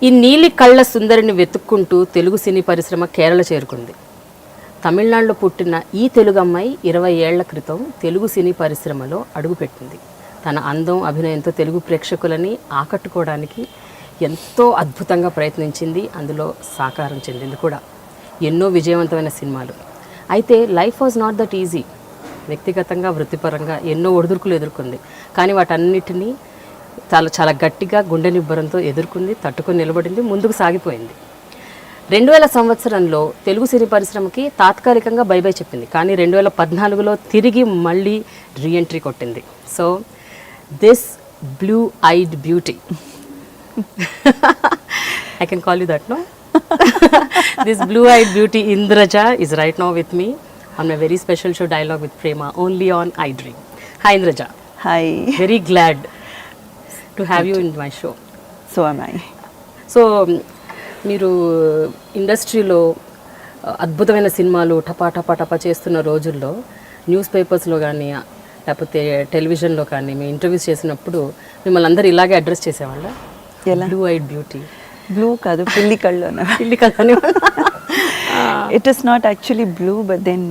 ఈ నీలి కళ్ళ సుందరిని వెతుక్కుంటూ తెలుగు సినీ పరిశ్రమ కేరళ చేరుకుంది. తమిళనాడులో పుట్టిన ఈ తెలుగు అమ్మాయి 20 ఏళ్ల క్రితం తెలుగు సినీ పరిశ్రమలో అడుగుపెట్టింది. తన అందం, అభినయంతో తెలుగు ప్రేక్షకులని ఆకట్టుకోవడానికి ఎంతో అద్భుతంగా ప్రయత్నించింది. అందులో సాకారం చెందింది కూడా. ఎన్నో విజయవంతమైన సినిమాలు. అయితే life was not that easy. వ్యక్తిగతంగా, వృత్తిపరంగా ఎన్నో ఒడిదుడుకులు ఎదుర్కొంది. కానీ వాటన్నిటినీ చాలా గట్టిగా గుండె నిబ్బరంతో ఎదుర్కొంది, తట్టుకొని నిలబడింది, ముందుకు సాగిపోయింది. 2000 సంవత్సరంలో తెలుగు సినీ పరిశ్రమకి తాత్కాలికంగా బై బై చెప్పింది. కానీ 2014లో తిరిగి మళ్ళీ రీఎంట్రీ కొట్టింది. So this blue eyed beauty, I can call you that, no? This blue-eyed beauty Indraja is right now with me on my very special show Dialogue with Prema, only on iDream. Hi Indraja. Hi. Very glad to have you in my show. So am I. So మీరు ఇండస్ట్రీలో అద్భుతమైన సినిమాలు టపా చేస్తున్న రోజుల్లో news పేపర్స్లో కానీ లేకపోతే టెలివిజన్లో కానీ మీ ఇంటర్వ్యూస్ చేసినప్పుడు మిమ్మల్ని అందరూ ఇలాగే అడ్రస్ చేసేవాళ్ళ? Blue eyed beauty. బ్లూ కాదు, పిల్లి కళ్ళు. పిల్లి కళ్ళు. It is not actually blue, but then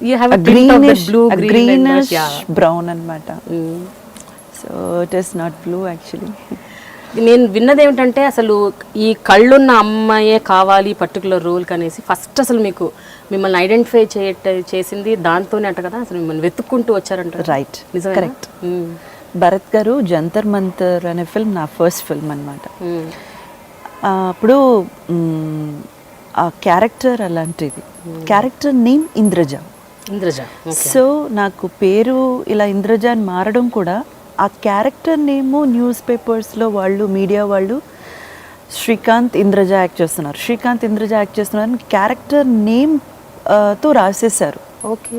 you have a greenish blue, greenish brown అన్నమాట. So it is not blue actually. నేను విన్నది ఏమిటంటే అసలు ఈ కళ్ళున్న అమ్మాయే కావాలి పర్టికులర్ రోల్ కనేసి ఫస్ట్ అసలు మిమ్మల్ని ఐడెంటిఫై చేసింది దాంతోనే అంట కదా. అసలు మిమ్మల్ని వెతుక్కుంటూ వచ్చారంట. Right, correct. భరత్ గారు జంతర్ మంతర్ అనే ఫిల్మ్ నా ఫస్ట్ ఫిల్మ్ అనమాట. అప్పుడు ఆ క్యారెక్టర్ అలాంటిది. Character name Indraja. సో నాకు పేరు ఇలా ఇంద్రజ అని మారడం కూడా ఆ క్యారెక్టర్ నేము న్యూస్ పేపర్స్లో వాళ్ళు, మీడియా వాళ్ళు శ్రీకాంత్ ఇంద్రజ యాక్ట్ చేస్తున్నారు క్యారెక్టర్ నేమ్ తో రాసేసారు. ఓకే.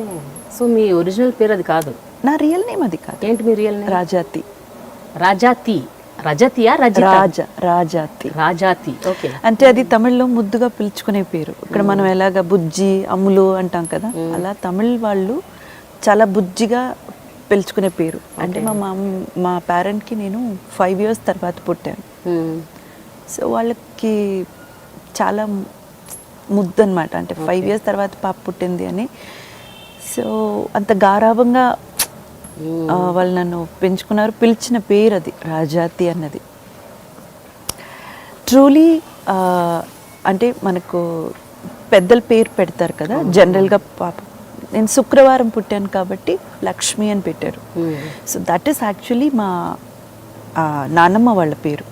సో మీ ఒరిజినల్ పేరు అది కాదు? నా రియల్ నేమ్ అది కాదు. ఏంటి మీ రియల్ నేమ్? రాజాతి. రాజాతి. ఓకే. అంటే అది తమిళ్లో ముద్దుగా పిలుచుకునే పేరు. ఇక్కడ మనం ఎలాగ బుజ్జి, అమ్ములు అంటాం కదా, అలా తమిళ్ వాళ్ళు చాలా బుజ్జిగా పిలుచుకునే పేరు. అంటే మా పేరెంట్కి నేను 5 years తర్వాత పుట్టాను. సో వాళ్ళకి చాలా ముద్దు అనమాట. అంటే 5 years తర్వాత పాప పుట్టింది అని. సో అంత గారాభంగా వాళ్ళు నన్ను పెంచుకున్నారు. పిలిచిన పేరు అది రాజాతి అన్నది. ట్రూలీ అంటే మనకు పెద్దల పేరు పెడతారు కదా జనరల్గా. పాప నేను శుక్రవారం పుట్టాను కాబట్టి లక్ష్మి అని పెట్టారు. సో దట్ ఈస్ యాక్చువల్లీ మా నానమ్మ వాళ్ళ పేరు,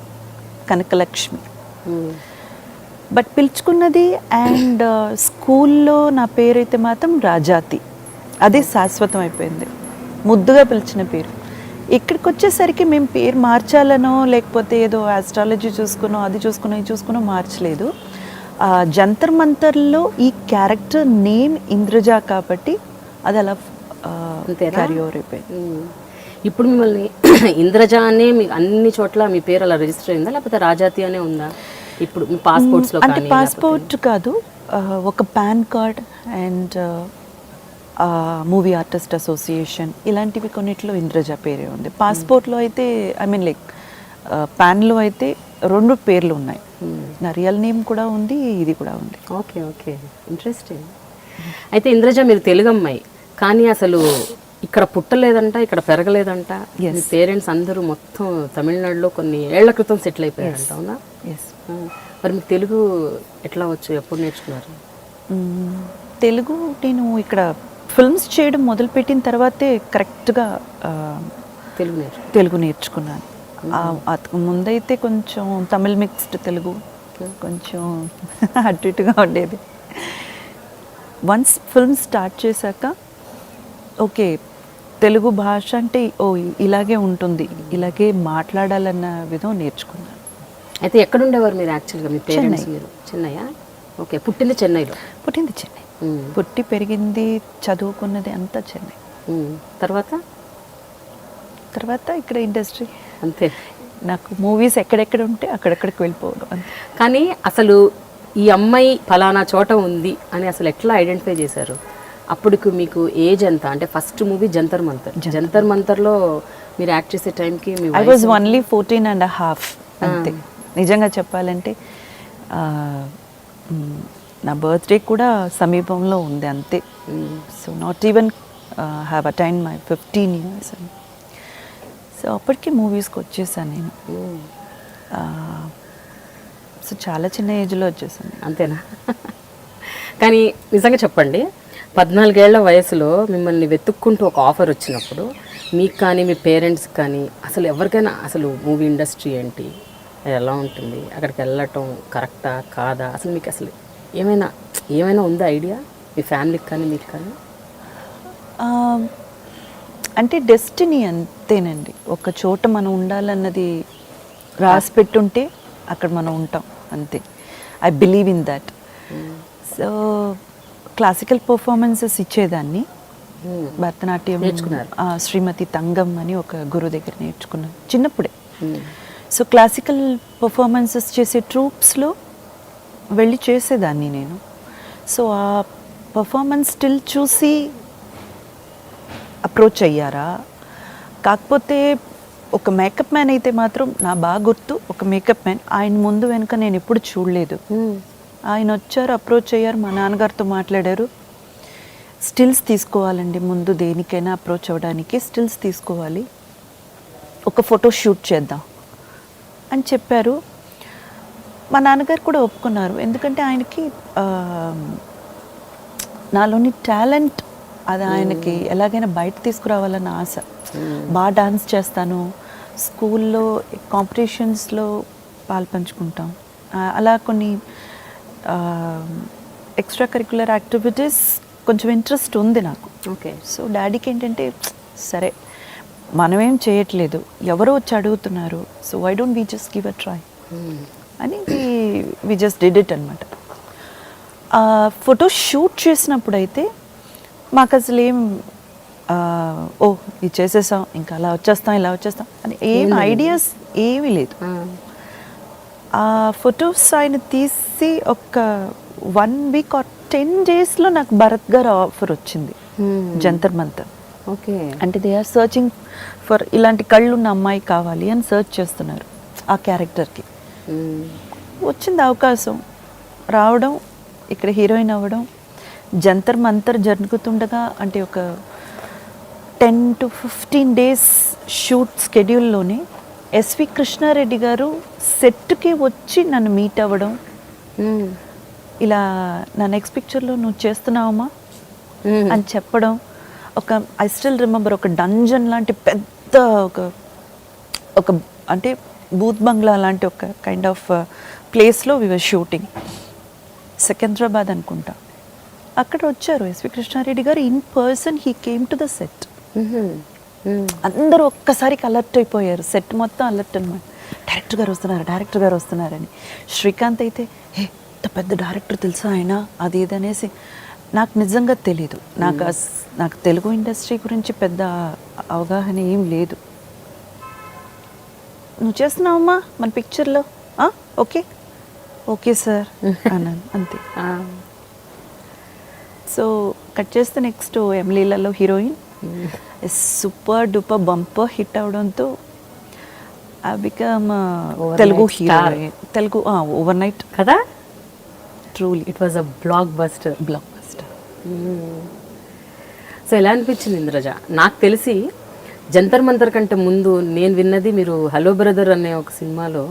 కనకలక్ష్మి. బట్ పిలుచుకున్నది అండ్ స్కూల్లో నా పేరు అయితే మాత్రం రాజాతి. అదే శాశ్వతం అయిపోయింది, ముద్దుగా పిలిచిన పేరు. ఇక్కడికి వచ్చేసరికి మేము పేరు మార్చాలనో లేకపోతే ఏదో ఆస్ట్రాలజీ చూసుకునో అది చూసుకునో ఇది చూసుకునో మార్చలేదు. జంతర్ మంతర్లో ఈ క్యారెక్టర్ నేమ్ ఇంద్రజ కాబట్టి అది అలా క్యారీ ఓవర్ అయిపోయింది. ఇప్పుడు మిమ్మల్ని ఇంద్రజ అనే మీకు అన్ని చోట్ల మీ పేరు అలా రిజిస్టర్ అయిందా లేకపోతే రాజాతి అనే ఉందా ఇప్పుడు మీ పాస్పోర్ట్స్లో? అంటే పాస్పోర్ట్ కాదు, ఒక pan card and movie artist association ఇలాంటివి కొన్నిట్లో ఇంద్రజ పేరే ఉంది. పాస్పోర్ట్లో అయితే లైక్ పాన్లో అయితే 2 పేర్లు ఉన్నాయి. నా రియల్ నేమ్ కూడా ఉంది, ఇది కూడా ఉంది. Okay, interesting. అయితే ఇంద్రజ మీరు తెలుగు అమ్మాయి కానీ అసలు ఇక్కడ పుట్టలేదంట, ఇక్కడ పెరగలేదంట. మీ పేరెంట్స్ అందరూ మొత్తం తమిళనాడులో కొన్ని ఏళ్ల క్రితం సెటిల్ అయిపోయారంట, అవునా? ఎస్. మరి మీకు తెలుగు ఎట్లా వచ్చు, ఎప్పుడు నేర్చుకున్నారు? తెలుగు నేను ఇక్కడ ఫిల్మ్స్ చేయడం మొదలుపెట్టిన తర్వాతే కరెక్ట్గా తెలుగు నేర్చుకున్నాను. ముందైతే కొంచెం తమిళ్ మిక్స్డ్ తెలుగు కొంచెం అటు ఇటుగా ఉండేది. వన్స్ ఫిల్మ్ స్టార్ట్ చేశాక ఓకే తెలుగు భాష అంటే ఇలాగే ఉంటుంది, ఇలాగే మాట్లాడాలన్న విధం నేర్చుకున్నాను. అయితే ఎక్కడ ఉండేవారు మీరు యాక్చువల్గా? మీ పేరెంట్స్ మీరు చెన్నైయా? ఓకే. పుట్టింది చెన్నైలో? పుట్టింది చెన్నై, పుట్టి పెరిగింది చదువుకున్నది అంతా చెన్నై. తర్వాత ఇక్కడ ఇండస్ట్రీ అంతే. నాకు మూవీస్ ఎక్కడెక్కడ ఉంటే అక్కడెక్కడికి వెళ్ళిపోవడం అంతే. కానీ అసలు ఈ అమ్మాయి ఫలానా చోట ఉంది అని అసలు ఎట్లా ఐడెంటిఫై చేశారు? అప్పటికి మీకు ఏజ్ ఎంత? అంటే ఫస్ట్ మూవీ జంతర్ మంతర్లో మీరు యాక్ట్ చేసే టైంకి ఐ వాజ్ ఓన్లీ 14.5 అంతే. నిజంగా చెప్పాలంటే నా బర్త్డే కూడా సమీపంలో ఉంది అంతే. So not even have attain my 15 years అని. సో అప్పటికి మూవీస్కి వచ్చేసాను నేను. సో చాలా చిన్న ఏజ్లో వచ్చేసాను. అంతేనా? కానీ నిజంగా చెప్పండి, 14 ఏళ్ల వయసులో మిమ్మల్ని వెతుక్కుంటూ ఒక ఆఫర్ వచ్చినప్పుడు మీకు కానీ మీ పేరెంట్స్ కానీ అసలు ఎవరికైనా అసలు మూవీ ఇండస్ట్రీ ఏంటి, ఎలా ఉంటుంది, అక్కడికి వెళ్ళటం కరెక్టా కాదా, అసలు మీకు అసలు ఏమైనా ఉందా ఐడియా మీ ఫ్యామిలీకి కానీ మీకు కానీ? అంటే డెస్టినీ అంతేనండి. ఒక చోట మనం ఉండాలన్నది రాసి పెట్టుంటే అక్కడ మనం ఉంటాం అంతే. I believe in that. So classical performances ఇచ్చేదాన్ని. భరతనాట్యం నేర్చుకున్నారు? శ్రీమతి తంగం అని ఒక గురువు దగ్గర నేర్చుకున్నాను చిన్నప్పుడే. సో క్లాసికల్ పర్ఫార్మెన్సెస్ చేసే ట్రూప్స్లో వెళ్ళి చేసేదాన్ని నేను. సో ఆ పర్ఫార్మెన్స్ స్టిల్ చూసి అప్రోచ్ అయ్యారా? కాకపోతే ఒక మేకప్ మ్యాన్ అయితే మాత్రం నా బాగా గుర్తు, ఒక మేకప్ మ్యాన్, ఆయన ముందు వెనుక నేను ఎప్పుడు చూడలేదు. ఆయన వచ్చారు, అప్రోచ్ అయ్యారు, మా నాన్నగారితో మాట్లాడారు. స్టిల్స్ తీసుకోవాలండి ముందు, దేనికైనా అప్రోచ్ అవ్వడానికి స్టిల్స్ తీసుకోవాలి, ఒక ఫోటో షూట్ చేద్దాం అని చెప్పారు. మా నాన్నగారు కూడా ఒప్పుకున్నారు. ఎందుకంటే ఆయనకి నాలోని టాలెంట్ అది ఆయనకి ఎలాగైనా బయట తీసుకురావాలన్న ఆశ. బాగా డాన్స్ చేస్తాను, స్కూల్లో కాంపిటీషన్స్లో పాల్పంచుకుంటాం, అలా కొన్ని ఎక్స్ట్రా కరిక్యులర్ యాక్టివిటీస్ కొంచెం ఇంట్రెస్ట్ ఉంది నాకు. ఓకే. సో డాడీకి ఏంటంటే సరే మనమేం చేయట్లేదు, ఎవరో వచ్చి అడుగుతున్నారు, so why don't we just give a try అని వి జస్ట్ డిడ్ ఇట్ అనమాట. ఫోటో షూట్ చేసినప్పుడు అయితే మాకు అసలు ఏం ఓ ఇది చేసేసాం, ఇంకా అలా వచ్చేస్తాం ఇలా వచ్చేస్తాం అని ఏం ఐడియాస్ ఏమీ లేదు. ఆ ఫొటోస్ ఆయన తీసి ఒక 1 week or 10 daysలో నాకు భరత్ గారు ఆఫర్ వచ్చింది జంతర్ మంతర్. ఓకే. అంటే దే ఆర్ సర్చింగ్ ఫర్ ఇలాంటి కళ్ళు ఉన్న అమ్మాయి కావాలి అని సర్చ్ చేస్తున్నారు ఆ క్యారెక్టర్కి. వచ్చింది అవకాశం, రావడం, ఇక్కడ హీరోయిన్ అవ్వడం. జంతర్ మంతర్ జరుగుతుండగా అంటే ఒక 10 to 15 days షూట్ స్కెడ్యూల్లోనే ఎస్వి కృష్ణారెడ్డి గారు సెట్కి వచ్చి నన్ను మీట్ అవ్వడం, ఇలా నా నెక్స్ట్ పిక్చర్లో నువ్వు చేస్తున్నావమ్మా అని చెప్పడం. ఒక ఐ స్టిల్ రిమెంబర్, ఒక డంజన్ లాంటి పెద్ద ఒక అంటే బూత్ బంగ్లా లాంటి ఒక కైండ్ ఆఫ్ ప్లేస్లో వి వర్ షూటింగ్, సికింద్రాబాద్ అనుకుంటా. అక్కడ వచ్చారు ఎస్వి కృష్ణారెడ్డి గారు in person, he came to the set. అందరూ ఒక్కసారికి అలర్ట్ అయిపోయారు, సెట్ మొత్తం అలర్ట్ అనమాట. డైరెక్టర్ గారు వస్తున్నారని. శ్రీకాంత్ అయితే ఇంత పెద్ద డైరెక్టర్ తెలుసా ఆయన, అది ఇది అనేసి. నాకు నిజంగా తెలీదు, నాకు తెలుగు ఇండస్ట్రీ గురించి పెద్ద అవగాహన ఏం లేదు. నువ్వు చేస్తున్నావమ్మా మన పిక్చర్లో, ఓకే ఓకే సార్ అన్నాను అంతే. సో కట్ చేస్తే నెక్స్ట్ ఎమ్లీలలో heroine, super duper bumper hit అవడంతో I become Telugu heroine. Telugu overnight కదా, truly it was a blockbuster. So ఎలా అనిపించింది ఇంద్రజ? నాకు తెలిసి జంతర్ మంతర్ కంటే ముందు నేను విన్నది మీరు హలో బ్రదర్ అనే ఒక సినిమాలో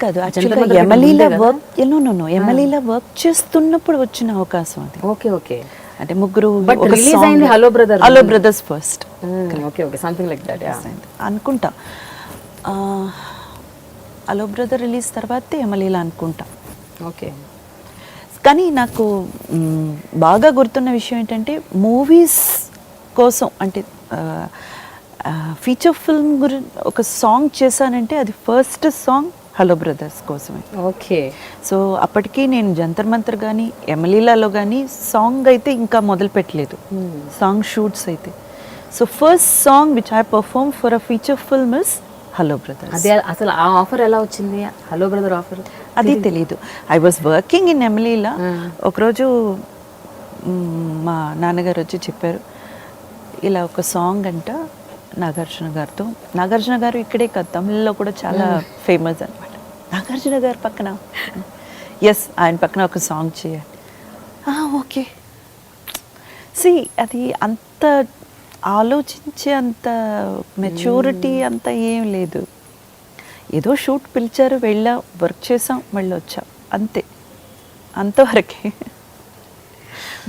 కాదు యాక్చువల్గా ఎమ్మెల్యేలా వర్క్ చేస్తున్నప్పుడు వచ్చిన అవకాశం అది. Okay okay. అంటే ముగ్గురు రిలీజ్ అయింది hello brothers first. Okay okay, something like that అనుకుంటా. హలో బ్రదర్ రిలీజ్ తర్వాతే ఎమ్మెల్యేలా అనుకుంటా. ఓకే. కానీ నాకు బాగా గుర్తున్న విషయం ఏంటంటే మూవీస్ కోసం అంటే ఫీచర్ ఫిల్మ్ గురించి ఒక సాంగ్ చేశానంటే అది ఫస్ట్ సాంగ్ హలో బ్రదర్స్ కోసమే. ఓకే. సో అప్పటికి నేను జంతర్ మంతర్ కానీ ఎమ్మెల్యేలలో కానీ సాంగ్ అయితే ఇంకా మొదలు పెట్టలేదు, సాంగ్ షూట్స్ అయితే. So first song which I perform for a feature film is hello brothers. అదే అసలు ఆ ఆఫర్ ఎలా వచ్చింది, హలో బ్రదర్ ఆఫర్? అది తెలీదు. ఐ వాజ్ వర్కింగ్ ఇన్ ఎమ్మెల్యేలా. ఒకరోజు మా నాన్నగారు వచ్చి చెప్పారు, ఇలా ఒక సాంగ్ అంట నాగార్జున గారితో. నాగార్జున గారు ఇక్కడే కాదు, తమిళ్లో కూడా చాలా ఫేమస్ అనమాట. నాగార్జున గారి పక్కన, ఎస్ ఆయన పక్కన ఒక సాంగ్ చేయాలి, ఓకే. సి అది అంత ఆలోచించే అంత మెచ్యూరిటీ అంత ఏం లేదు. ఏదో షూట్ పిలిచారు, వెళ్ళాం, వర్క్ చేసాం, మళ్ళీ వచ్చాం, అంతే, అంతవరకే.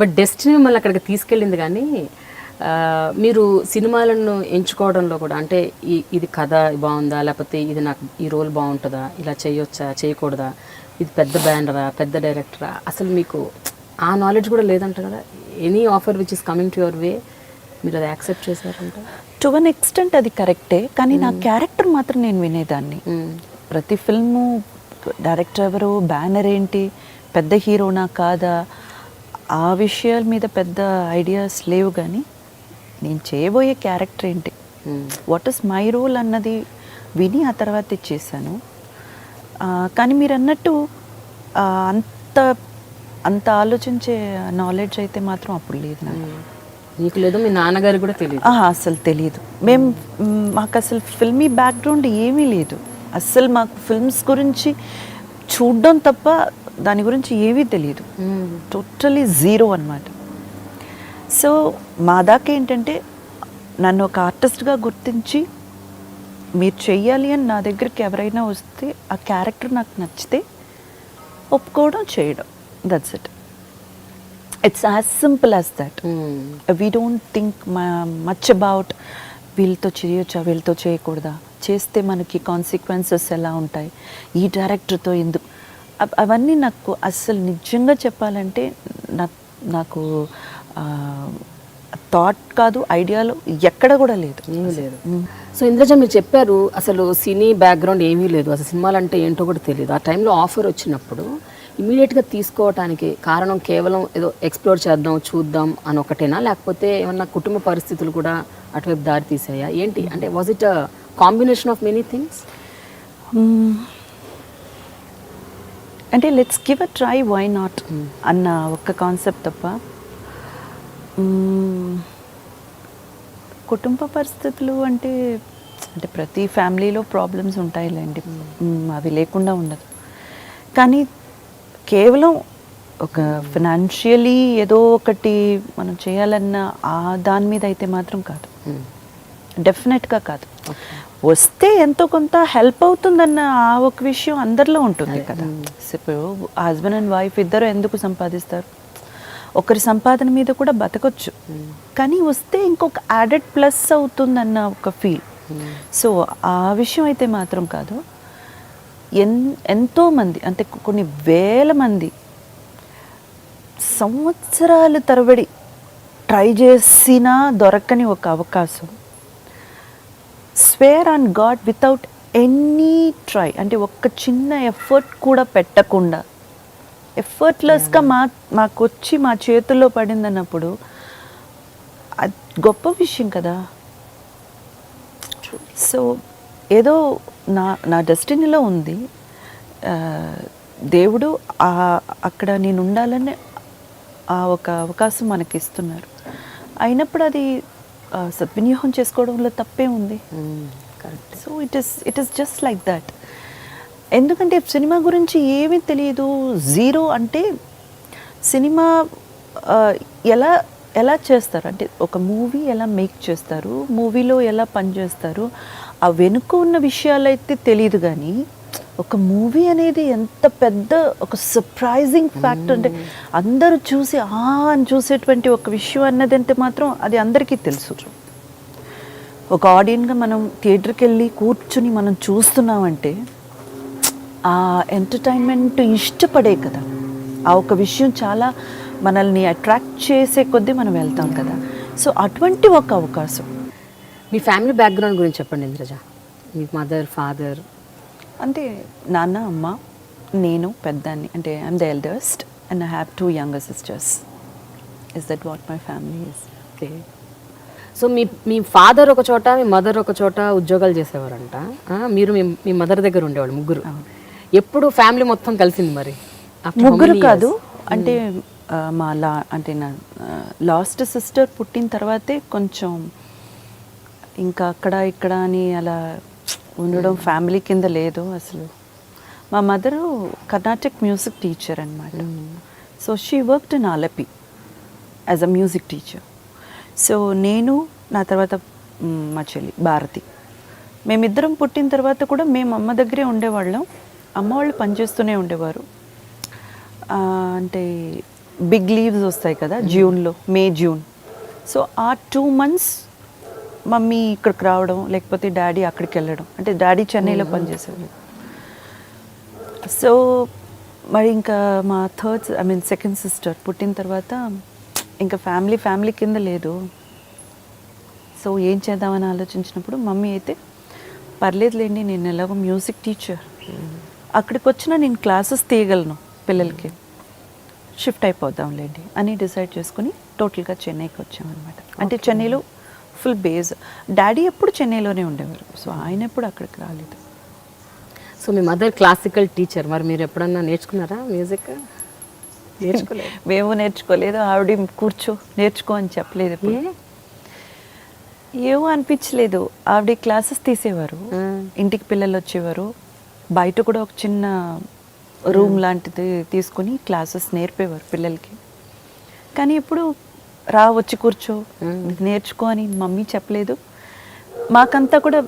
బట్ డెస్టినీ మిమ్మల్ని అక్కడికి తీసుకెళ్ళింది. కానీ మీరు సినిమాలను ఎంచుకోవడంలో కూడా అంటే ఇది కథ బాగుందా, లేకపోతే ఇది నాకు ఈ రోల్ బాగుంటుందా, ఇలా చేయొచ్చా చేయకూడదా, ఇది పెద్ద బ్యానరా పెద్ద డైరెక్టరా, అసలు మీకు ఆ నాలెడ్జ్ కూడా లేదంట కదా. Any offer which is coming to your way మీరు అది యాక్సెప్ట్ చేశారంట. టు వన్ ఎక్స్టెంట్ అది కరెక్టే, కానీ నా క్యారెక్టర్ మాత్రం నేను వినేదాన్ని. ప్రతి ఫిల్ము డైరెక్టర్ ఎవరు, బ్యానర్ ఏంటి, పెద్ద హీరోనా కాదా, ఆ విషయాల మీద పెద్ద ఐడియాస్ లేవు. కానీ నేను చేయబోయే క్యారెక్టర్ ఏంటి, వాట్ ఈస్ మై రోల్ అన్నది విని ఆ తర్వాత ఇచ్చేసాను. కానీ మీరు అన్నట్టు అంత అంత ఆలోచించే నాలెడ్జ్ అయితే మాత్రం అప్పుడు లేదు నాకు. నీకు లేదు, మీ నాన్నగారికి కూడా తెలియదు? అసలు తెలియదు. మాకు అసలు ఫిల్మీ బ్యాక్గ్రౌండ్ ఏమీ లేదు. అస్సలు మాకు ఫిల్మ్స్ గురించి చూడడం తప్ప దాని గురించి ఏమీ తెలియదు. టోటలీ జీరో అన్నమాట. సో మా దాకా ఏంటంటే నన్ను ఒక ఆర్టిస్ట్గా గుర్తించి మీరు చెయ్యాలి అని నా దగ్గరికి ఎవరైనా వస్తే ఆ క్యారెక్టర్ నాకు నచ్చితే ఒప్పుకోవడం, చేయడం, that's it. It's as simple as that. We don't think much about వీళ్ళతో చేయొచ్చా, వీళ్ళతో చేయకూడదా, చేస్తే మనకి కాన్సిక్వెన్సెస్ ఎలా ఉంటాయి, ఈ డైరెక్టర్తో ఎందుకు, అవన్నీ నాకు అస్సలు నిజంగా చెప్పాలంటే నాకు థాట్ కాదు, ఐడియాలో ఎక్కడ కూడా లేదు. ఏమీ లేదు. సో ఇంద్రజ, మీరు చెప్పారు అసలు సినీ బ్యాక్గ్రౌండ్ ఏమీ లేదు, అసలు సినిమాలు అంటే ఏంటో కూడా తెలియదు. ఆ టైంలో ఆఫర్ వచ్చినప్పుడు ఇమీడియట్గా తీసుకోవటానికి కారణం కేవలం ఏదో ఎక్స్ప్లోర్ చేద్దాం, చూద్దాం అని ఒకటేనా, లేకపోతే ఏమన్నా కుటుంబ పరిస్థితులు కూడా అటువైపు దారి తీసాయా ఏంటి? అంటే was it a combination of many things? అంటే let's give a try, why not అన్న ఒక్క కాన్సెప్ట్ తప్ప. కుటుంబ పరిస్థితులు అంటే ప్రతి ఫ్యామిలీలో ప్రాబ్లమ్స్ ఉంటాయిలేండి, అవి లేకుండా ఉండదు. కానీ కేవలం ఒక ఫినాన్షియలీ ఏదో ఒకటి మనం చేయాలన్న దాని మీద అయితే మాత్రం కాదు, డెఫినెట్గా కాదు. వస్తే ఎంతో కొంత హెల్ప్ అవుతుందన్న ఆ ఒక విషయం అందరిలో ఉంటుంది కదా. ఇప్పుడు హస్బెండ్ అండ్ వైఫ్ ఇద్దరు ఎందుకు సంపాదిస్తారు, ఒకరి సంపాదన మీద కూడా బతకొచ్చు, కానీ వస్తే ఇంకొక యాడెడ్ ప్లస్ అవుతుందన్న ఒక ఫీల్. సో ఆ విషయం అయితే మాత్రం కాదు. ఎంతోమంది అంటే కొన్ని వేల మంది సంవత్సరాల తరబడి ట్రై చేసినా దొరకని ఒక అవకాశం, square on God without any try, అంటే ఒక్క చిన్న ఎఫర్ట్ కూడా పెట్టకుండా ఎఫర్ట్లెస్గా మాకు వచ్చి మా చేతుల్లో పడింది అన్నప్పుడు అది గొప్ప విషయం కదా. సో ఏదో నా డెస్టినీలో ఉంది, దేవుడు అక్కడ నేను ఉండాలని ఆ ఒక అవకాశం మనకి ఇస్తున్నారు. అయినప్పుడు అది సద్వినియోగం చేసుకోవడంలో తప్పే ఉంది. Correct. So it is just like that. ఎందుకంటే సినిమా గురించి ఏమీ తెలియదు, జీరో. అంటే సినిమా ఎలా చేస్తారు, అంటే ఒక మూవీ ఎలా మేక్ చేస్తారు, మూవీలో ఎలా పనిచేస్తారు, ఆ వెనుక ఉన్న విషయాలు అయితే తెలియదు. కానీ ఒక మూవీ అనేది ఎంత పెద్ద ఒక సర్ప్రైజింగ్ ఫ్యాక్టర్, అంటే అందరూ చూసి అని చూసేటువంటి ఒక విషయం అన్నది అంటే మాత్రం అది అందరికీ తెలుసు. ఒక ఆడియన్గా మనం థియేటర్కి వెళ్ళి కూర్చుని మనం చూస్తున్నామంటే ఆ ఎంటర్టైన్మెంట్ ఇష్టపడే కదా, ఆ ఒక విషయం చాలా మనల్ని అట్రాక్ట్ చేసే కొద్దీ మనం వెళ్తాం కదా. సో అటువంటి ఒక అవకాశం. మీ ఫ్యామిలీ బ్యాక్గ్రౌండ్ గురించి చెప్పండి ఇంద్రజ. మీ మదర్, ఫాదర్? అంటే నాన్న, అమ్మ, నేను పెద్దాన్ని, అంటే I'm the eldest and I have 2 younger sisters. Is that what my family is. Okay. So మీ ఫాదర్ ఒక చోట, మీ మదర్ ఒక చోట ఉద్యోగాలు చేసేవారంట, మీరు మీ మదర్ దగ్గర ఉండేవాళ్ళు, ముగ్గురు. ఎప్పుడు ఫ్యామిలీ మొత్తం కలిసింది మరి? ముగ్గురు కాదు, అంటే అంటే నా లాస్ట్ సిస్టర్ పుట్టిన తర్వాతే కొంచెం ఇంకా అక్కడ ఇక్కడ అని అలా ఉండడం ఫ్యామిలీ కింద లేదు అసలు. మా మదరు కర్ణాటక్ మ్యూజిక్ టీచర్ అనమాట. So she worked in Alleppey as a music teacher. So నేను, నా తర్వాత మా చెల్లి భారతి, మేమిద్దరం పుట్టిన తర్వాత కూడా మేము అమ్మ దగ్గరే ఉండేవాళ్ళం. అమ్మ వాళ్ళు పనిచేస్తూనే ఉండేవారు. అంటే బిగ్ లీవ్స్ వస్తాయి కదా జూన్లో, మే జూన్. సో ఆ 2 months మమ్మీ ఇక్కడికి రావడం, లేకపోతే డాడీ అక్కడికి వెళ్ళడం. అంటే డాడీ చెన్నైలో పనిచేసేవారు. సో మరి ఇంకా మా సెకండ్ సిస్టర్ పుట్టిన తర్వాత ఇంకా ఫ్యామిలీ కింద లేదు. సో ఏం చేద్దామని ఆలోచించినప్పుడు మమ్మీ అయితే పర్లేదులేండి, నేను ఎలాగో మ్యూజిక్ టీచర్, అక్కడికి వచ్చినా నేను క్లాసెస్ తీయగలను పిల్లలకి, షిఫ్ట్ అయిపోదాంలేండి అని డిసైడ్ చేసుకుని టోటల్గా చెన్నైకి వచ్చామన్నమాట. అంటే చెన్నైలో ఫుల్ బేస్. డాడీ ఎప్పుడు చెన్నైలోనే ఉండేవారు. సో ఆయన ఎప్పుడు అక్కడికి రాలేదు. సో మీ మదర్ క్లాసికల్ టీచర్, మరి మీరు ఎప్పుడన్నా నేర్చుకున్నారా మ్యూజిక్? నేర్చుకోలేదు. మేము నేర్చుకోలేదు. ఆవిడ కూర్చో నేర్చుకో అని చెప్పలేదు ఎప్పుడు. ఏమో అనిపించలేదు. ఆవిడ క్లాసెస్ తీసేవారు, ఇంటికి పిల్లలు వచ్చేవారు, బయట కూడా ఒక చిన్న రూమ్ లాంటిది తీసుకుని క్లాసెస్ నేర్పేవారు పిల్లలకి. కానీ ఎప్పుడు వచ్చి కూర్చో నేర్చుకో అని మమ్మీ చెప్పలేదు. మాకంతా కూడా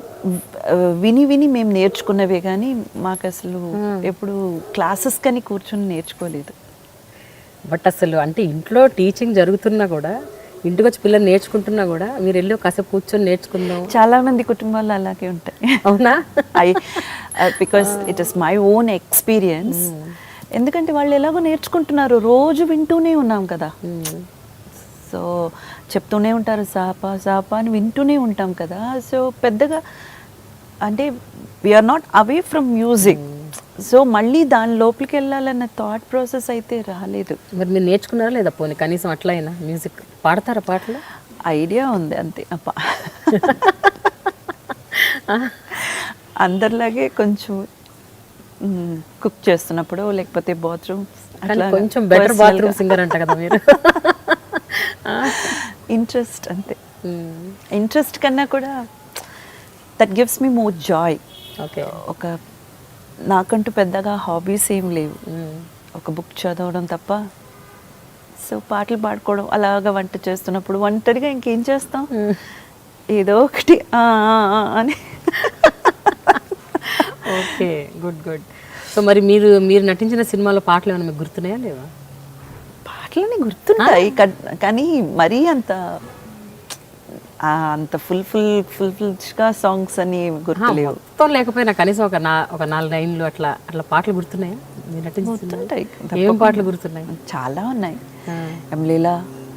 విని మేము నేర్చుకున్నవే కానీ మాకు అసలు ఎప్పుడు క్లాసెస్ కానీ కూర్చొని నేర్చుకోలేదు. బట్ అసలు అంటే ఇంట్లో టీచింగ్ జరుగుతున్నా కూడా, ఇంటికి వచ్చి పిల్లలు నేర్చుకుంటున్నా కూడా మీరు వెళ్ళి కాసేపు కూర్చొని నేర్చుకుందాం. చాలా మంది కుటుంబాలు అలాగే ఉంటాయి. అవునా? Because it is my own experience. ఎందుకంటే వాళ్ళు ఎలాగో నేర్చుకుంటున్నారు, రోజు వింటూనే ఉన్నాం కదా. సో చెప్తూనే ఉంటారు సాపా అని వింటూనే ఉంటాం కదా. సో పెద్దగా అంటే we're not away from music. So మళ్ళీ దాని లోపలికి వెళ్ళాలన్న థాట్ ప్రాసెస్ అయితే రాలేదు. మరి మీరు నేర్చుకున్నారా లేదా? పోనీ కనీసం అట్లా అయినా మ్యూజిక్ పాడతారా? పాటలు ఐడియా ఉంది అంతే. అందరిలాగే కొంచెం కుక్ చేస్తున్నప్పుడు, లేకపోతే బాత్రూమ్ కొంచెం బెటర్ బాత్రూమ్ సింగర్ అంట కదా మీరు. ఇంట్రెస్ట్ అంతే. ఇంట్రెస్ట్ కన్నా కూడా that gives me more Joy. Okay. ఒక నాకంటూ పెద్దగా హాబీస్ ఏం లేవు, ఒక బుక్ చదవడం తప్ప. సో పాటలు పాడుకోవడం, అలాగా వంట చేస్తున్నప్పుడు ఒంటరిగా ఇంకేం చేస్తాం, ఏదో ఒకటి అని. Okay, good good. సో మరి మీరు నటించిన సినిమాలో పాటలు ఏమైనా మీకు గుర్తున్నాయా లేవా? పాటలని గుర్తుంటాయి కానీ మరీ అంత ఫుల్గా సాంగ్స్ అని గుర్తులేవు. మొత్తం లేకపోయినా కనీసం ఒక 4 లైన్లు అట్లా పాటలు గుర్తున్నాయా మీరు నటించుంటాయి? ఏం పాటలు గుర్తున్నాయి? చాలా ఉన్నాయి. ఎంలీలా,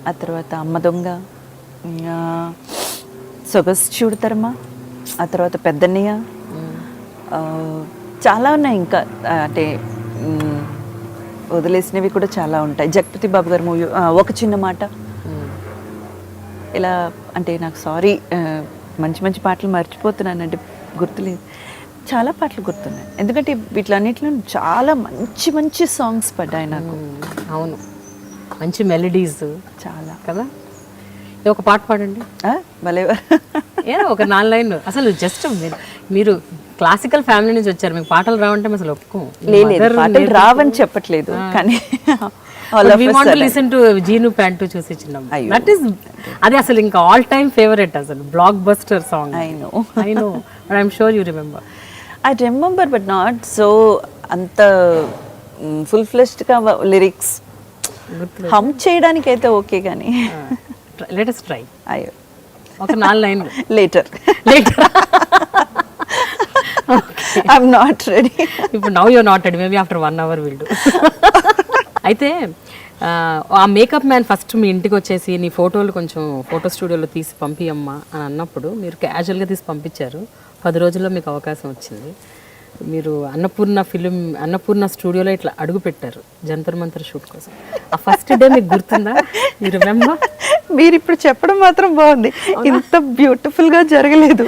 ఆ తర్వాత అమ్మ దొంగ, సొగసు చూడతరమా, ఆ తర్వాత పెద్దన్నయ్య, చాలా ఉన్నాయి. ఇంకా అంటే వదిలేసినవి కూడా చాలా ఉంటాయి. జగపతి బాబు గారి మూవీ ఒక చిన్న మాట. ఇలా అంటే నాకు సారీ, మంచి పాటలు మర్చిపోతున్నాను, అంటే గుర్తులేదు. చాలా పాటలు గుర్తున్నాయి, ఎందుకంటే వీటిలన్నిటిలో చాలా మంచి సాంగ్స్ పడ్డాయి నాకు. అవును, మంచి మెలడీస్ చాలా కదా. ఒక పాట పాడండి. భలేవారు. ఏదో ఒక 4 లైన్లు. అసలు జస్ట్ మీరు క్లాసికల్ ఫ్యామిలీ నుంచి వచ్చారు, మీకు పాటలు రావంటే అసలు ఒప్పుకోం. లేదు, పాటలు రావని చెప్పట్లేదు, కానీ లిసన్ టు జీను ప్యాంటు చూసి చిన్న, దట్ ఈస్ అది అసలు ఇంకా ఆల్ టైమ్ ఫేవరెట్, అసలు block buster song. I know but I'm sure you remember. I remember but not so అంత ఫుల్ ఫ్లెష్డ్గా లిరిక్స్ హమ్ చేయడానికి అయితే ఓకే, కానీ లెట్స్ ట్రై. అయ్యో, ఒక 4 లైన్లు. Later I'm not ready. ఇప్పుడు now you're not ready, maybe after 1 hour will do. అయితే ఆ మేకప్ మ్యాన్ ఫస్ట్ మీ ఇంటికి వచ్చేసి నీ ఫోటోలు కొంచెం ఫోటో స్టూడియోలో తీసి పంపియమ్మా అని అన్నప్పుడు మీరు క్యాజువల్గా తీసి పంపించారు. 10 రోజుల్లో మీకు అవకాశం వచ్చింది. మీరు అన్నపూర్ణ స్టూడియోలో ఇట్లా అడుగు పెట్టారు జంతర్ మంతర్ షూట్ కోసం. ఆ ఫస్ట్ డే మీకు గుర్తుందా? మీరు రిమెంబర్? మీరు ఇప్పుడు చెప్పడం మాత్రం బాగుంది, ఇంత బ్యూటిఫుల్గా జరగలేదు.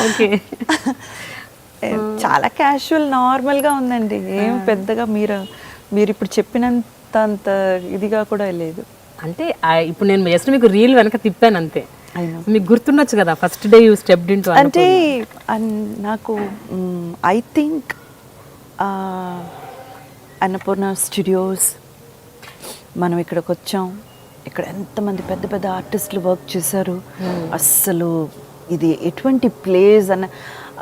ఓకే, చాలా క్యాజువల్ నార్మల్గా ఉందండి, ఏం పెద్దగా మీరు ఇప్పుడు చెప్పినంత అంత ఇదిగా కూడా లేదు. అంటే ఇప్పుడు నేను జస్ట్ మీకు రీల్ వెనక తిప్పాను అంతే. అయినా మీకు గుర్తుండొచ్చు కదా first day you stepped into అంటే నాకు ఐ థింక్ అన్నపూర్ణ స్టూడియోస్ మనం ఇక్కడికి వచ్చాం, ఇక్కడ ఎంతమంది పెద్ద పెద్ద ఆర్టిస్టులు వర్క్ చేశారు, అస్సలు ఇది ఎటువంటి ప్లేస్ అన్న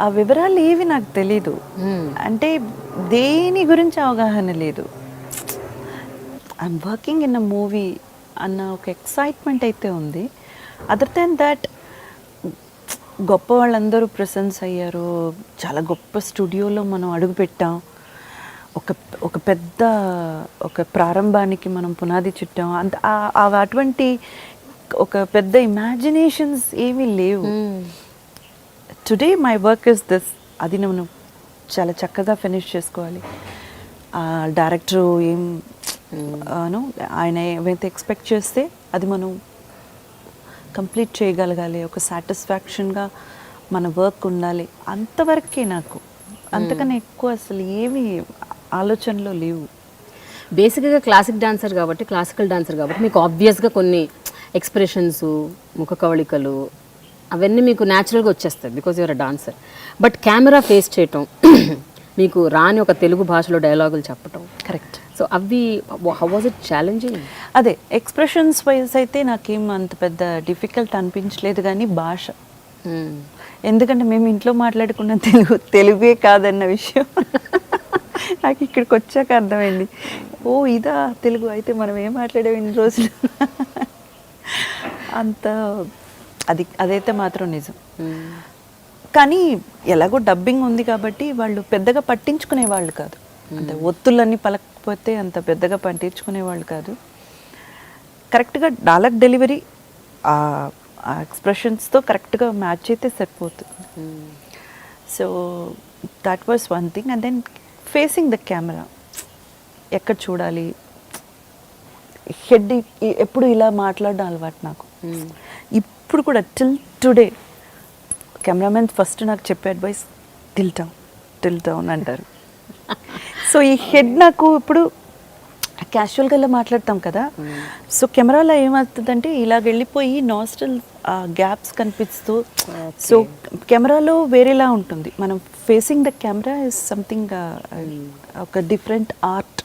ఆ వివరాలు ఏవి నాకు తెలీదు. అంటే దేని గురించి అవగాహన లేదు. I'm working in a movie అన్న ఒక ఎక్సైట్మెంట్ అయితే ఉంది. అదర్ దాన్ దాట్ గొప్ప వాళ్ళందరూ ప్రెసెన్స్ అయ్యారు, చాలా గొప్ప స్టూడియోలో మనం అడుగుపెట్టాం, ఒక పెద్ద ఒక ప్రారంభానికి మనం పునాది చుట్టాం. అంత అటువంటి ఒక పెద్ద ఇమాజినేషన్స్ ఏమీ లేవు. Today my work is this. అది నేను చాలా చక్కగా ఫినిష్ చేసుకోవాలి. డైరెక్టర్ ఏం ఆయన ఏమైతే ఎక్స్పెక్ట్ చేస్తే అది మనం కంప్లీట్ చేయగలగాలి, ఒక సాటిస్ఫాక్షన్గా మన వర్క్ ఉండాలి, అంతవరకే నాకు. అంతకన్నా ఎక్కువ అసలు ఏమీ ఆలోచనలో లేవు. బేసిక్గా క్లాసిక్ డాన్సర్ కాబట్టి, క్లాసికల్ డాన్సర్ కాబట్టి మీకు ఆబ్వియస్గా కొన్ని ఎక్స్ప్రెషన్స్, ముఖ కవళికలు అవన్నీ మీకు న్యాచురల్గా వచ్చేస్తాయి because your a dancer. But camera face చేయటం, మీకు రాని ఒక తెలుగు భాషలో డైలాగులు చెప్పటం, కరెక్ట్. సో అవి హౌ వాజ్ ఇట్ ఛాలెంజింగ్? అదే ఎక్స్ప్రెషన్స్ వైజ్ అయితే నాకేం అంత పెద్ద డిఫికల్ట్ అనిపించలేదు, కానీ భాష, ఎందుకంటే మేము ఇంట్లో మాట్లాడుకున్న తెలుగే కాదన్న విషయం నాకు ఇక్కడికి వచ్చాక అర్థమైంది. ఓ ఇదా తెలుగు, అయితే మనం ఏం మాట్లాడాం ఇన్ని రోజులు అంత అదైతే మాత్రం నిజం. కానీ ఎలాగో డబ్బింగ్ ఉంది కాబట్టి వాళ్ళు పెద్దగా పట్టించుకునే వాళ్ళు కాదు, అంటే ఒత్తులన్నీ పలకపోతే అంత పెద్దగా పట్టించుకునే వాళ్ళు కాదు. కరెక్ట్గా డైలాగ్ డెలివరీ ఆ ఎక్స్ప్రెషన్స్తో కరెక్ట్గా మ్యాచ్ అయితే సరిపోతుంది. So that was one thing. And then facing the camera, ఎక్కడ చూడాలి, హెడ్ ఎప్పుడు ఇలా మాట్లాడడం అలవాటు నాకు. ఇప్పుడు కూడా టిల్ టుడే కెమెరామెన్ ఫస్ట్ నాకు చెప్పే అడ్వైస్ టిల్ డౌన్ అంటారు. సో ఈ హెడ్ నాకు ఇప్పుడు క్యాజువల్గా ఇలా మాట్లాడతాం కదా, సో కెమెరాలో ఏమవుతుందంటే ఇలాగ వెళ్ళిపోయి నాస్ట్రల్ గ్యాప్స్ కనిపిస్తూ, సో కెమెరాలో వేరేలా ఉంటుంది. మనం facing the camera is something ఒక డిఫరెంట్ ఆర్ట్.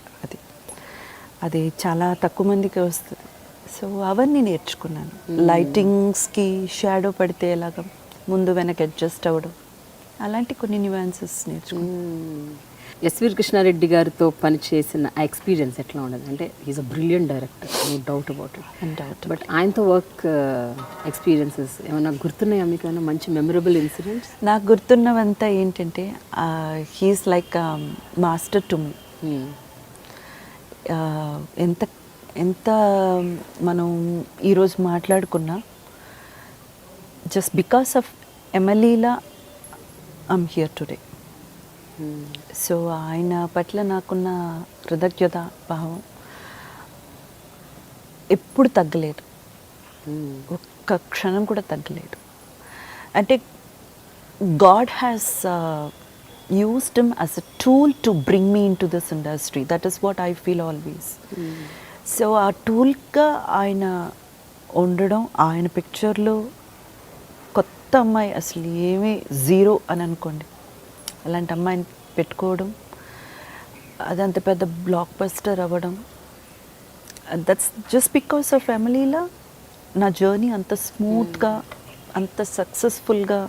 అది చాలా తక్కువ మందికి వస్తుంది. సో అవన్నీ నేర్చుకున్నాను. లైటింగ్స్కి షాడో పడితే ఎలాగ ముందు వెనక అడ్జస్ట్ అవ్వడం, అలాంటి కొన్ని న్యూయాన్సెస్ నేర్చుకున్నాను. ఎస్వి కృష్ణారెడ్డి గారితో పనిచేసిన ఆ ఎక్స్పీరియన్స్ ఎట్లా ఉండదు? అంటే is a brilliant director, no doubt about it. But ఆయనతో వర్క్ ఎక్స్పీరియన్సెస్ ఏమైనా గుర్తున్నాయా మీకు? ఏమైనా మంచి మెమరబుల్ ఇన్సిడెంట్స్? నాకు గుర్తున్నవంతా ఏంటంటే he is like master to me. ఎంత మనం ఈరోజు మాట్లాడుకున్నా, జస్ట్ బికాస్ ఆఫ్ ఎమ్మెల్యేలా ఐమ్ హియర్ టుడే. సో ఆయన పట్ల నాకున్న కృతజ్ఞత భావం ఎప్పుడు తగ్గలేదు, ఒక్క క్షణం కూడా తగ్గలేదు. అంటే God has used him as a tool to bring me into this industry. That is what I feel always. So ఆ టూల్గా ఆయన ఉండడం, ఆయన పిక్చర్లో కొత్త అమ్మాయి, అసలు ఏమీ జీరో అని అనుకోండి, అలాంటి అమ్మాయిని పెట్టుకోవడం, అదంత పెద్ద బ్లాక్ బస్టర్ అవ్వడం, దట్స్ జస్ట్ బికాస్ ఆఫ్ ఫ్యామిలీలా నా జర్నీ అంత స్మూత్గా, అంత సక్సెస్ఫుల్గా,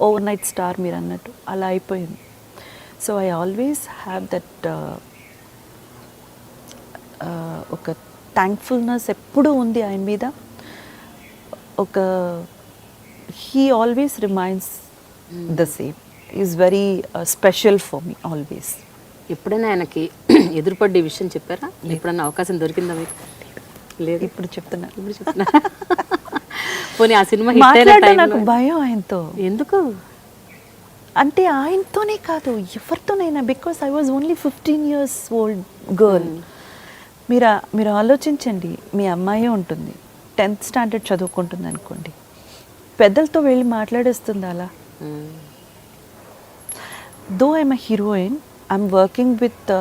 ఓవర్ నైట్ స్టార్ మీరు అన్నట్టు అలా అయిపోయింది. So I always have that ఒక థ్యాంక్ఫుల్నెస్ ఎప్పుడూ ఉంది ఆయన మీద. ఒక he always reminds the same, is very special for me always. ఎప్పుడైనా ఆయనకి ఎదురుపడ్డే విషయం చెప్పారా? ఎప్పుడైనా అవకాశం దొరికిందా మీకు? లేదు. ఇప్పుడు చెప్తున్నా. పోనీ ఆ సినిమా నాకు భయం ఆయనతో. ఎందుకు అంటే ఆయనతోనే కాదు, ఎవరితోనైనా. Because I was only 15 years old girl. మీరు ఆలోచించండి, మీ అమ్మాయి ఉంటుంది, 10th standard చదువుకుంటుంది అనుకోండి, పెద్దలతో వెళ్ళి మాట్లాడేస్తుంది అలా. Though I'm a heroine, I'm working with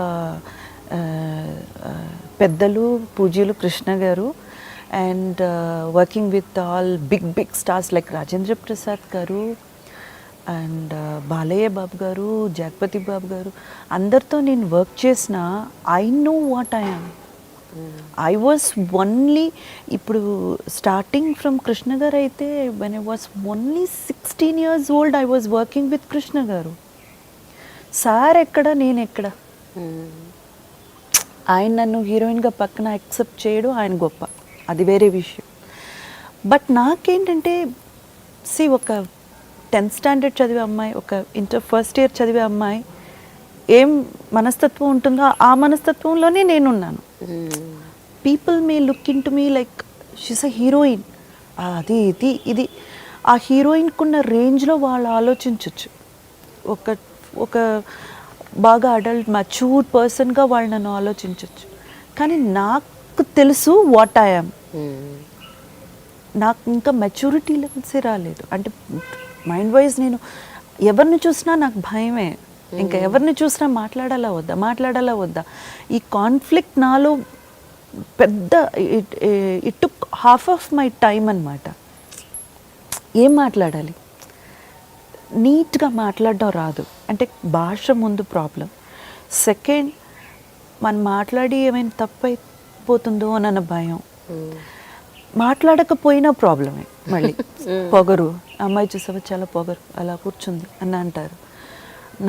పెద్దలు పూజ్యులు Krishna garu, and working with all big stars like Rajendra Prasad garu and Balayya Babu గారు, జగపతి బాబు గారు, అందరితో నేను వర్క్ చేసిన I know what I am. I was only, ఇప్పుడు స్టార్టింగ్ ఫ్రమ్ కృష్ణ గారు అయితే when I was only 16 years old I was working with Krishna గారు. సార్ ఎక్కడ, నేను ఎక్కడ? ఆయన నన్ను హీరోయిన్గా పక్కన యాక్సెప్ట్ చేయడం ఆయన గొప్ప, అది వేరే విషయం. బట్ నాకేంటంటే ఒక 10th standard చదివే అమ్మాయి, ఒక ఇంటర్ ఫస్ట్ ఇయర్ చదివే అమ్మాయి ఏం మనస్తత్వం ఉంటుందో ఆ మనస్తత్వంలోనే నేనున్నాను. People may look in to me like she's a heroine, అది ఇది ఆ హీరోయిన్కున్న రేంజ్లో వాళ్ళు ఆలోచించవచ్చు. ఒక బాగా అడల్ట్ మ్యాచ్యూర్డ్ పర్సన్గా వాళ్ళు నన్ను ఆలోచించవచ్చు. కానీ నాకు తెలుసు వాట్ ఐ యామ్. నాకు ఇంకా మెచ్యూరిటీ లెవెల్సే రాలేదు. అంటే మైండ్ వైజ్ నేను ఎవరిని చూసినా నాకు భయమే. ఇంకా ఎవరిని చూసినా మాట్లాడాలా వద్దా ఈ కాన్ఫ్లిక్ట్ నాలో పెద్ద it took half of my time అన్నమాట. ఏం మాట్లాడాలి, నీట్గా మాట్లాడడం రాదు, అంటే భాష ముందు ప్రాబ్లం. సెకండ్, మనం మాట్లాడి ఏమైనా తప్పైపోతుందో అన్న భయం. మాట్లాడకపోయినా ప్రాబ్లమే. మళ్ళీ పొగరు, అమ్మాయి చూసావా చాలా పొగరు, అలా కూర్చుంది అని అంటారు.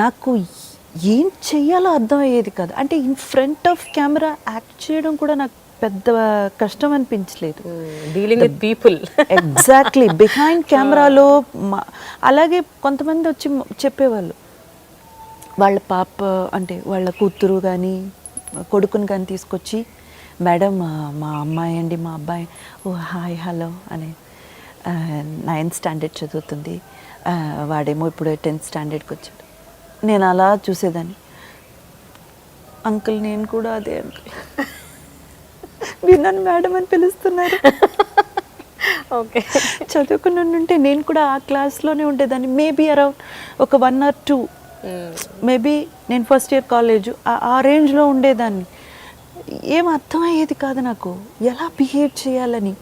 నాకు ఏం చెయ్యాలో అర్థం అయ్యేది కాదు. అంటే in front of camera act చేయడం కూడా నాకు పెద్ద కష్టం అనిపించలేదు. Dealing with people exactly. Behind కెమెరాలో అలాగే కొంతమంది వచ్చి చెప్పేవాళ్ళు, వాళ్ళ పాప అంటే వాళ్ళ కూతురు కానీ కొడుకుని కానీ తీసుకొచ్చి, మేడం మా అమ్మాయి అండి, మా అబ్బాయి, ఓ హాయ్ హలో అని 9th standard చదువుతుంది, వాడేమో ఇప్పుడు 10th standardకి వచ్చాడు. నేను అలా చూసేదాన్ని, అంకుల్ నేను కూడా అదే అంకుల్, మీరు నన్ను మేడం అని పిలుస్తున్నారు. ఓకే, చదువుకుని ఉంటే నేను కూడా ఆ క్లాస్లోనే ఉండేదాన్ని. మేబీ అరౌండ్ ఒక 1 or 2, మేబీ నేను ఫస్ట్ ఇయర్ కాలేజ్ ఆ రేంజ్లో ఉండేదాన్ని. ఏం అర్థమయ్యేది కాదు నాకు ఎలా బిహేవ్ చేయాలని.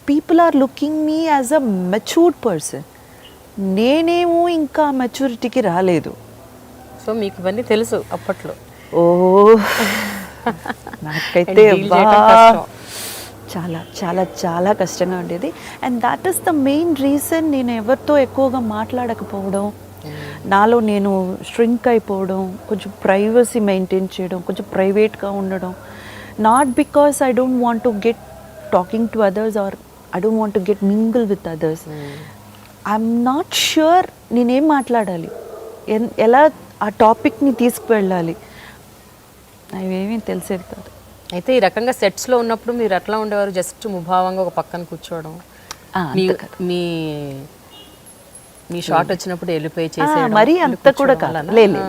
People are looking me as a matured person. నేనేమో ఇంకా మెచ్యూరిటీకి రాలేదు. సో మీకు ఇవన్నీ తెలుసు అప్పట్లో? ఓ నాకైతే చాలా చాలా చాలా కష్టంగా ఉండేది. And that is the main reason నేను ఎవరితో ఎక్కువగా మాట్లాడకపోవడం, నాలో నేను ష్రింక్ అయిపోవడం, కొంచెం ప్రైవసీ మెయింటైన్ చేయడం, కొంచెం ప్రైవేట్గా ఉండడం. Not because I don't want to get talking to others or I don't want to get mingle with others. I'm not sure నేనేం మాట్లాడాలి, ఎలా ఆ టాపిక్ని తీసుకువెళ్ళాలి, అవేమీ తెలిసేది కాదు. అయితే ఈ రకంగా సెట్స్లో ఉన్నప్పుడు మీరు ఎట్లా ఉండేవారు? జస్ట్ ముభావంగా ఒక పక్కన కూర్చోవడం, మీ మీ షాట్ వచ్చినప్పుడు వెళ్ళిపోయి చేసేయడం? మరీ అంత కూడా కాదు, లేదు,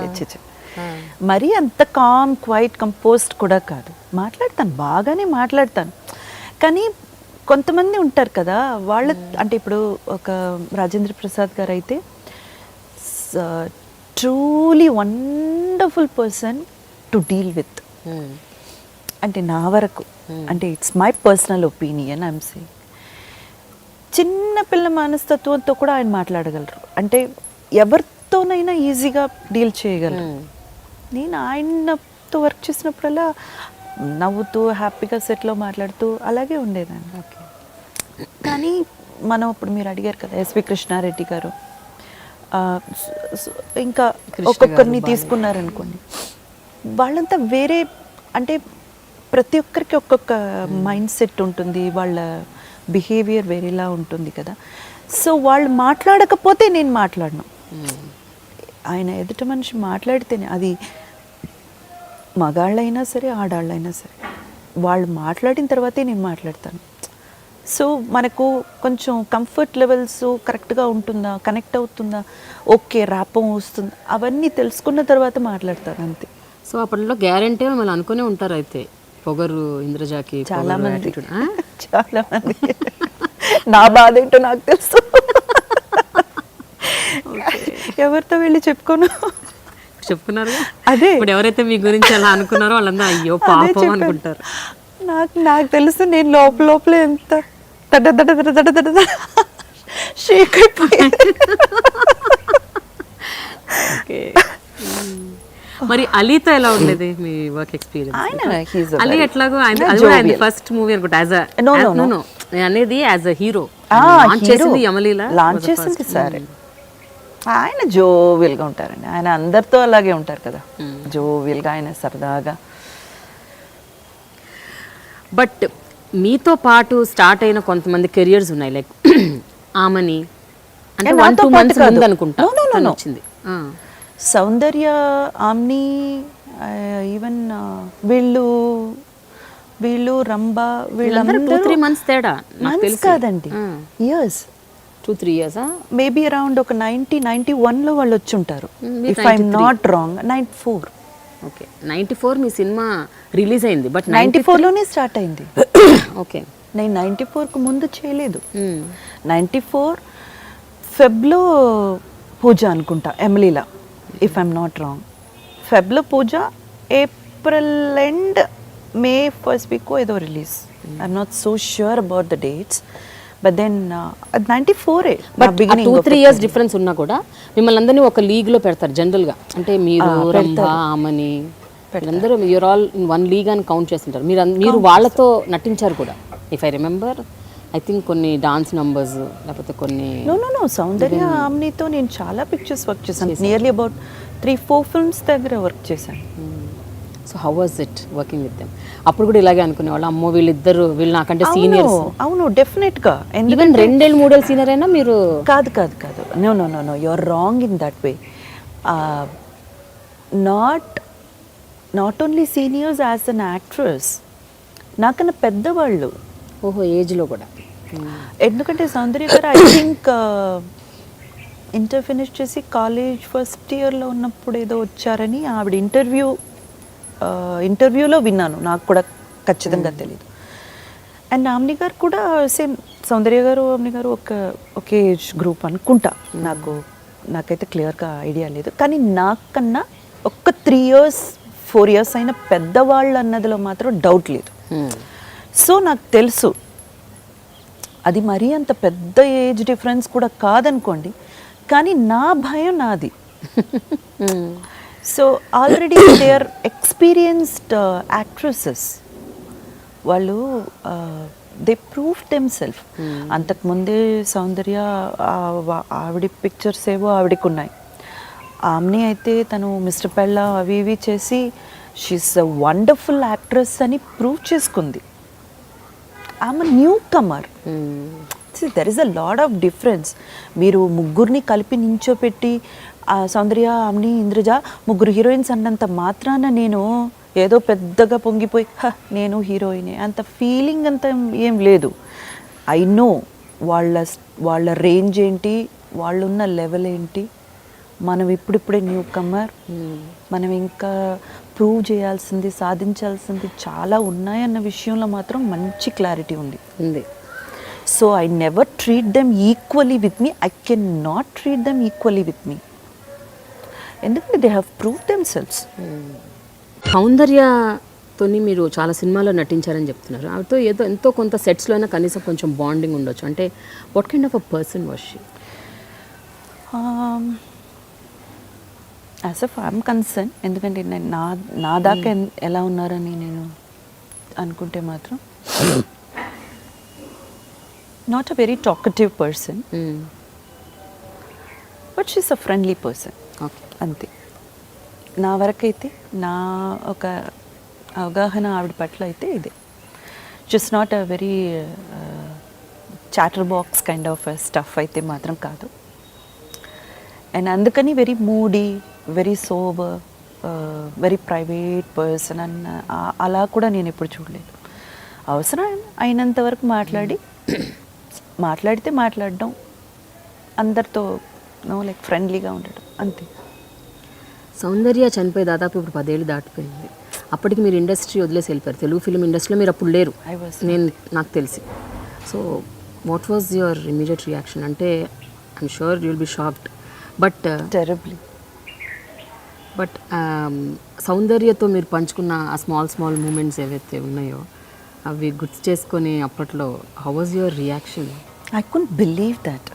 మరీ అంత కామ్ క్వైట్ కంపోజ్డ్ కూడా కాదు. మాట్లాడతాను, బాగానే మాట్లాడతాను. కానీ కొంతమంది ఉంటారు కదా వాళ్ళ, అంటే ఇప్పుడు ఒక రాజేంద్ర ప్రసాద్ గారు అయితే truly wonderful person to deal with. అంటే నా వరకు, అంటే it's my personal opinion I'm saying. చిన్న పిల్ల మనస్తత్వంతో కూడా ఆయన మాట్లాడగలరు. అంటే ఎవరితోనైనా ఈజీగా డీల్ చేయగలరు. నేను ఆయనతో వర్క్ చేసినప్పుడల్లా నవ్వుతూ హ్యాపీగా సెట్లో మాట్లాడుతూ అలాగే ఉండేదాన్ని. ఓకే. కానీ మనం ఇప్పుడు మీరు అడిగారు కదా ఎస్వి కృష్ణారెడ్డి గారు, ఇంకా ఒక్కొక్కరిని తీసుకున్నారనుకోండి, వాళ్ళంతా వేరే, అంటే ప్రతి ఒక్కరికి ఒక్కొక్క మైండ్ సెట్ ఉంటుంది, వాళ్ళ బిహేవియర్ వేరేలా ఉంటుంది కదా. సో వాళ్ళు మాట్లాడకపోతే నేను మాట్లాడను. ఆయన ఎదుట మనిషి మాట్లాడితేనే, అది మగాళ్ళైనా సరే ఆడాళ్ళైనా సరే, వాళ్ళు మాట్లాడిన తర్వాతే నేను మాట్లాడతాను. సో మనకు కొంచెం కంఫర్ట్ లెవెల్స్ కరెక్ట్గా ఉంటుందా, కనెక్ట్ అవుతుందా, ఓకే ర్యాపం వస్తుందా, అవన్నీ తెలుసుకున్న తర్వాత మాట్లాడతాను అంతే. సో అప్పట్లో గ్యారంటీ మిమ్మల్ని అనుకునే ఉంటారు అయితే, పొగరు ఇంద్రజాకి చాలా మంది, చాలా మంది. నా బాధ ఏంటో నాకు తెలుసు, ఎవరితో వెళ్ళి చెప్పుకోను. చెప్పుకున్నారు అదే, ఇప్పుడు ఎవరైతే మీ గురించి అలా అనుకున్నారో వాళ్ళందరూ అయ్యో పాపం అనుకుంటారు. నాకు తెలుసు నేను లోపల ఎంత దడ షేక్ అయిపోయి. ఓకే. మరి అలీతో ఎలా ఉండేది మీ వర్క్ ఎక్స్పీరియన్స్? అలీ ఎట్లాగో ఆయన ఫస్ట్ మూవీ అనుకుంటా యాజ్ నో నేను అనేది యాజ్ అ హీరో లాంచ్ చేసింది యమలీలా. లాంచ్ చేసింది సరే. ఆయన జోవియల్గా ఉంటారండి, ఆయన అందరితో అలాగే ఉంటారు కదా, జోవియల్గా, ఆయన సరదాగా. బట్ మీతో పాటు స్టార్ట్ అయిన కొంతమంది కెరియర్స్ ఉన్నాయి, లైక్ ఆమని అంటే 1-2 months ముందు అనుకుంటా తను వచ్చింది. సౌందర్య, ఆమ్ని, ఈవెన్ వీళ్ళు రంభ, వీళ్ళందరూ 2-3 months తేడా. నాకు తెలుసు కాదండి, ఇయర్స్, 2-3 years. మేబీ అరౌండ్ ఒక 91లో వాళ్ళు వచ్చి ఉంటారు, if I'm not wrong. 94. Okay, 94 మీ సినిమా రిలీజ్ అయింది, బట్ 94లోనే స్టార్ట్ అయింది. ఓకే, నేను 94కు ముందు చేయలేదు. 94 ఫెబ్లో పూజ అనుకుంటా, ఎమ్లీలా, ఇఫ్ ఐఎమ్ నాట్ రాంగ్. ఫెబ్లో పూజ, April end, May first week ఏదో release. I'm not so sure about the dates, but then 94. But 2-3 years difference ఉన్నా కూడా మిమ్మల్ని అందరినీ ఒక లీగ్ లో పెడతారు జనరల్ గా. అంటే మీరు రంభ, ఆమని అందరూ you're all in one league అని కౌంట్ చేస్తుంటారు. మీరు వాళ్ళతో నటించారు కూడా, if I remember. I think కొన్ని డాన్స్ నంబర్స్, లేకపోతే కొన్ని నో సౌందర్య, ఆమ్నితో నేను చాలా పిక్చర్స్ వర్క్ చేశాను. నియర్లీ అబౌట్ 3-4 ఫిల్మ్స్ దగ్గర వర్క్ చేశాను. So how was it working with them? అప్పుడు కూడా ఇలాగే అనుకునేవాళ్ళు, అమ్మో వీళ్ళు నాకంటే సీనియర్స్. అవును, డెఫినెట్ గా. ఈవెన్ 2-3 సీనియర్ అయినా మీరు కాదు. No you are wrong in that way. Not only seniors as an actress, నాకన్నా పెద్దవాళ్ళు. ఓహో, ఏజ్ లో కూడా. ఎందుకంటే Soundarya garu I think inter finish చేసి కాలేజ్ ఫస్ట్ ఇయర్లో ఉన్నప్పుడు ఏదో వచ్చారని ఆవిడ ఇంటర్వ్యూలో విన్నాను, నాకు కూడా ఖచ్చితంగా తెలియదు. అండ్ ఆమ్ని గారు కూడా సేమ్, సౌందర్య గారు, ఆమ్ని గారు ఒకే ఏజ్ గ్రూప్ అనుకుంటా, నాకైతే క్లియర్గా ఐడియా లేదు. కానీ నాకన్నా 3 years 4 years అయిన పెద్దవాళ్ళు అన్నదిలో మాత్రం డౌట్ లేదు. సో నాకు తెలుసు అది మరీ అంత పెద్ద ఏజ్ డిఫరెన్స్ కూడా కాదనుకోండి, కానీ నా భయం నాది. So already they are experienced actresses, వాళ్ళు దే ప్రూవ్ దెమ్ సెల్ఫ్. అంతకుముందే సౌందర్య ఆవిడ పిక్చర్స్ ఏవో ఆవిడకి ఉన్నాయి. ఆమ్ని అయితే తను మిస్టర్ పెళ్ళ అవి ఇవి చేసి షీఈస్ అ వండర్ఫుల్ యాక్ట్రెస్ అని ప్రూవ్ చేసుకుంది. I'm a newcomer. There is a lot of difference. మీరు ముగ్గురిని కలిపి నించోపెట్టి సౌందర్య, ఆమ్ని, ఇంద్రజ ముగ్గురు హీరోయిన్స్ అన్నంత మాత్రాన నేను ఏదో పెద్దగా పొంగిపోయి నేను హీరోయినే అంత ఫీలింగ్ అంత ఏం లేదు. ఐ నో వాళ్ళ రేంజ్ ఏంటి, వాళ్ళున్న లెవెల్ ఏంటి. మనం ఇప్పుడిప్పుడే న్యూ కమర్, మనం ఇంకా ప్రూవ్ చేయాల్సింది, సాధించాల్సింది చాలా ఉన్నాయన్న విషయంలో మాత్రం మంచి క్లారిటీ ఉంది. So I never treat them equally with me. I can not treat them equally with me, ఎందుకంటే they have prove themselves. సౌందర్యతోని మీరు చాలా సినిమాలో నటించారని చెప్తున్నారు. ఆవిడతో ఏదో ఎంతో కొంత సెట్స్లో అయినా కనీసం కొంచెం బాండింగ్ ఉండొచ్చు. అంటే what kind of a person was she? As a I'm concern, ఎందుకంటే నేను నా దాకా ఎలా ఉన్నారని నేను అనుకుంటే మాత్రం not a very talkative person, but she's a friendly person. Okay, అంతే. నా వరకైతే నా ఒక అవగాహన ఆవిడ పట్ల అయితే ఇదే. Just not a very chatter box kind of stuff అయితే మాత్రం కాదు. అండ్ అందుకని very moody, very sober, very private person అన్న అలా కూడా నేను ఎప్పుడు చూడలేదు. అవసరం అయినంత వరకు మాట్లాడితే మాట్లాడడం, అందరితో లైక్ ఫ్రెండ్లీగా ఉండడం, అంతే. సౌందర్య చనిపోయి దాదాపు ఇప్పుడు 10 ఏళ్ళు దాటిపోయింది. అప్పటికి మీరు ఇండస్ట్రీ వదిలేసి వెళ్ళిపోయారు. తెలుగు ఫిలిం ఇండస్ట్రీలో మీరు అప్పుడు లేరు, నాకు తెలిసి. So what was your immediate reaction? అంటే I'm sure you will be shocked, but terribly. But సౌందర్యతో మీరు పంచుకున్న ఆ స్మాల్ మూమెంట్స్ ఏవైతే ఉన్నాయో అవి గుర్తు చేసుకొని అప్పట్లో how was your reaction? I could believe that.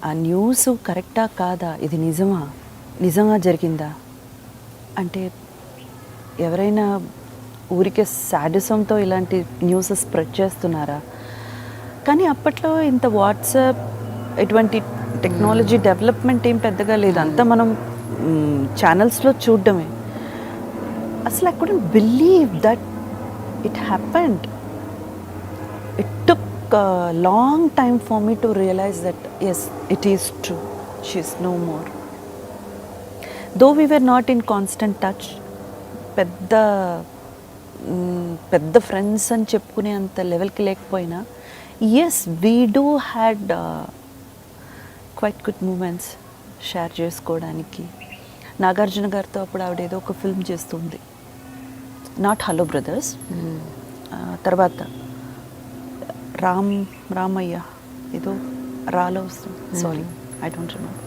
ఆ న్యూస్ కరెక్టా కాదా, ఇది నిజంగా జరిగిందా అంటే, ఎవరైనా ఊరికే సాడిజంతో ఇలాంటి న్యూస్ స్ప్రెడ్ చేస్తున్నారా? కానీ అప్పట్లో ఇంత వాట్సాప్ ఇటువంటి టెక్నాలజీ డెవలప్మెంట్ ఏం పెద్దగా లేదు, అంతా మనం ఛానల్స్లో చూడడమే. అసలు I couldn't believe that it happened. It took long time for me to realize that yes, it is true, she is no more. Though we were not in constant touch, పెద్ద friends అని చెప్పుకునే అంత లెవెల్కి లేకపోయినా, yes we do had quite good moments share చేసుకోవడానికి. నాగార్జున గారితో అప్పుడు ఆవిడ ఏదో ఒక ఫిల్మ్ చేస్తుంది, నాట్ హలో బ్రదర్స్, తర్వాత రామయ్య ఏదో రాలో వస్తుంది, సారీ ఐ డోంట్ రిమెంబర్.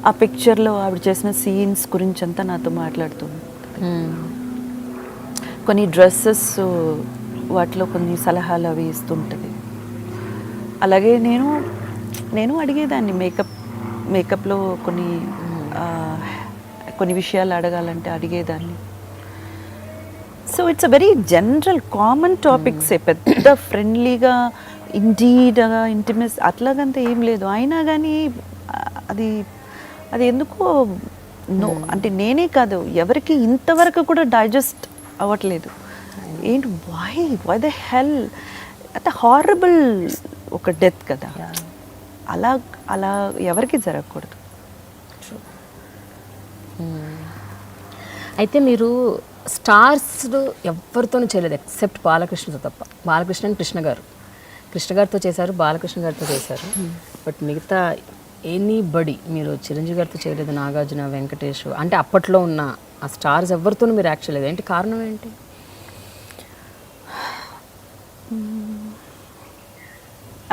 ఆ పిక్చర్లో ఆవిడ చేసిన సీన్స్ గురించి అంతా నాతో మాట్లాడుతుంది. కొన్ని డ్రెస్సెస్ వాటిలో కొన్ని సలహాలు అవి ఇస్తుంటుంది. అలాగే నేను అడిగేదాన్ని మేకప్లో కొన్ని విషయాలు అడగాలంటే అడిగేదాన్ని. So it's a very general common టాపిక్సే, పెద్ద ఫ్రెండ్లీగా ఇండీడ్గా ఇంటిమెస్ అట్లాగంతా ఏం లేదు. అయినా కానీ అది ఎందుకో అంటే నేనే కాదు, ఎవరికి ఇంతవరకు కూడా డైజెస్ట్ అవ్వట్లేదు. ఏంటి వై ద హెల్, అంత హారబుల్ ఒక డెత్ కదా, అలా ఎవరికి జరగకూడదు. అయితే మీరు స్టార్స్ ఎవరితోనూ చేయలేదు ఎక్సెప్ట్ బాలకృష్ణతో తప్ప. బాలకృష్ణ అండ్ కృష్ణ గారితో చేశారు, బాలకృష్ణ గారితో చేశారు. బట్ మిగతా ఎనీబడి మీరు చిరంజీవి గారితో చేయలేదు, నాగార్జున, వెంకటేష్, అంటే అప్పట్లో ఉన్న ఆ స్టార్స్ ఎవరితోనూ మీరు యాక్ట్ చేయలేదు. ఏంటి కారణం ఏంటి?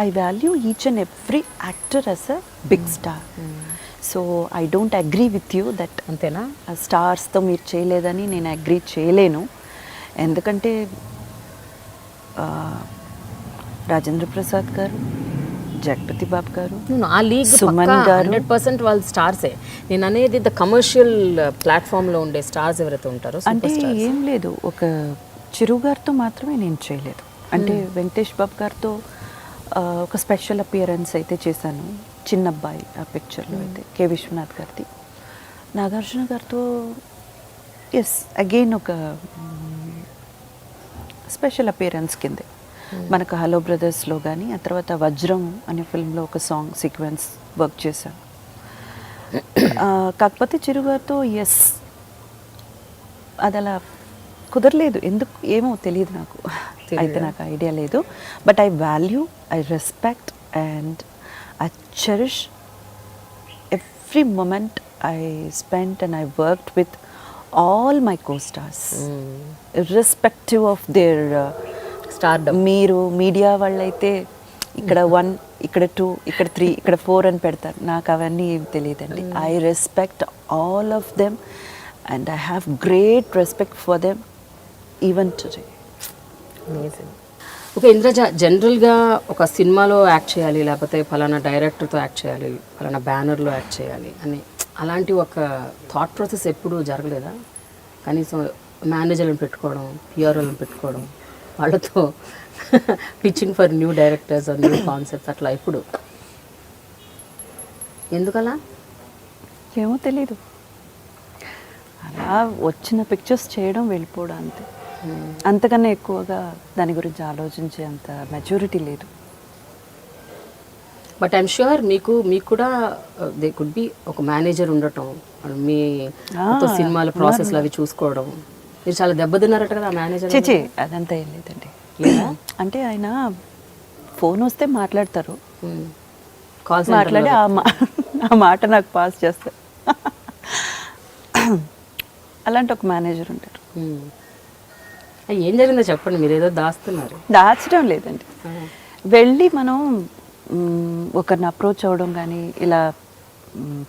I value each and every actor as a big star. So I don't agree with you that అంతేనా స్టార్స్తో మీరు చేయలేదని నేను అగ్రీ చేయలేను. ఎందుకంటే రాజేంద్ర ప్రసాద్ గారు, జగపతి బాబు గారు, ఆ లీగ్ సుమన్ గారు 100% వాళ్ళు స్టార్సే. నేను అనేది ద కమర్షియల్ ప్లాట్ఫామ్లో ఉండే స్టార్స్ ఎవరైతే ఉంటారో అంటే ఏం లేదు, ఒక చిరు గారితో మాత్రమే నేను చేయలేదు. అంటే వెంకటేష్ బాబు గారితో ఒక స్పెషల్ అపియరెన్స్ అయితే చేశాను, చిన్న అబ్బాయి ఆ పిక్చర్లో అయితే, కె విశ్వనాథ్ గారిది. నాగార్జున గారితో ఎస్ అగైన్ ఒక స్పెషల్ అపియరెన్స్ కిందే. మనకు హలో బ్రదర్స్లో కానీ, ఆ తర్వాత వజ్రం అనే ఫిల్మ్లో ఒక సాంగ్ సీక్వెన్స్ వర్క్ చేశాను. కాకపోతే చిరు గారితో ఎస్ అది అలా కుదరలేదు, ఎందుకు ఏమో తెలియదు నాకు, అయితే నాకు ఐడియా లేదు. But I value, I respect and I cherish every moment I spent and I worked with all my co-stars, irrespective of their stardom. మీరు మీడియా వాళ్ళైతే ఇక్కడ 1, ఇక్కడ 2, ఇక్కడ 3, ఇక్కడ 4 అని పెడతారు, నాకు అవన్నీ ఏం తెలియదండి. I respect all of them and I have great respect for them even today. Okay Indraja, జనరల్గా ఒక సినిమాలో యాక్ట్ చేయాలి, లేకపోతే ఫలానా డైరెక్టర్తో యాక్ట్ చేయాలి, ఫలానా బ్యానర్లో యాక్ట్ చేయాలి అని అలాంటి ఒక థాట్ ప్రాసెస్ ఎప్పుడు జరగలేదా? కనీసం మేనేజర్లను పెట్టుకోవడం, పిఆర్ఓలను పెట్టుకోవడం, వాళ్ళతో pitching for new directors, new concepts అట్లా ఎప్పుడు ఎందుకలా? ఏమో తెలీదు, అలా వచ్చిన పిక్చర్స్ చేయడం వెళ్ళిపోవడం అంతే. అంతకన్నా ఎక్కువగా దాని గురించి ఆలోచించే అంత మెచ్యూరిటీ లేదు. బట్ ఐఎమ్ ష్యూర్ మీకు కూడా దే కుడ్ బి ఒక మేనేజర్ ఉండటం, మీ సినిమాల ప్రాసెస్లు అవి చూసుకోవడం. మీరు చాలా దెబ్బతిన్నారట కదా ఆ మేనేజర్? చేచే అదంతా ఏం లేదండి. అంటే ఆయన ఫోన్ వస్తే మాట్లాడతారు, కాల్స్ మాట్లాడి ఆ మాట నాకు పాస్ చేస్తారు. అలాంటి ఒక మేనేజర్ ఉంటారు. ఏం జరిగిందో చెప్పండి, మీరు ఏదో దాస్తున్నారు. దాచడం లేదండి, వెళ్ళి మనం ఒకరిని అప్రోచ్ అవ్వడం కానీ, ఇలా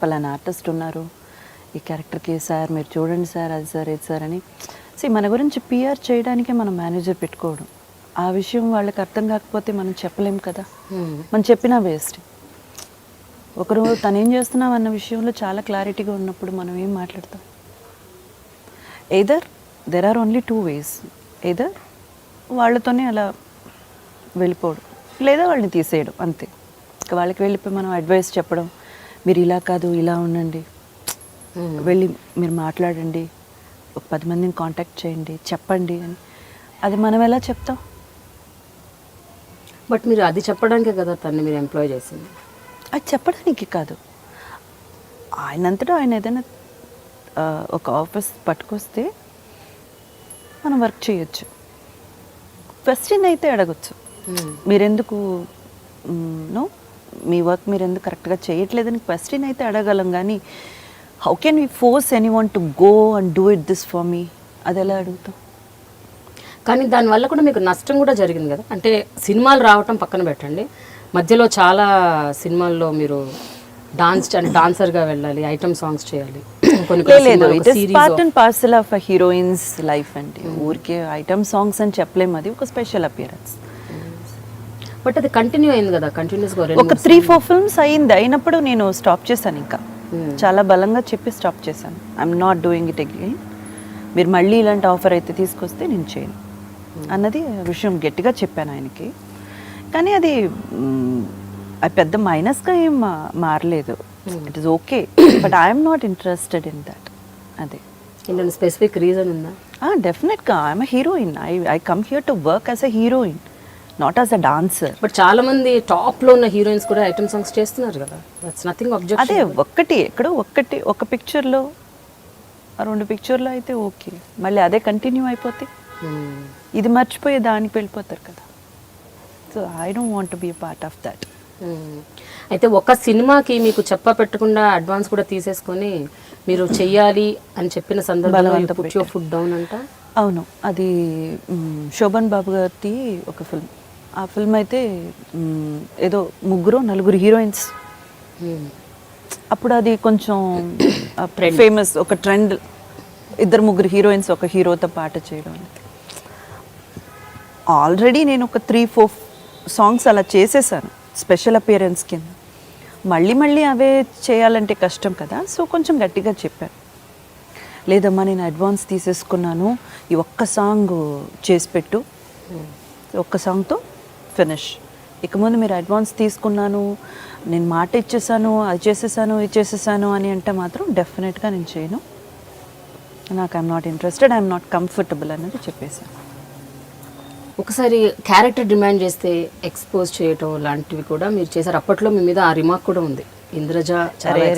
పలానా ఆర్టిస్ట్ ఉన్నారు ఈ క్యారెక్టర్కి సార్ మీరు చూడండి సార్, అది సార్ ఇది సార్ అని మన గురించి పిఆర్ చేయడానికే మనం మేనేజర్ పెట్టుకోవడం. ఆ విషయం వాళ్ళకి అర్థం కాకపోతే మనం చెప్పలేం కదా, మనం చెప్పినా వేస్ట్. ఒకరు తనేం చేస్తున్నాం అన్న విషయంలో చాలా క్లారిటీగా ఉన్నప్పుడు మనం ఏం మాట్లాడతాం? Either there are only 2 ways. Either వాళ్ళతోనే అలా వెళ్ళిపోవడం, లేదా వాళ్ళని తీసేయడం, అంతే. ఇక వాళ్ళకి వెళ్ళిపోయి మనం అడ్వైస్ చెప్పడం, మీరు ఇలా కాదు ఇలా ఉండండి, వెళ్ళి మీరు మాట్లాడండి, ఒక 10 మందిని కాంటాక్ట్ చేయండి, చెప్పండి అని, అది మనం ఎలా చెప్తాం? బట్ మీరు అది చెప్పడానికే కదా తన్ని మీరు ఎంప్లాయ్ చేసింది. అది చెప్పడానికి కాదు, ఆయనంతటా ఆయన ఏదైనా ఒక ఆఫీస్ పట్టుకొస్తే మనం వర్క్ చేయొచ్చు. క్వశ్చన్ అయితే అడగచ్చు, మీరెందుకు నో మీ వర్క్ మీరు ఎందుకు కరెక్ట్గా చేయట్లేదని క్వశ్చన్ అయితే అడగలం. కానీ how can we force anyone to go and do it this for me? అది ఎలా అడుగుతాం? కానీ దానివల్ల కూడా మీకు నష్టం కూడా జరిగింది కదా. అంటే సినిమాలు రావటం పక్కన పెట్టండి, మధ్యలో చాలా సినిమాల్లో మీరు డాన్సర్గా వెళ్ళాలి, ఐటమ్ సాంగ్స్ చేయాలి. లేదు, it is part and parcel of a heroines life అండి. ఊరికే ఐటమ్ సాంగ్స్ అని చెప్పలేము, అది ఒక స్పెషల్ అపియరెన్స్. బట్ అది కంటిన్యూ అయింది కదా, కంటిన్యూస్గా ఒక 3-4 ఫిల్మ్స్ అయింది. అయినప్పుడు నేను స్టాప్ చేశాను, ఇంకా చాలా బలంగా చెప్పి స్టాప్ చేశాను. I'm not doing it again. మీరు మళ్ళీ ఇలాంటి ఆఫర్ అయితే తీసుకొస్తే నేను చేయను అన్నది విషయం గట్టిగా చెప్పాను ఆయనకి. కానీ అది పెద్ద మైనస్గా ఏం మారలేదు. It is okay, but I'm not interested in that. అదే ఏంటంటే స్పెసిఫిక్ రీజన్ ఉందా? డెఫినెట్గా I'm a heroine. I come here to work as a heroine, not as a dancer. But చాలా మంది టాప్లో ఉన్న హీరోయిన్స్ కూడా ఐటమ్ సాంగ్స్ చేస్తున్నారు కదా, దట్స్ నథింగ్ అబ్జెక్షన్. అదే ఎక్కడో ఒక పిక్చర్లో 2 పిక్చర్లో అయితే ఓకే, మళ్ళీ అదే కంటిన్యూ అయిపోతే ఇది మర్చిపోయి దానికి వెళ్ళిపోతారు కదా. So I don't want to be a part of that. అయితే ఒక సినిమాకి మీకు చెప్ప పెట్టకుండా అడ్వాన్స్ కూడా తీసేసుకొని మీరు చెయ్యాలి అని చెప్పిన సందర్భంలో పుట్ యువర్ ఫుట్ డౌన్ అంట. అవును, అది శోభన్ బాబు గారి ఒక ఫిల్మ్. ఆ ఫిల్మ్ అయితే ఏదో 3-4 హీరోయిన్స్. అప్పుడు అది కొంచెం ఫేమస్, ఒక ట్రెండ్. 2-3 హీరోయిన్స్ ఒక హీరోతో పాట చేయడం. ఆల్రెడీ నేను ఒక 3-4 సాంగ్స్ అలా చేసేసాను స్పెషల్ అపియరెన్స్ కింద. మళ్ళీ అవే చేయాలంటే కష్టం కదా. సో కొంచెం గట్టిగా చెప్పాను, లేదమ్మా నేను అడ్వాన్స్ తీసేసుకున్నాను, ఈ ఒక్క సాంగ్ చేసి పెట్టు, ఒక్క సాంగ్తో ఫినిష్. ఇక ముందు మీరు అడ్వాన్స్ తీసుకున్నాను, నేను మాట ఇచ్చేసాను, అది చేసేసాను, ఇది చేసేసాను అని అంటే మాత్రం డెఫినెట్గా నేను చేయను. నాకు I'm not interested, I'm not comfortable అనేది చెప్పేసాను. ఒకసారి క్యారెక్టర్ డిమాండ్ చేస్తే ఎక్స్పోజ్ చేయటం లాంటివి కూడా మీరు చేశారు. అప్పట్లో మీ మీద ఆ రిమార్క్ కూడా ఉంది, ఇంద్రజ.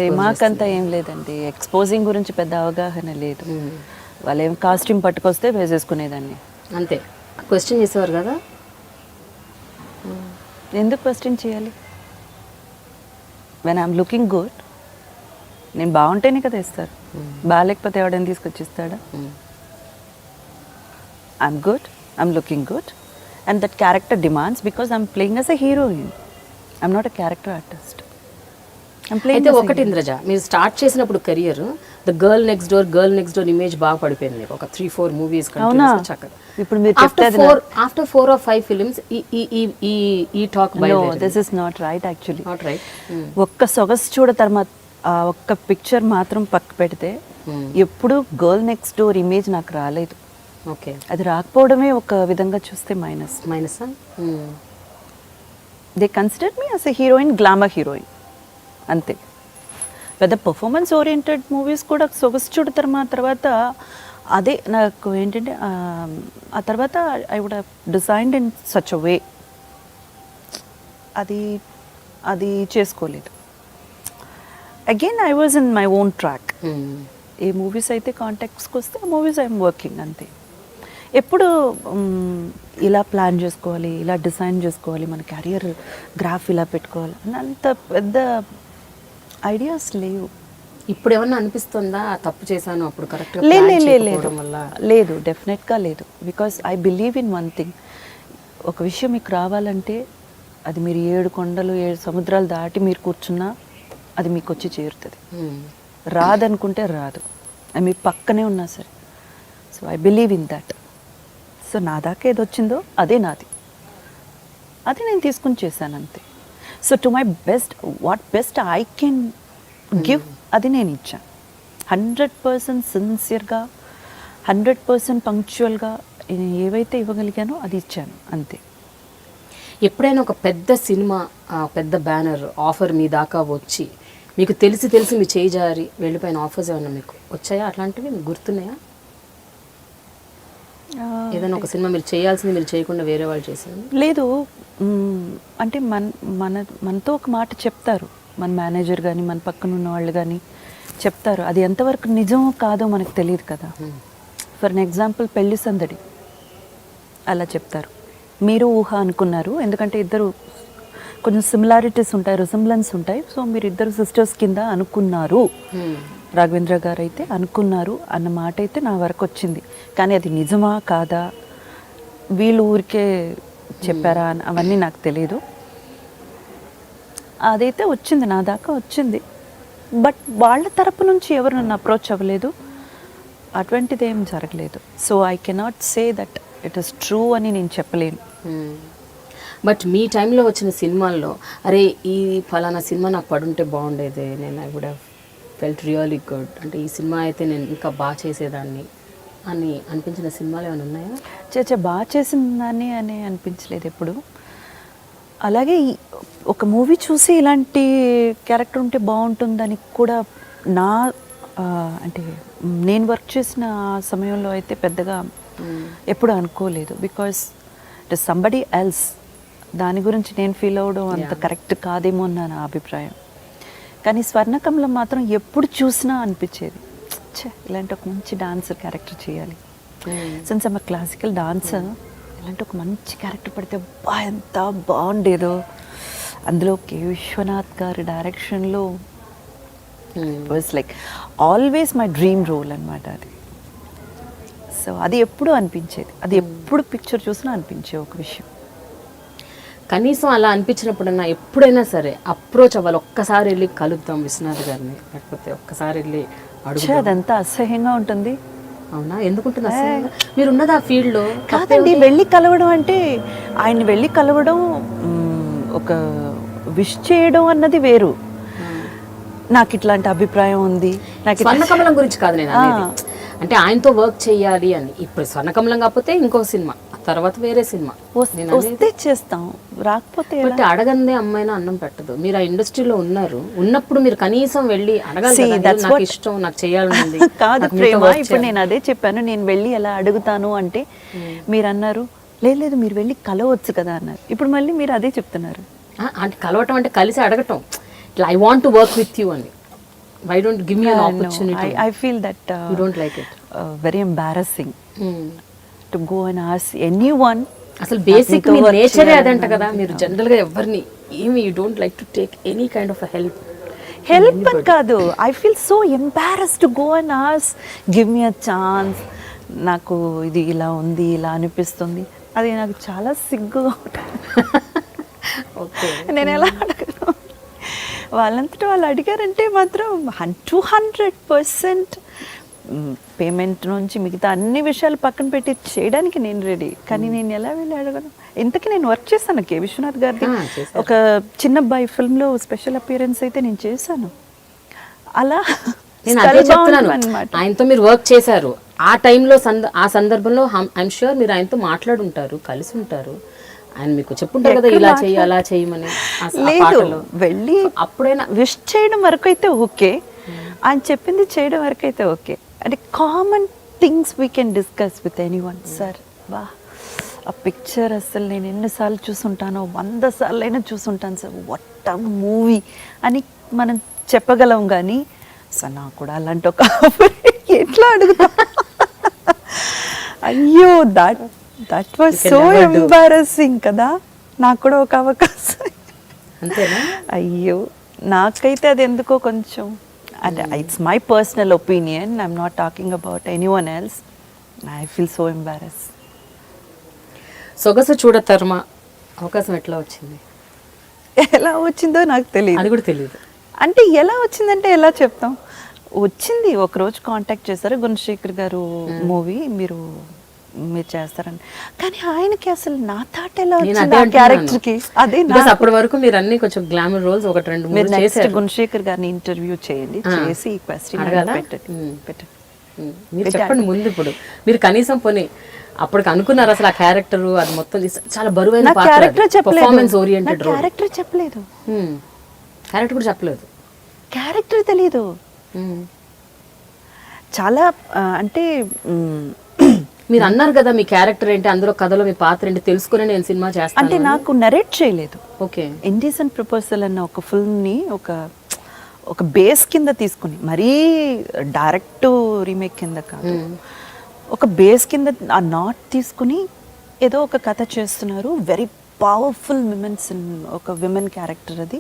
రిమార్క్ అంతా ఏం లేదండి, ఎక్స్పోజింగ్ గురించి పెద్ద అవగాహన లేదు. వాళ్ళు ఏం కాస్ట్యూమ్ పట్టుకొస్తే వేసేసుకునేదాన్ని అంతే. క్వశ్చన్ చేసేవారు కదా, ఎందుకు క్వశ్చన్ చేయాలి? వెన్ ఐఎమ్ లుకింగ్ గుడ్, నేను బాగుంటేనే కదా ఇస్తారు, బాగాలేకపోతే ఎవడైనా తీసుకొచ్చిస్తాడా? I'm good, I'm looking good, and that character demands, because I'm playing as a heroine. I'm not a character artist. I'm playing అయితే as a ఒకటి ఇంద్రజ, మీరు స్టార్ట్ చేసినప్పుడు career the girl next door image బాగా పడిపోయింది మీకు. ఒక 3-4 movies continuous చక్కగా. ఇప్పుడు మీరు చెప్తారు ఆఫ్టర్ 4 or 5 ఫిల్మ్స్ ఈ talk by no, this is not right actually. Not right. ఒక్క సొగసు చూడ తర్వాత ఒక్క పిక్చర్ మాత్రం పక్క పెడితే ఎప్పుడు గర్ల్ నెక్స్ట్ డోర్ ఇమేజ్ నాకు రాలేదు. ఓకే, అది రాకపోవడమే ఒక విధంగా చూస్తే minus. They consider me as a heroine, glamour heroine అంతే. పెద్ద పర్ఫార్మెన్స్ ఓరియంటెడ్ మూవీస్ కూడా సొగసు చూడతారు మా తర్వాత. అదే నాకు ఏంటంటే ఆ తర్వాత I would have designed in such a way, అది చేసుకోలేదు. Again I was in my own track. ఏ మూవీస్ అయితే కాంటాక్ట్స్కి వస్తే ఆ మూవీస్ ఐఎమ్ వర్కింగ్ అంతే. ఎప్పుడు ఇలా ప్లాన్ చేసుకోవాలి, ఇలా డిజైన్ చేసుకోవాలి, మన కెరియర్ గ్రాఫ్ ఇలా పెట్టుకోవాలి అని అంత పెద్ద ఐడియాస్ లేవు. ఇప్పుడు ఏమన్నా అనిపిస్తుందా తప్పు చేశాను అప్పుడు కరెక్ట్గా? లేదు, డెఫినెట్గా లేదు. Because I believe in one thing, ఒక విషయం మీకు రావాలంటే అది మీరు 7 కొండలు 7 సముద్రాలు దాటి మీరు కూర్చున్నా అది మీకు వచ్చి చేరుతుంది. రాదనుకుంటే రాదు, అది మీ పక్కనే ఉన్నా సరే. So I believe in that. So నా దాకా ఏది వచ్చిందో అదే నాది, అది నేను తీసుకుని చేశాను అంతే. So to my best, what best I can give అది నేను ఇచ్చాను. 100% సిన్సియర్గా, 100% పంక్చువల్గా ఏవైతే ఇవ్వగలిగానో అది ఇచ్చాను అంతే. ఎప్పుడైనా ఒక పెద్ద సినిమా, పెద్ద బ్యానర్ ఆఫర్ మీ దాకా వచ్చి మీకు తెలిసి మీ చేయి జారి వెళ్ళిపోయిన ఆఫర్స్ ఏమన్నా మీకు వచ్చాయా? అట్లాంటివి మీకు గుర్తున్నాయా? ఏదైనా ఒక సినిమా మీరు చేయాల్సింది మీరు చేయకుండా వేరే వాళ్ళు చేసింది? లేదు, అంటే మనతో ఒక మాట చెప్తారు, మన మేనేజర్ కానీ మన పక్కన ఉన్న వాళ్ళు కానీ చెప్తారు. అది ఎంతవరకు నిజమో కాదో మనకు తెలియదు కదా. ఫర్ అన్ ఎగ్జాంపుల్ పెళ్లి సందడి అలా చెప్తారు, మీరు ఊహ అనుకున్నారు, ఎందుకంటే ఇద్దరు కొంచెం సిమిలారిటీస్ ఉంటాయి, రిసెంబ్లెన్స్ ఉంటాయి. సో మీరు ఇద్దరు సిస్టర్స్ కింద అనుకున్నారు, రాఘవేంద్ర గారు అయితే అనుకున్నారు అన్న మాట అయితే నా వరకు వచ్చింది. కానీ అది నిజమా కాదా, వీళ్ళు ఊరికే చెప్పారా అని అవన్నీ నాకు తెలియదు. అదైతే వచ్చింది, నా దాకా వచ్చింది. బట్ వాళ్ళ తరపు నుంచి ఎవరు నన్ను అప్రోచ్ అవ్వలేదు, అటువంటిది ఏం జరగలేదు. So I cannot say that it is true అని నేను చెప్పలేను. బట్ మీ టైంలో వచ్చిన సినిమాల్లో అరే ఈ ఫలానా సినిమా నాకు పడుంటే బాగుండేది, నేను I would have felt really good, అంటే ఈ సినిమా అయితే నేను ఇంకా బాగా చేసేదాన్ని అని అనిపించిన సినిమాలు ఏమైనా ఉన్నాయా? బాగా చేసిందని అని అనిపించలేదు ఎప్పుడు. అలాగే ఒక మూవీ చూసి ఇలాంటి క్యారెక్టర్ ఉంటే బాగుంటుందని కూడా నా అంటే నేను వర్క్ చేసిన సమయంలో అయితే పెద్దగా ఎప్పుడు అనుకోలేదు. Because it is somebody else, దాని గురించి నేను ఫీల్ అవ్వడం అంత కరెక్ట్ కాదేమో అన్న నా అభిప్రాయం. కానీ స్వర్ణకమలం మాత్రం ఎప్పుడు చూసినా అనిపించేది, ఇలాంటి ఒక మంచి డాన్సర్ క్యారెక్టర్ చేయాలి. సిన్స్ ఐమ్ క్లాసికల్ డాన్సర్, ఇలాంటి ఒక మంచి క్యారెక్టర్ పడితే ఎంత బాగుండేదో. అందులో కే విశ్వనాథ్ గారి డైరెక్షన్లో was like always my dream role అనమాట అది. సో అది ఎప్పుడు అనిపించేది, అది ఎప్పుడు పిక్చర్ చూసినా అనిపించే ఒక విషయం. కనీసం అలా అనిపించినప్పుడన్నా ఎప్పుడైనా సరే అప్రోచ్ అవ్వాలి, ఒక్కసారి వెళ్ళి కలుద్దాం విశ్వనాథ్ గారిని, లేకపోతే ఒక్కసారి వెళ్ళి అడుగు. అదంతా అసహ్యంగా ఉంటుంది. అవునా? ఎందుకుంటుంది అసహ్యంగా? మీరు ఉన్నది ఆ ఫీల్డ్లో కాదండి. వెళ్ళి కలవడం అంటే ఆయన్ని వెళ్ళి కలవడం, ఒక విష్ చేయడం అన్నది వేరు. నాకు ఇట్లాంటి అభిప్రాయం ఉంది, నాకు స్వర్ణకమలం గురించి కాదు నేను అనేది, అంటే ఆయనతో వర్క్ చేయాలి అని. ఇప్పుడు స్వర్ణకమలం కాకపోతే ఇంకో సినిమా, తర్వాత వేరే సినిమా వస్తే చేస్తాం, రాకపోతే అడగందే అమ్మాయినా అన్నం పెట్టదు. మీరు ఆ ఇండస్ట్రీలో ఉన్నారు, ఉన్నప్పుడు మీరు కనీసం వెళ్ళి అడగాలి, నాకు ఇష్టం, నాకు చేయాలని కాదు ప్రేమ. ఇప్పుడు నేను అదే చెప్పాను, నేను వెళ్ళి ఎలా అడుగుతాను అంటే మీరు అన్నారు లేదు మీరు వెళ్ళి కలవచ్చు కదా అన్నారు. ఇప్పుడు మళ్ళీ మీరు అదే చెప్తున్నారు. అంటే కలవటం అంటే కలిసి అడగటం, I want to work with you అని. Why don't give me an opportunity? I feel that you don't like it. Very embarrassing to go and ask anyone. అసలు బేసిక్ మీ నేచరే అదంట కదా. మీరు జనరల్ గా ఎవరిని ఏమి you don't like to take any kind of help అని కాదు. I feel so embarrassed to go and ask, give me a chance, నాకు ఇది ఇలా ఉంది, ఇలా అనిపిస్తుంది, అది నాకు చాలా సిగ్గుగా ఉంటుంది. నేను ఎలా అడగను? వాళ్ళంతటా వాళ్ళు అడిగారంటే మాత్రం 200% పేమెంట్ నుంచి మిగతా అన్ని విషయాలు పక్కన పెట్టి చేయడానికి నేను రెడీ. కానీ నేను ఎలా వెళ్ళి అడగను? ఇంతకీ నేను వర్క్ చేశాను కే విశ్వనాథ్ గారిది ఒక చిన్న అబ్బాయి ఫిల్మ్లో స్పెషల్ అపియరెన్స్ అయితే నేను చేశాను. అలా అనమాట. ఆయనతో మీరు వర్క్ చేశారు ఆ టైంలో, ఆ సందర్భంలో ఐఎమ్ ష్యూర్ మీరు ఆయనతో మాట్లాడుంటారు, కలిసి ఉంటారు. ఆయన మీకు చెప్పుంటారు కదా ఇలా చెయ్యి అలా చేయమని. లేదు, వెళ్ళి అప్పుడైనా విష్ చేయడం వరకు అయితే ఓకే, ఆయన చెప్పింది చేయడం వరకు అయితే ఓకే. అంటే common things we can discuss with any one. Sir బా ఆ పిక్చర్ అసలు నేను ఎన్నిసార్లు చూసుంటానో, 100 సార్లు అయినా చూసుంటాను సార్, వాట్ అ మూవీ అని మనం చెప్పగలం. కానీ సార్ నాకు కూడా అలాంటి ఒక ఎట్లా అడుగుతా? అయ్యో దట్ వాజ్ సో ఎంబారసింగ్ కదా. నాకు కూడా ఒక అవకాశం అంతేనా? అయ్యో నాకైతే అది ఎందుకో కొంచెం, అంటే it's my personal opinion, I'm not talking about anyone else. I feel so embarrass. సొగసు చూడతర్మ అవకాశం ఎట్లా వచ్చింది? ఎలా వచ్చిందో నాకు తెలియదు. అది కూడా తెలియదు. అంటే ఎలా వచ్చిందంటే ఎలా చెప్తాం, వచ్చింది. ఒకరోజు కాంటాక్ట్ చేశారు, గుణశేఖర్ గారు మూవీ మీరు మీరు చేస్తారని. కానీ ఆయనకి అసలు నా థాట్ ఎలా నేను వచ్చింది అదే ఆ క్యారెక్టర్కి, అదే నా Because అప్పటి వరకు మీరు అన్ని కొంచెం గ్లామర్ రోల్స్ ఒకటి రెండు మీరు మూడు నెక్స్ట్ చేశారు. గుణశేఖర్ గారిని ఇంటర్వ్యూ చేయండి, చేసి ఈ క్వశ్చన్ అడగాలా? పెట్టండి. మీరు చెప్పండి ముందు. ఇప్పుడు మీరు కనీసం పోనీ అప్పటికి అనుకున్నారు అసలు ఆ క్యారెక్టర్ అది మొత్తం చాలా బరువైన నా క్యారెక్టర్ పర్ఫార్మెన్స్ చెప్పలేదు, నా ఓరియంటెడ్ రోల్. క్యారెక్టర్ చెప్పలేదు, క్యారెక్టర్ కూడా చెప్పలేదు. క్యారెక్టర్ తెలీదు. చాలా అంటే మీరు అన్నారు కదా మీ క్యారెక్టర్ ఏంటి, అందులో కథలో మీ పాత్ర ఏంటి తెలుసుకుని నేను సినిమా చేస్తాను. అంటే నాకు నరేట్ చేయలేదు. ఓకే. ఇండిసెంట్ ప్రపోజల్ అన్న ఒక ఫిల్మ్ని ఒక బేస్ కింద తీసుకుని, మరీ డైరెక్ట్ రీమేక్ కింద కాదు, ఒక బేస్ కింద ఆ నాట్ తీసుకుని ఏదో ఒక కథ చేస్తున్నారు. వెరీ పవర్ఫుల్ విమెన్స్, ఒక విమెన్ క్యారెక్టర్ అది.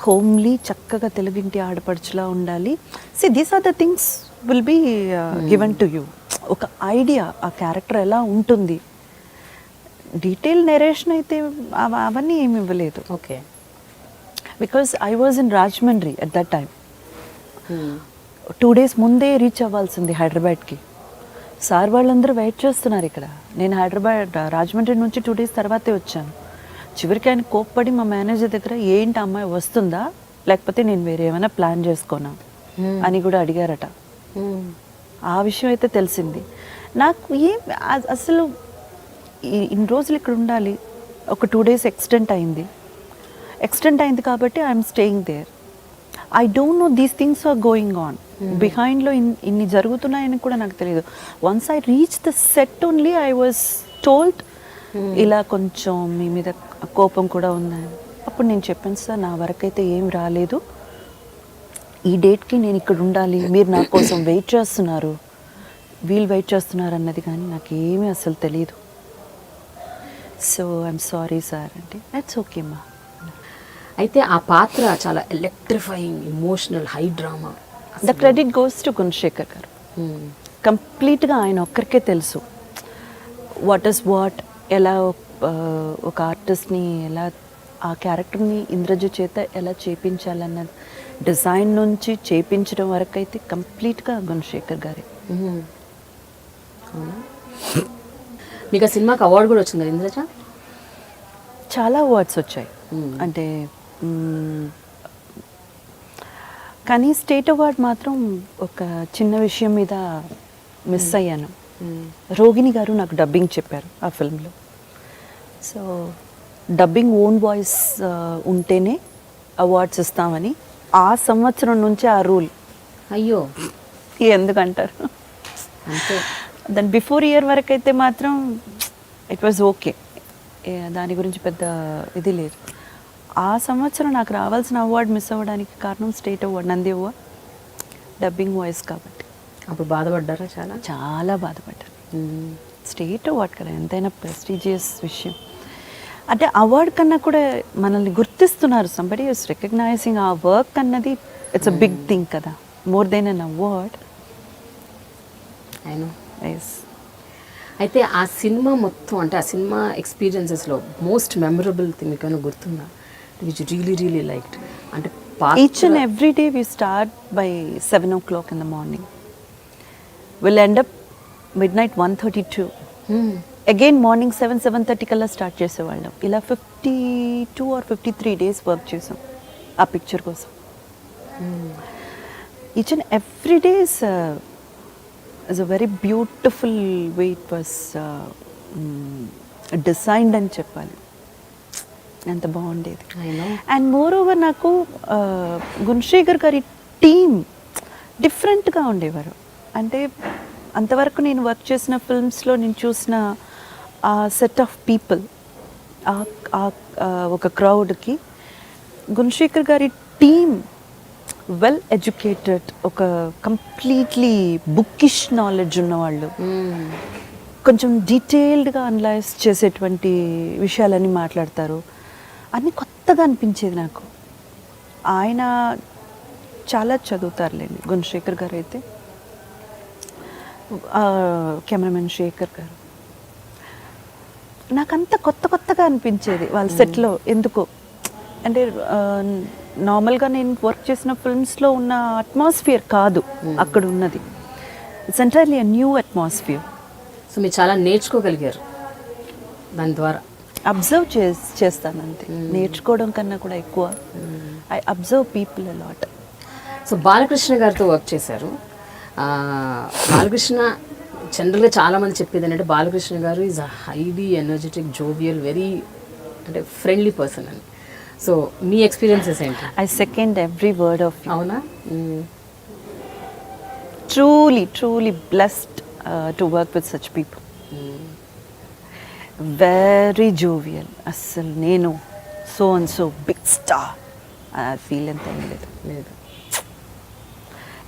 హోమ్లీ, చక్కగా తెలుగింటి ఆడపడుచులా ఉండాలి. See these are the things will be given to you. ఒక ఐడియా ఆ క్యారెక్టర్ ఎలా ఉంటుంది. డీటెయిల్ నెరేషన్ అయితే అవన్నీ ఏమి ఇవ్వలేదు. Okay. Because I was in Rajahmundry at that time. 2 days ముందే రీచ్ అవ్వాల్సింది హైదరాబాద్కి. సార్ వాళ్ళందరూ వెయిట్ చేస్తున్నారు ఇక్కడ. నేను రాజమండ్రి నుంచి 2 days తర్వాతే వచ్చాను. చివరికి ఆయన కోప్పడి మా మేనేజర్ దగ్గర, ఏంటి అమ్మాయి వస్తుందా లేకపోతే నేను వేరే ఏమైనా ప్లాన్ చేసుకోనా అని కూడా అడిగారట. ఆ విషయం అయితే తెలిసింది నాకు. అసలు ఇన్ని రోజులు ఇక్కడ ఉండాలి, ఒక 2 days ఎక్స్టెండ్ అయింది కాబట్టి I'm staying there. I don't know these things are going on బిహైండ్లో. ఇన్ని జరుగుతున్నాయని కూడా నాకు తెలియదు. Once I reach the set only I was told ఇలా కొంచెం మీ మీద కోపం కూడా ఉందని. అప్పుడు నేను చెప్పాను, సార్ నా వరకైతే ఏం రాలేదు, ఈ డేట్కి నేను ఇక్కడ ఉండాలి, మీరు నా కోసం వెయిట్ చేస్తున్నారు, వీళ్ళు వెయిట్ చేస్తున్నారు అన్నది కానీ నాకు ఏమీ అసలు తెలియదు. సో ఐఎమ్ సారీ సార్ అంటే, దట్స్ ఓకే మా. అయితే ఆ పాత్ర చాలా electrifying, emotional, high drama. The credit goes to Gunasekhar గారు. కంప్లీట్గా ఆయన ఒక్కరికే తెలుసు వాట్ ఇస్ వాట్, ఎలా ఒక ఆర్టిస్ట్ని ఎలా ఆ క్యారెక్టర్ని ఇంద్రజ చేత ఎలా చేపించాలన్న డిజైన్ నుంచి చేపించడం వరకు అయితే కంప్లీట్గా గుణశేఖర్ గారే. మీకు ఆ సినిమాకి అవార్డు కూడా వచ్చింది కదా ఇంద్రజ? చాలా అవార్డ్స్ వచ్చాయి. అంటే కానీ స్టేట్ అవార్డ్ మాత్రం ఒక చిన్న విషయం మీద మిస్ అయ్యాను. రోగిణి గారు నాకు డబ్బింగ్ చెప్పారు ఆ ఫిల్మ్లో. సో డబ్బింగ్ ఓన్ వాయిస్ ఉంటేనే అవార్డ్స్ ఇస్తామని ఆ సంవత్సరం నుంచి ఆ రూల్. అయ్యో, ఎందుకంటారు? అంతే. దాని బిఫోర్ ఇయర్ వరకు అయితే మాత్రం ఇట్ వాజ్ ఓకే, దాని గురించి పెద్ద ఇది లేదు. ఆ సంవత్సరం నాకు రావాల్సిన అవార్డు మిస్ అవ్వడానికి కారణం state award, Nandi award, dubbing voice కాబట్టి. అప్పుడు బాధపడ్డారా? చాలా బాధపడ్డాను. స్టేట్ అవార్డ్ కదా, ఎంతైనా ప్రెస్టీజియస్ విషయం. అంటే అవార్డ్ కన్నా కూడా మనల్ని గుర్తిస్తున్నారు, సంబడి ఇస్ రికగ్నైజింగ్ ఆ వర్క్ అన్నది. ఇట్స్ అ బిగ్ థింగ్ కదా, more than an award. Yes. అయితే ఆ సినిమా మొత్తం, అంటే ఆ సినిమా ఎక్స్పీరియన్సెస్లో మోస్ట్ మెమరబుల్ థింగ్ మీకు ఏమైనా గుర్తుందా, విచ్ రియలీ లైక్డ్? అంటే each and every day we start by 7 o'clock in the morning. We'll end up midnight 1:32. Again morning 7:30 కల్లా స్టార్ట్ చేసేవాళ్ళం. ఇలా 52 or 53 days వర్క్ చేసాం ఆ పిక్చర్ కోసం. Each and every day is a very beautiful way it was designed అని చెప్పాలి. ఎంత బాగుండేది. అండ్ మోర్ ఓవర్ నాకు గుణశేఖర్ గారి టీమ్ డిఫరెంట్గా ఉండేవారు. అంటే అంతవరకు నేను వర్క్ చేసిన ఫిల్మ్స్లో నేను చూసిన ఆ సెట్ ఆఫ్ పీపుల్, ఒక క్రౌడ్కి గుణశేఖర్ గారి టీమ్ వెల్ ఎడ్యుకేటెడ్, ఒక కంప్లీట్లీ బుక్కిష్ నాలెడ్జ్ ఉన్నవాళ్ళు, కొంచెం డీటెయిల్డ్గా అనలైజ్ చేసేటువంటి విషయాలన్నీ మాట్లాడతారు. అన్నీ కొత్తగా అనిపించేది నాకు. ఆయన చాలా చదువుతారులేండి గుణశేఖర్ గారు అయితే. కెమెరామెన్ శేఖర్ గారు నాకంతా కొత్తగా అనిపించేది వాళ్ళ సెట్లో. ఎందుకో అంటే నార్మల్గా నేను వర్క్ చేసిన ఫిల్మ్స్లో ఉన్న అట్మాస్ఫియర్ కాదు అక్కడ ఉన్నది. It's entirely a new atmosphere. So మీరు చాలా నేర్చుకోగలిగారు దాని ద్వారా. అబ్జర్వ్ చేస్తాను అంతే, నేర్చుకోవడం కన్నా కూడా ఎక్కువ I observe people a lot. So Balakrishna గారితో వర్క్ చేశారు. బాలకృష్ణ జనరల్గా చాలామంది చెప్పేది ఏంటంటే బాలకృష్ణ గారు is a highly energetic, jovial, very అంటే ఫ్రెండ్లీ పర్సన్ అని. సో మీ ఎక్స్పీరియన్సెస్ ఏంటి? I second every word of you. అవునా? truly blessed to work with such people. Very jovial. అస్సలు నేను so and so big star feel ఎంత ఏం లేదు. లేదు.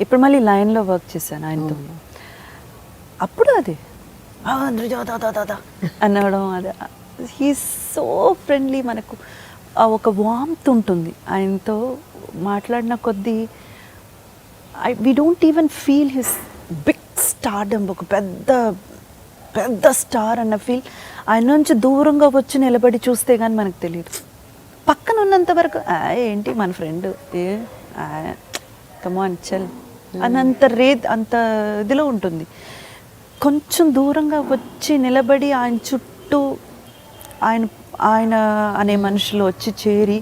ఇప్పుడు మళ్ళీ లైన్లో వర్క్ చేశాను ఆయనతో. అప్పుడు అదే అనడం, అదే హీ సో ఫ్రెండ్లీ. మనకు ఒక వామ్త్ ఉంటుంది ఆయనతో మాట్లాడిన కొద్దీ. we don't even feel his big stardom, ఒక పెద్ద స్టార్ అన్న ఫీల్. ఆయన నుంచి దూరంగా వచ్చి నిలబడి చూస్తే కానీ మనకు తెలియదు. పక్కన ఉన్నంత వరకు ఏంటి మన ఫ్రెండ్, కమాన్ చల్ అన్నంత అంత ఇదిలో ఉంటుంది. కొంచెం దూరంగా వచ్చి నిలబడి ఆయన చుట్టూ ఆయన అనే మనుషులు వచ్చి చేరి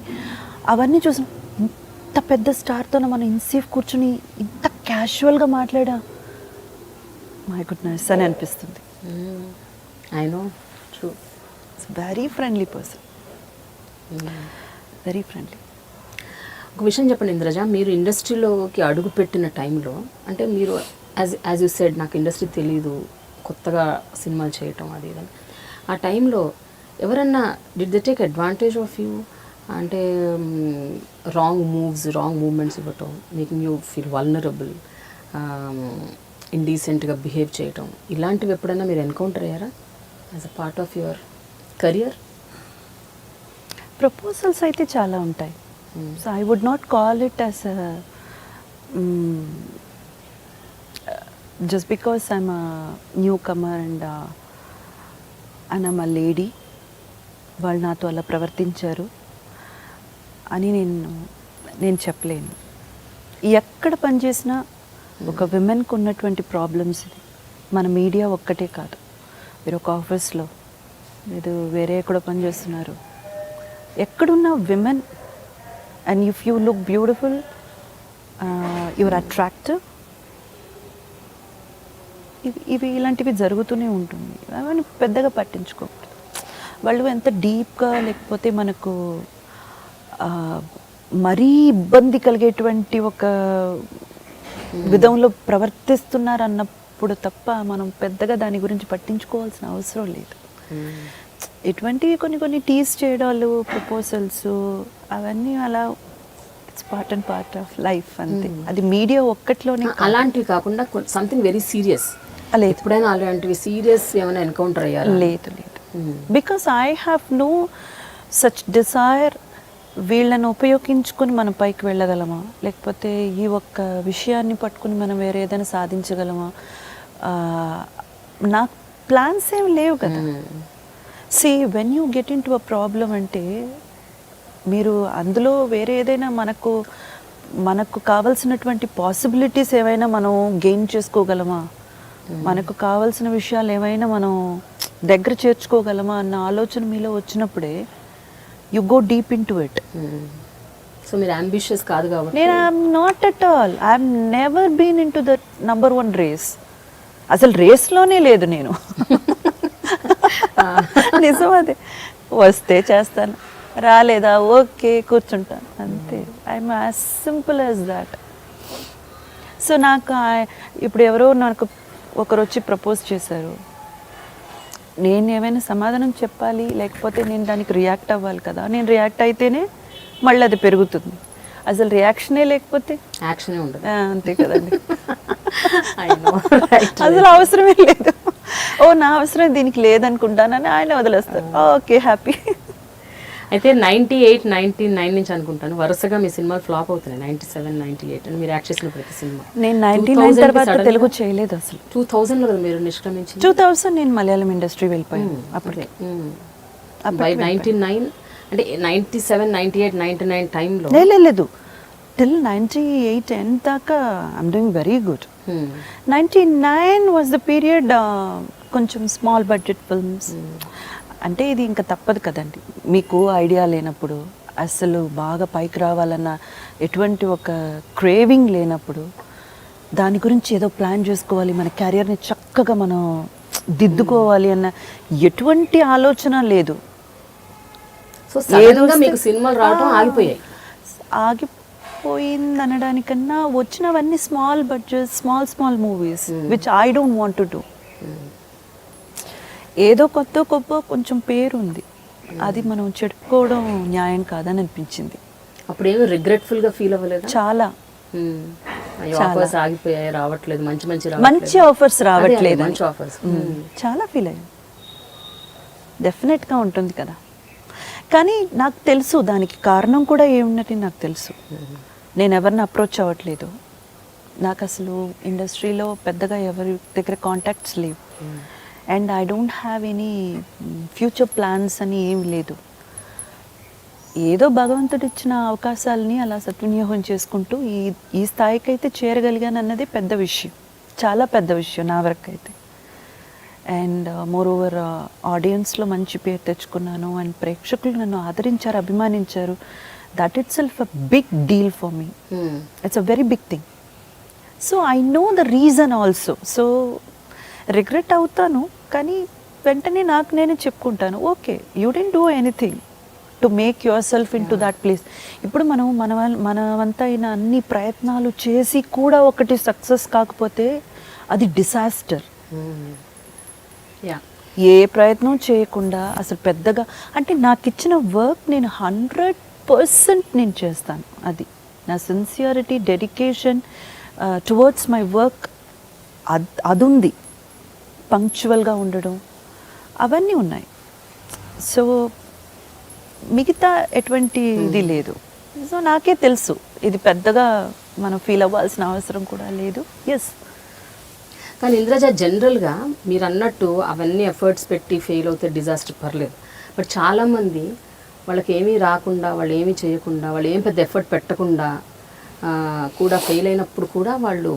అవన్నీ చూసి, ఇంత పెద్ద స్టార్తో మనం ఇన్సేఫ్ కూర్చుని ఇంత క్యాజువల్గా మాట్లాడా, మై గుడ్నెస్ అని అనిపిస్తుంది. I know, true. Very friendly person, very friendly. ఒక విషయం చెప్పండి ఇంద్రజ, మీరు ఇండస్ట్రీలోకి అడుగు పెట్టిన టైంలో, అంటే మీరు యాజ్ యూ సెడ్ నాకు ఇండస్ట్రీ తెలీదు, కొత్తగా సినిమాలు చేయటం అది ఇదని, ఆ టైంలో ఎవరన్నా did they take advantage of you? అంటే రాంగ్ మూవ్మెంట్స్ ఇవ్వటం, మేకింగ్ యూ ఫీల్ వల్నరబుల్, ఇండీసెంట్గా బిహేవ్ చేయటం, ఇలాంటివి ఎప్పుడైనా మీరు ఎన్కౌంటర్ అయ్యారా as a part of your career? Proposals అయితే చాలా ఉంటాయి. So I would not call it as just because I'm newcomer and I'm a lady, వాళ్ళు నాతో అలా ప్రవర్తించారు అని నేను చెప్పలేను. ఎక్కడ పనిచేసినా ఒక విమెన్కి ఉన్నటువంటి ప్రాబ్లమ్స్ ఇది. మన మీడియా ఒక్కటే కాదు, మీరు ఒక ఆఫీస్లో లేదు వేరే ఎక్కడో పనిచేస్తున్నారు, ఎక్కడున్న women and if you look beautiful, your attractive, ఇవి ఇలాంటివి జరుగుతూనే ఉంటుంది. అవన్నీ పెద్దగా పట్టించుకోకూడదు. వాళ్ళు ఎంత డీప్గా లేకపోతే మనకు మరీ ఇబ్బంది కలిగేటువంటి ఒక విధంలో ప్రవర్తిస్తున్నారు అన్నప్పుడు తప్ప మనం పెద్దగా దాని గురించి పట్టించుకోవాల్సిన అవసరం లేదు. ఇటువంటివి కొన్ని టీస్ చేయడాలు, ప్రపోజల్స్, అవన్నీ అలా ఇట్స్ పార్ట్ ఆఫ్ లైఫ్ అంతే. అది మీడియా ఒక్కట్లోనే. అలాంటివి కాకుండా సంథింగ్ వెరీ సీరియస్ లేదు. ఎప్పుడైనా అలాంటివి సీరియస్ ఏమైనా ఎన్కౌంటర్ అయ్యారా? లేదు. Because I have no such desire. వీళ్ళని ఉపయోగించుకొని మనం పైకి వెళ్ళగలమా, లేకపోతే ఈ ఒక్క విషయాన్ని పట్టుకుని మనం వేరే ఏదైనా సాధించగలమా? నాకు ప్లాన్స్ ఏమి లేవు కదా. See when you get in to a problem అంటే మీరు అందులో వేరే ఏదైనా మనకు కావాల్సినటువంటి పాసిబిలిటీస్ ఏవైనా మనం గెయిన్ చేసుకోగలమా, మనకు కావాల్సిన విషయాలు ఏమైనా మనం దగ్గర చేర్చుకోగలమా అన్న ఆలోచన మీలో వచ్చినప్పుడే you go deep in to it. So మీరు అంబిషియస్ కాదు కాబట్టి. నేను I'm not at all. I'm never been in to the number 1 race. అసలు రేస్లోనే లేదు నేను. నిజం అదే. వస్తే చేస్తాను, రాలేదా ఓకే కూర్చుంటాను అంతే. I'm as simple as that. So నాకు ఇప్పుడు ఎవరో నాకు ఒకరు వచ్చి ప్రపోజ్ చేశారు, నేను ఏమైనా సమాధానం చెప్పాలి, లేకపోతే నేను దానికి రియాక్ట్ అవ్వాలి కదా. నేను రియాక్ట్ అయితేనే మళ్ళీ అది పెరుగుతుంది. అసలు రియాక్షనే లేకపోతే యాక్షనే ఉండదు. అంతే కదండి. అసలు అవసరమే లేదు. నా అవసరం దీనికి లేదనుకుంటానని ఆయన వదిలేస్తారు. Okay happy. అయితే 98, 99 నుంచి అనుకుంటాను వరుసగా మీ సినిమాలు ఫ్లాప్ అవుతున్నాయి. 97, 98 అని మీరు యాక్ట్ చేసిన ప్రతి సినిమా. నేను 99 తర్వాత తెలుగు చేయలేదు అసలు. 2000లో కదా మీరు నిష్క్రమించి. 2000 నేను మలయాళం ఇండస్ట్రీ వెళ్ళిపోయాను. అప్పటికే బై 99 అంటే 97, 98, 99 టైంలో లేదు. టిల్ 98 end దాకా I'm doing very good. 99 was the period కొంచెం స్మాల్ బడ్జెట్ ఫిల్మ్స్. అంటే ఇది ఇంకా తప్పదు కదండి, మీకు ఐడియా లేనప్పుడు, అసలు బాగా పైకి రావాలన్న ఎటువంటి ఒక క్రేవింగ్ లేనప్పుడు, దాని గురించి ఏదో ప్లాన్ చేసుకోవాలి, మన కెరియర్ని చక్కగా మనం దిద్దుకోవాలి అన్న ఎటువంటి ఆలోచన లేదు. సో సడన్గా మీకు సినిమాలు రావడం ఆగిపోయాయి. ఆగిపోయింది అనడానికన్నా వచ్చినవన్నీ small budget small movies which I don't want to do. ఏదో కొత్త గొప్ప కొంచెం పేరు ఉంది, అది మనం చెప్పుకోవడం న్యాయం కాదని అనిపించింది. అప్పుడు ఏమో రిగ్రెట్ఫుల్గా ఫీల్ అవ్వలేదు? చాలా ఆఫర్స్ ఆగిపోయాయి, రావట్లేదు, మంచి ఆఫర్స్ రావట్లేదు, మంచి ఆఫర్స్, చాలా ఫీల్ అయ్యాను. డెఫినెట్గా ఉంటుంది కదా, కానీ నాకు తెలుసు దానికి కారణం కూడా ఏమున్నట్టు నాకు తెలుసు. నేను ఎవరిని అప్రోచ్ అవ్వట్లేదు, నాకు అసలు ఇండస్ట్రీలో పెద్దగా ఎవరి దగ్గర కాంటాక్ట్స్ లేవు, and I don't have any future plans అని ఏమి లేదు. ఏదో భగవంతుడు ఇచ్చిన అవకాశాలని అలా సద్వినియోగం చేసుకుంటూ ఈ స్థాయికి అయితే చేరగలిగాను అన్నది పెద్ద విషయం, చాలా పెద్ద విషయం నా వరకు అయితే. అండ్ మోర్ ఓవర్ ఆడియన్స్లో మంచి పేరు తెచ్చుకున్నాను, అండ్ ప్రేక్షకులు నన్ను ఆదరించారు, అభిమానించారు. That itself a big deal for me. It's a very big thing. So I know the reason also. So regret అవుతాను, కానీ వెంటనే నాకు నేనే చెప్పుకుంటాను, okay you didn't do anything to make yourself into that place. ఇప్పుడు మనవంతా అయిన అన్ని ప్రయత్నాలు చేసి కూడా ఒకటి సక్సెస్ కాకపోతే అది డిసాస్టర్. ఏ ప్రయత్నం చేయకుండా అసలు పెద్దగా అంటే నాకు ఇచ్చిన వర్క్ నేను 100% నేను చేస్తాను. అది నా sincerity, dedication towards my work అది ఉంది. పంక్చువల్గా ఉండడం అవన్నీ ఉన్నాయి. సో మిగతా ఎటువంటి ఇది లేదు. సో నాకే తెలుసు ఇది పెద్దగా మనం ఫీల్ అవ్వాల్సిన అవసరం కూడా లేదు. ఎస్, కానీ ఇంద్రజ జనరల్గా మీరు అన్నట్టు అవన్నీ ఎఫర్ట్స్ పెట్టి ఫెయిల్ అవుతే డిజాస్టర్ పర్లేదు, బట్ చాలామంది వాళ్ళకి ఏమీ రాకుండా, వాళ్ళు ఏమీ చేయకుండా, వాళ్ళు ఏం పెద్ద ఎఫర్ట్ పెట్టకుండా కూడా ఫెయిల్ అయినప్పుడు కూడా వాళ్ళు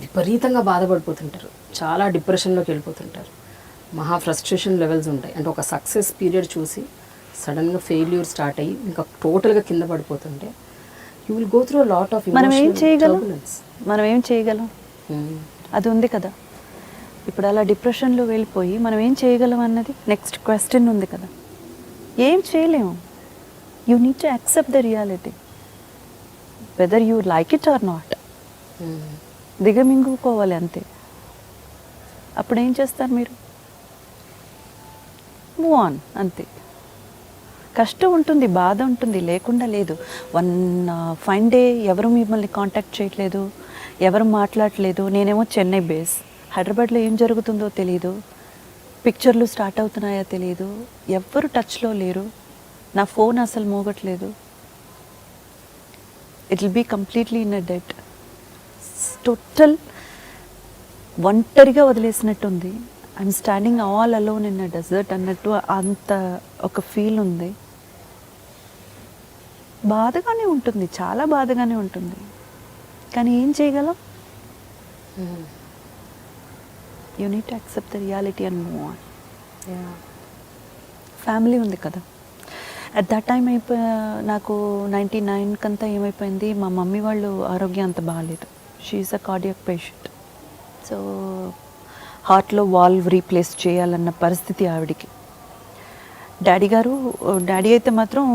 విపరీతంగా బాధపడిపోతుంటారు, చాలా డిప్రెషన్లోకి వెళ్ళిపోతుంటారు, మహా ఫ్రస్ట్రేషన్ లెవెల్స్ ఉంటాయి. అంటే ఒక సక్సెస్ పీరియడ్ చూసి సడన్గా ఫెయిల్యూర్ స్టార్ట్ అయ్యి ఇంకా టోటల్గా కింద పడిపోతుంటే you will go through lot of మనం ఏం చేయగలం అది ఉంది కదా. ఇప్పుడు అలా డిప్రెషన్లో వెళ్ళిపోయి మనం ఏం చేయగలం అన్నది నెక్స్ట్ క్వశ్చన్ ఉంది కదా. ఏం చేయలేము. You need to accept the reality whether you like it or not. దిగమింగుకోవాలి అంతే. అప్పుడు ఏం చేస్తారు మీరు? మూవ్ ఆన్ అంతే. కష్టం ఉంటుంది, బాధ ఉంటుంది, లేకుండా లేదు. వన్ ఫైన్ డే ఎవరు మిమ్మల్ని కాంటాక్ట్ చేయట్లేదు, ఎవరు మాట్లాడట్లేదు. నేనేమో చెన్నై బేస్, హైదరాబాద్లో ఏం జరుగుతుందో తెలియదు, పిక్చర్లు స్టార్ట్ అవుతున్నాయో తెలియదు, ఎవ్వరు టచ్లో లేరు, నా ఫోన్ అసలు మోగట్లేదు. It will be completely in a debt. Total ఒంటరిగా వదిలేసినట్టుంది. I'm standing all alone in a desert అన్నట్టు అంత ఒక ఫీల్ ఉంది. బాధగానే ఉంటుంది, చాలా బాధగానే ఉంటుంది, కానీ ఏం చేయగలం? You need to accept the reality and move on. Family ఉంది కదా. అట్ దట్ టైం నాకు 99 కంతా ఏమైపోయింది, మా మమ్మీ వాళ్ళు ఆరోగ్యం అంత బాగాలేదు. She is a cardiac patient. So హార్ట్లో వాల్వ్ రీప్లేస్ చేయాలన్న పరిస్థితి ఆవిడికి. డాడీ అయితే మాత్రం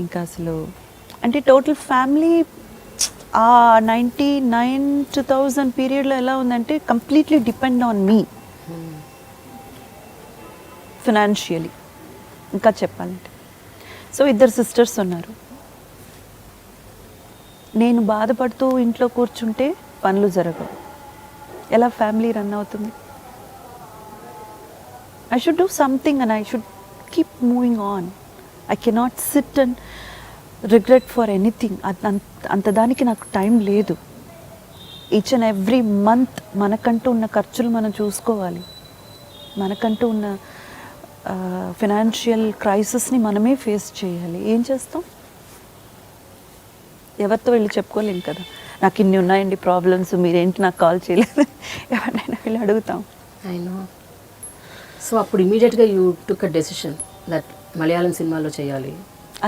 ఇంకా అసలు అంటే టోటల్ ఫ్యామిలీ ఆ 99-2000 పీరియడ్లో ఎలా ఉందంటే completely depend on me financially ఇంకా చెప్పాలంటే. సో 2 సిస్టర్స్ ఉన్నారు. నేను బాధపడుతూ ఇంట్లో కూర్చుంటే పనులు జరగవు. ఎలా ఫ్యామిలీ రన్ అవుతుంది? I should do something and I should keep moving on. I cannot sit and regret for anything. అంత దానికి నాకు టైం లేదు. ఈచ్ అండ్ ఎవ్రీ మంత్ మనకంటూ ఉన్న ఖర్చులు మనం చూసుకోవాలి. మనకంటూ ఉన్న ఫినాన్షియల్ క్రైసిస్ని మనమే ఫేస్ చేయాలి. ఏం చేస్తాం? ఎవరితో వెళ్ళి చెప్పుకోలేం కదా. నాకు ఇన్ని ఉన్నాయండి ప్రాబ్లమ్స్, మీరేంటి నాకు కాల్ చేయలేదు, ఎవరినైనా వెళ్ళి అడుగుతాం. సో అప్పుడు ఇమీడియట్గా you took a decision that Malayalam సినిమాలో చేయాలి.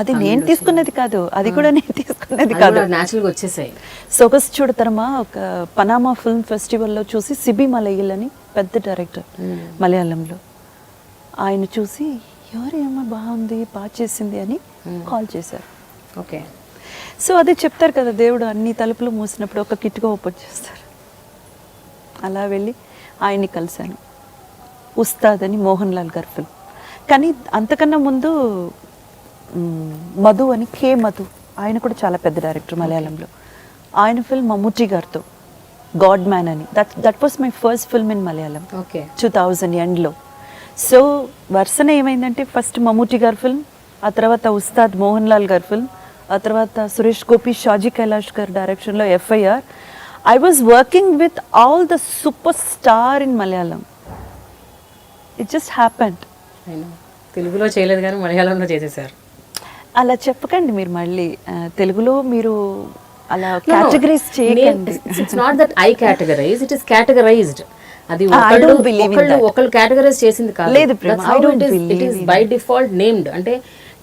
అది నేను తీసుకున్నది కాదు, అది కూడా నేను తీసుకున్నది కాదు, న్యాచురల్గా వచ్చేసాయి. సొగసు చూడతరమా ఒక పనామా ఫిల్మ్ ఫెస్టివల్లో చూసి సిబి మలయిల్ అని పెద్ద డైరెక్టర్ మలయాళంలో, ఆయన చూసి ఎవరేమో బాగుంది బాగా చేసింది అని కాల్ చేశారు. ఓకే. సో అదే చెప్తారు కదా, దేవుడు అన్ని తలుపులు మూసినప్పుడు ఒక కిట్గా ఓపెన్ చేస్తారు. అలా వెళ్ళి ఆయన్ని కలిశాను. ఉస్తాద్ అని మోహన్ లాల్ గారి ఫిల్మ్. కానీ అంతకన్నా ముందు మధు అని కే మధు, ఆయన కూడా చాలా పెద్ద డైరెక్టర్ మలయాళంలో. ఆయన ఫిల్మ్ మమ్ముట్టి గారితో గాడ్ మ్యాన్ అని, that was my first film in Malayalam. Okay. 2000 ఎండ్లో. సో వరుసన ఏమైందంటే ఫస్ట్ మమ్ముట్టి గారి ఫిల్మ్, ఆ తర్వాత ఉస్తాద్ మోహన్ లాల్ గారి ఫిల్మ్, ఆ తర్వాత సురేష్ గోపి షాజీ కైలాష్ గారి డైరెక్షన్లో FIR. I was working with all the super star in Malayalam. It just happened. తెలుగులో చేయలేదు కానీ మలయాళంలో చేసేసారు. అలా చెప్పకండి మీరు మళ్ళీ, తెలుగులో మీరు అలా కేటగరైజ్ చేయకండి. It's not that I categorize, it is categorized. అది ఒకళ్ళు కేటగరైజ్ చేసింది కాదు. లేదు Prema, I don't believe it is by default named. అంటే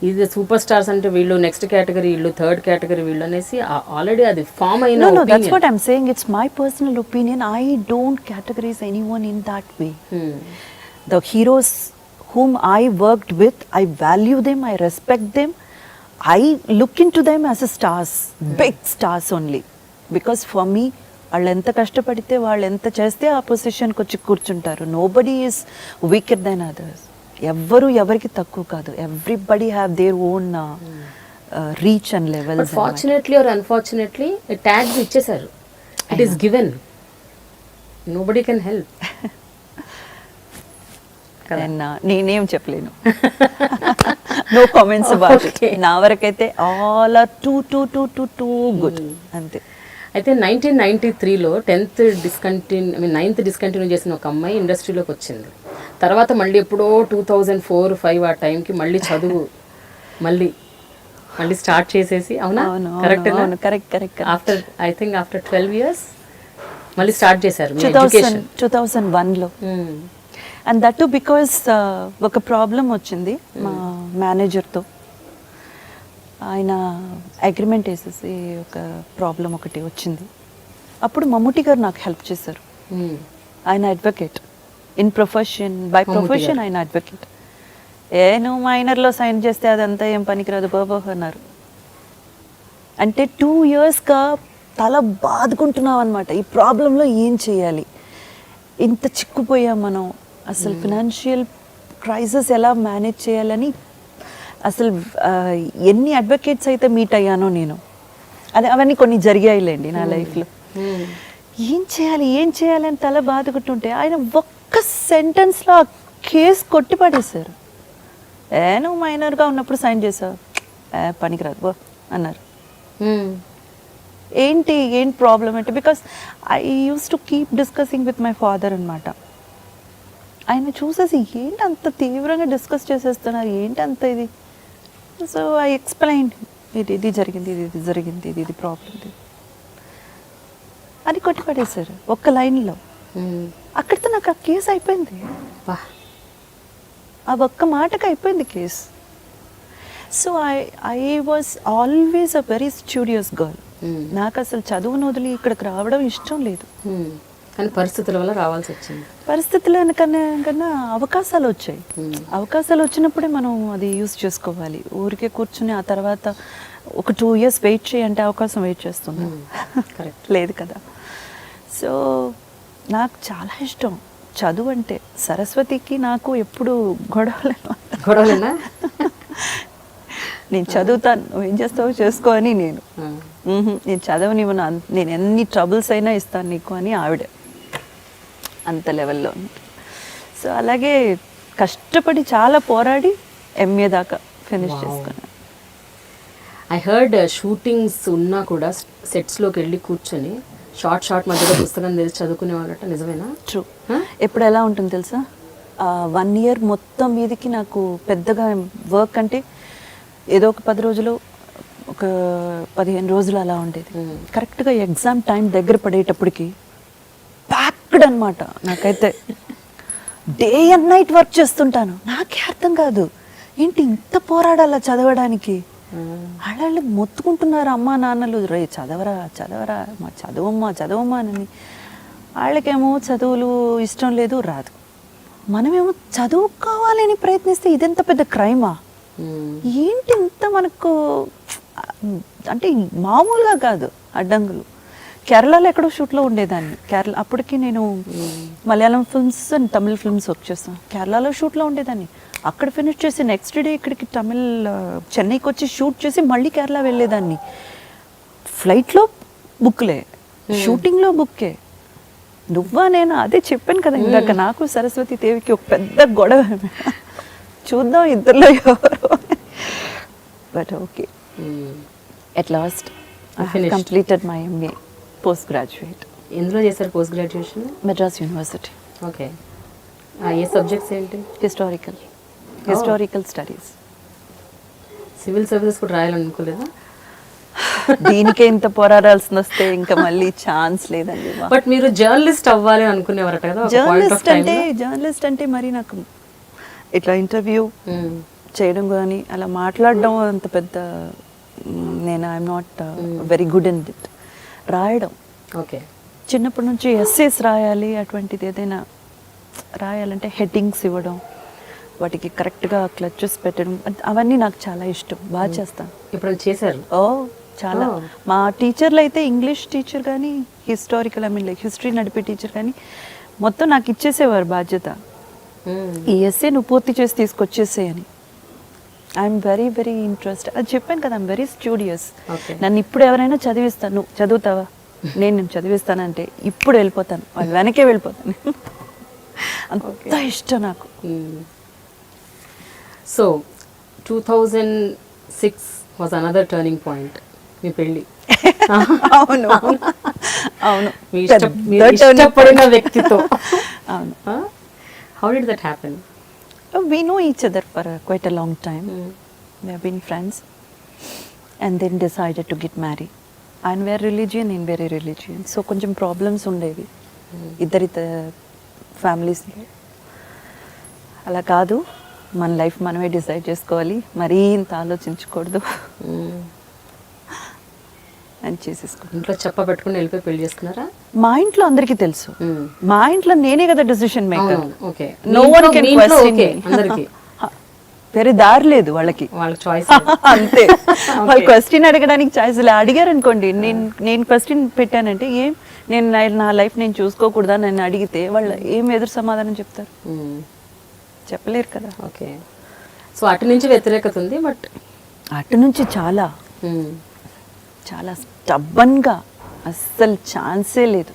ఇది సూపర్ స్టార్స్ అంటే వీళ్ళు నెక్స్ట్ కేటగిరీ, వీళ్ళు థర్డ్ కేటగిరీ, వీళ్ళు అనేసి ఆల్రెడీ అది ఫామ్ అయిన. No, that's what I'm saying. It's my personal opinion. I don't categorize anyone in that way. The heroes whom I worked with, I value them, I respect them, I look into them as a stars, big stars only. Because for me, వాళ్ళు ఎంత కష్టపడితే వాళ్ళు ఎంత చేస్తే ఆ పొజిషన్కి వచ్చి కూర్చుంటారు. Nobody is weaker than others. ఎవ్వరు ఎవరికి తక్కువ కాదు. Everybody have their own reach and levels. Fortunately or unfortunately tags ఇచ్చేసారు. It is given, nobody can help. నేనేం చెప్పలేను. No comments about it. నా వరకైతే ఆల్ ఆర్ టూ గుడ్ అంతే. అయితే 1993లో 9th డిస్కంటిన్యూ చేసిన ఒక అమ్మాయి ఇండస్ట్రీలోకి వచ్చింది. తర్వాత మళ్ళీ ఎప్పుడో 2004-05 ఆ టైంకి మళ్ళీ చదువు మళ్ళీ స్టార్ట్ చేసేసి, అవునా? కరెక్ట్. ఆఫ్టర్ 12 years మళ్ళీ స్టార్ట్ చేశారు 2001లో. అండ్ దట్ టు బికాస్ ఒక ప్రాబ్లం వచ్చింది మా మేనేజర్తో. ఆయన అగ్రిమెంట్ వేసేసి ఒక ప్రాబ్లం ఒకటి వచ్చింది. అప్పుడు మమ్ముట్టి గారు నాకు హెల్ప్ చేశారు. ఆయన advocate in profession, by profession ఆయన అడ్వకేట్. నువ్వు మైనర్లో సైన్ చేస్తే అదంతా ఏం పనికిరాదు బాబా అన్నారు. అంటే 2 yearsగా తల బాదుకుంటున్నాం అనమాట. ఈ ప్రాబ్లంలో ఏం చేయాలి, ఇంత చిక్కుపోయాం మనం, అసలు ఫినాన్షియల్ క్రైసిస్ ఎలా మేనేజ్ చేయాలని. అసలు ఎన్ని అడ్వకేట్స్ అయితే మీట్ అయ్యానో నేను. అవన్నీ కొన్ని జరిగాయిలేండి నా లైఫ్లో. ఏం చేయాలని తల బాదుకుంటుంటే ఆయన ఒక్క సెంటెన్స్లో ఆ కేసు కొట్టిపడేశారు. నువ్వు మైనర్గా ఉన్నప్పుడు సైన్ చేసావు, పనికిరాదు బో అన్నారు. ఏంటి ప్రాబ్లం అంటే, because I use to keep discussing with my father అనమాట. ఆయన చూసేసి ఏంటి అంత తీవ్రంగా డిస్కస్ చేసేస్తున్నారు, ఏంటి అంత ఇది. సో ఐ ఎక్స్ప్లెయిన్, ఇది జరిగింది, ఇది ప్రాబ్లం అని కొట్టిపడేశారు ఒక్క లైన్లో. అక్కడితో నాకు ఆ కేసు అయిపోయింది. ఆ ఒక్క మాటకు అయిపోయింది case. So I was always a very studious girl. నాకు అసలు చదువును వదిలి ఇక్కడికి రావడం ఇష్టం లేదు. కానీ పరిస్థితుల వల్ల రావాల్సి వచ్చింది. పరిస్థితుల కన్నా అవకాశాలు వచ్చాయి. అవకాశాలు వచ్చినప్పుడే మనం అది యూజ్ చేసుకోవాలి. ఊరికే కూర్చుని ఆ తర్వాత ఒక 2 years వెయిట్ చేయంటే అవకాశం వెయిట్ చేస్తుంది లేదు కదా. సో నాకు చాలా ఇష్టం చదువు అంటే. సరస్వతికి నాకు ఎప్పుడు గొడవలేనా నేను చదువుతాను, నువ్వేం చేస్తావో చేసుకో అని నేను చదవనివ్వను, నేను ఎన్ని ట్రబుల్స్ అయినా ఇస్తాను నీకు అని ఆవిడ అంత లెవెల్లో. సో అలాగే కష్టపడి చాలా పోరాడి MA దాకా ఫినిష్ చేసుకున్నాను. ఐ హర్డ్ షూటింగ్స్ ఉన్నా కూడా సెట్స్లోకి వెళ్ళి కూర్చొని షార్ట్ మధ్యలో పుస్తకం తెలిసి చదువుకునే వాళ్ళట, నిజమేనా? ట్రూ. ఎప్పుడు ఎలా ఉంటుంది తెలుసా, 1 year మొత్తం మీదకి నాకు పెద్దగా వర్క్ అంటే ఏదో ఒక 10 రోజులు, ఒక 15 రోజులు అలా ఉండేది. కరెక్ట్గా ఎగ్జామ్ టైం దగ్గర పడేటప్పటికి ప్యాక్డ్ అనమాట. నాకైతే డే అండ్ నైట్ వర్క్ చేస్తుంటాను. నాకే అర్థం కాదు, ఏంటి ఇంత పోరాడాలా చదవడానికి. వాళ్ళు మొత్తుకుంటున్నారు అమ్మా నాన్నలు, రే చదవరా చదవరా మా చదవమ్మా అని. వాళ్ళకేమో చదువులు ఇష్టం లేదు, రాదు. మనమేమో చదువుకోవాలని ప్రయత్నిస్తే ఇదెంత పెద్ద క్రైమా, ఏంటి ఇంత మనకు అంటే మామూలుగా కాదు అడ్డంకులు. కేరళలో ఎక్కడో షూట్లో ఉండేదాన్ని. కేరళ అప్పటికి నేను Malayalam films and Tamil films work చేస్తాను. కేరళలో షూట్లో ఉండేదాన్ని. అక్కడ ఫినిష్ చేసి నెక్స్ట్ డే ఇక్కడికి చెన్నైకి వచ్చి షూట్ చేసి మళ్ళీ కేరళ వెళ్ళేదాన్ని. ఫ్లైట్లో బుక్లే, షూటింగ్లో బుక్కే. నువ్వా నేను అదే చెప్పాను కదా ఇందాక, నాకు సరస్వతి దేవికి ఒక పెద్ద గొడవ. చూద్దాం ఇద్దరిలో ఎవరు. But okay, at last I have completed my MA post graduate. ఎందులో చేశారు post graduation? Madras university. Okay, ఏ సబ్జెక్ట్స్ ఏంటి? Historical studies. సివిల్ సర్వీసెస్ కూడా రాయాలనుకోలేదా? దీనికే ఇంత పోరాడాల్సి వస్తే ఇంకా మళ్ళీ ఛాన్స్ లేదండి. బట్ మీరు జర్నలిస్ట్ అవ్వాలి అనుకునేవారట కదా? జర్నలిస్ట్ అంటే మరి నాకు ఇట్లా ఇంటర్వ్యూ చేయడం కానీ అలా మాట్లాడడం అంత పెద్ద, నేను I'm not very good in it. రాయడం, ఓకే, చిన్నప్పటి నుంచి ఎస్సేస్ రాయాలి, అటువంటిది ఏదైనా రాయాలంటే హెడ్డింగ్స్ ఇవ్వడం, వాటికి కరెక్ట్గా క్లచెస్ పెట్టడం, అవన్నీ నాకు చాలా ఇష్టం, బాగా చేస్తాను. ఇప్పుడు చేశారు? ఓ చాలా. మా టీచర్లు అయితే ఇంగ్లీష్ టీచర్ కానీ హిస్టారికల్ లైక్ హిస్టరీ నడిపే టీచర్ కానీ మొత్తం నాకు ఇచ్చేసేవారు బాధ్యత. ఈ ఎస్సే నువ్వు పూర్తి చేసి తీసుకొచ్చేసేయని. I'm very very interest. అది చెప్పాను కదా, ఐఎమ్ వెరీ స్టూడియస్. నన్ను ఇప్పుడు ఎవరైనా చదివిస్తాను, నువ్వు చదువుతావా, నేను చదివిస్తానంటే ఇప్పుడు వెళ్ళిపోతాను, వాళ్ళు వెనకే వెళ్ళిపోతాను. అంత ఇష్టం నాకు. So 2006 was another turning point, మీ పెళ్ళి. అవును అవును, మీరు ఇష్టపడిన వ్యక్తితో. అవును. How did that happen? We know each other for quite a long time. We have been friends and then decided to get married. ఆయన వేరే రిలీజియన్, నేను వేరే రిలీజియన్. సో కొంచెం ప్రాబ్లమ్స్ ఉండేవి ఇద్దరి ఫ్యామిలీస్లో. అలా కాదు, మన లైఫ్ మనమే డిసైడ్ చేసుకోవాలి, మరీ ఇంత ఆలోచించకూడదు అని చేసేసుకోండి. ఇంట్లో చెప్పబెట్టుకుని వెళ్ళిపోయి పెళ్లి చేసుకున్నారా? మా ఇంట్లో అందరికీ తెలుసు. మా ఇంట్లో నేనే కదా decision maker. Okay, no one can question me. అందరికి వేరే దారి లేదు వాళ్ళకి, వాళ్ళ చాయిస్ అంతే. వాళ్ళు క్వశ్చన్ అడగడానికి చాయిస్ లేదు. అడిగారు అనుకోండి, నేను క్వశ్చన్ పెట్టానంటే ఏం నేను నా లైఫ్ నేను చూసుకోకూడదా నన్ను అడిగితే వాళ్ళు ఏం ఎదురు సమాధానం చెప్తారు? చెప్పలేరు కదా. ఓకే, సో అటు నుంచి వ్యతిరేకత ఉంది. బట్ అటు నుంచి చాలా చాలా స్టబ్బన్గా, అస్సలు ఛాన్సే లేదు.